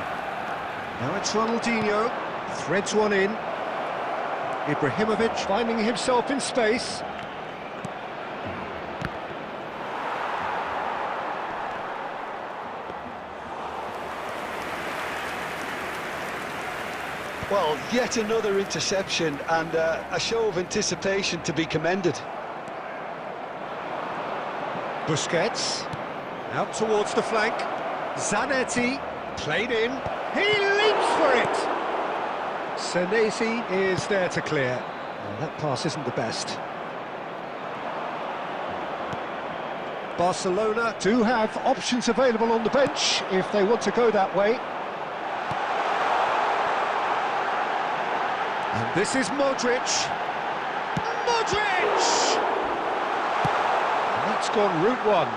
Now it's Ronaldinho, threads one in. Ibrahimovic finding himself in space. Well, yet another interception, and a show of anticipation to be commended. Busquets, out towards the flank. Zanetti, played in. He leaps for it! Senesi is there to clear. Well, that pass isn't the best. Barcelona do have options available on the bench if they want to go that way. And this is Modric. Modric! That's gone route one.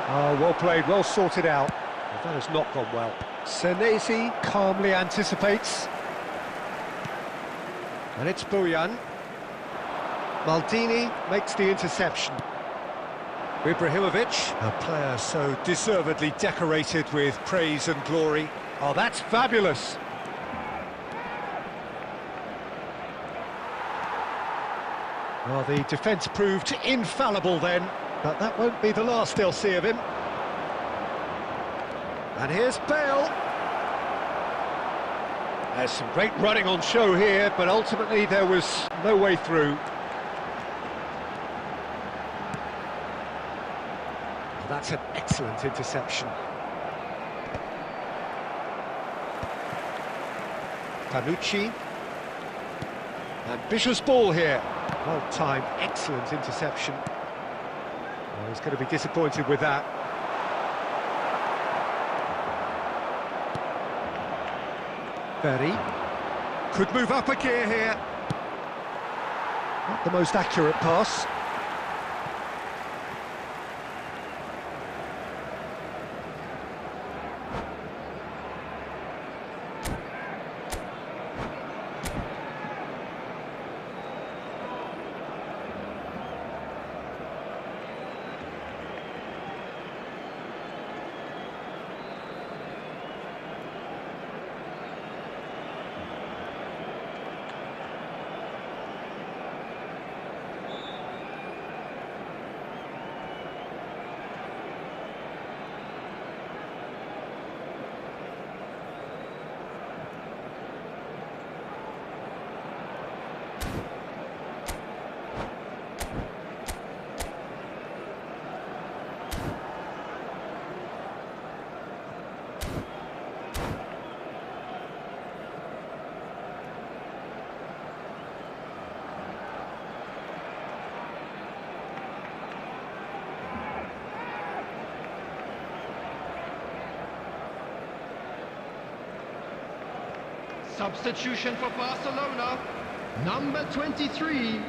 Oh, well played, well sorted out. But that has not gone well. Senesi calmly anticipates. And it's Bojan. Maldini makes the interception. Ibrahimovic, a player so deservedly decorated with praise and glory. Oh, that's fabulous. Well, the defence proved infallible then, but that won't be the last they'll see of him. And here's Bale. There's some great running on show here, but ultimately there was no way through. Well, that's an excellent interception. Panucci. Ambitious ball here. Well timed, excellent interception. Well, he's going to be disappointed with that. Berry could move up a gear here. Not the most accurate pass. Substitution for Barcelona, number 23,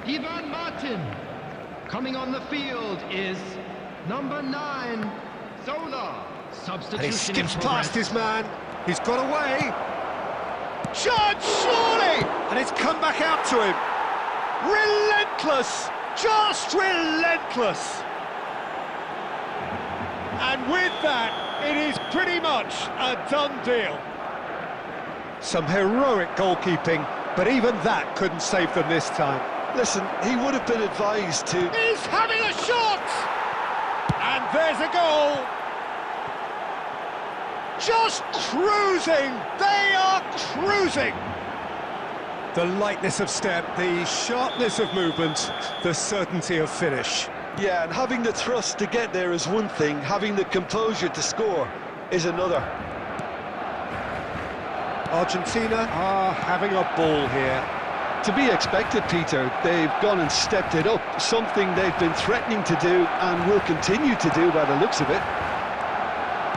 Ivan Martin. Coming on the field is number 9, Zola. Substitution. And he skips in past progress. his man. He's got away. Judge, surely! And it's come back out to him. Relentless! Just relentless! And with that, it is pretty much a done deal. Some heroic goalkeeping, but even that couldn't save them this time. Listen, he would have been advised to... He's having a shot! And there's a goal! Just cruising! They are cruising! The lightness of step, the sharpness of movement, the certainty of finish. Yeah, and having the thrust to get there is one thing, having the composure to score is another. Argentina are having a ball here. To be expected, Peter. They've gone and stepped it up, something they've been threatening to do and will continue to do by the looks of it.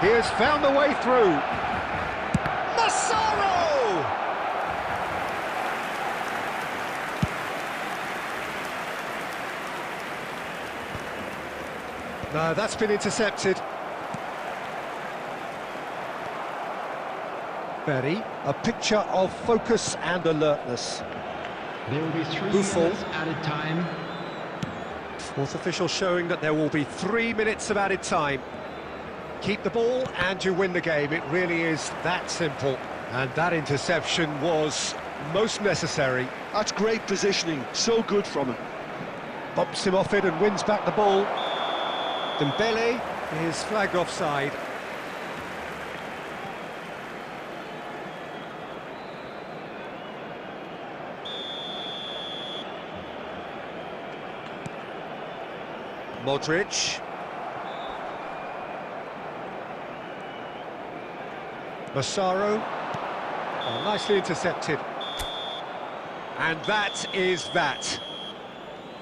He has found a way through. Massaro! No, that's been intercepted. Berry, a picture of focus and alertness. There will be 3 Buffon. minutes added time. Fourth official showing that there will be 3 minutes of added time. Keep the ball and you win the game. It really is that simple. And that interception was most necessary. That's great positioning, so good from him. Bumps him off it and wins back the ball. Dembele is flagged offside. Modric. Massaro. Oh, nicely intercepted. And that is that.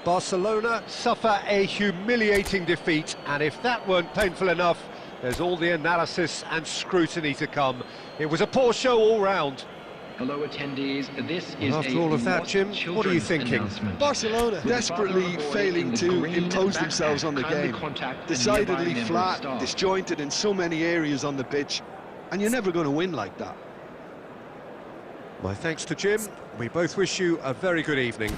Barcelona suffer a humiliating defeat, and if that weren't painful enough, there's all the analysis and scrutiny to come. It was a poor show all round. Hello attendees, this is After all of that, Jim, what are you thinking? Barcelona desperately failing to impose themselves on the game. Decidedly flat, disjointed in so many areas on the pitch, and you're never going to win like that. My thanks to Jim. We both wish you a very good evening.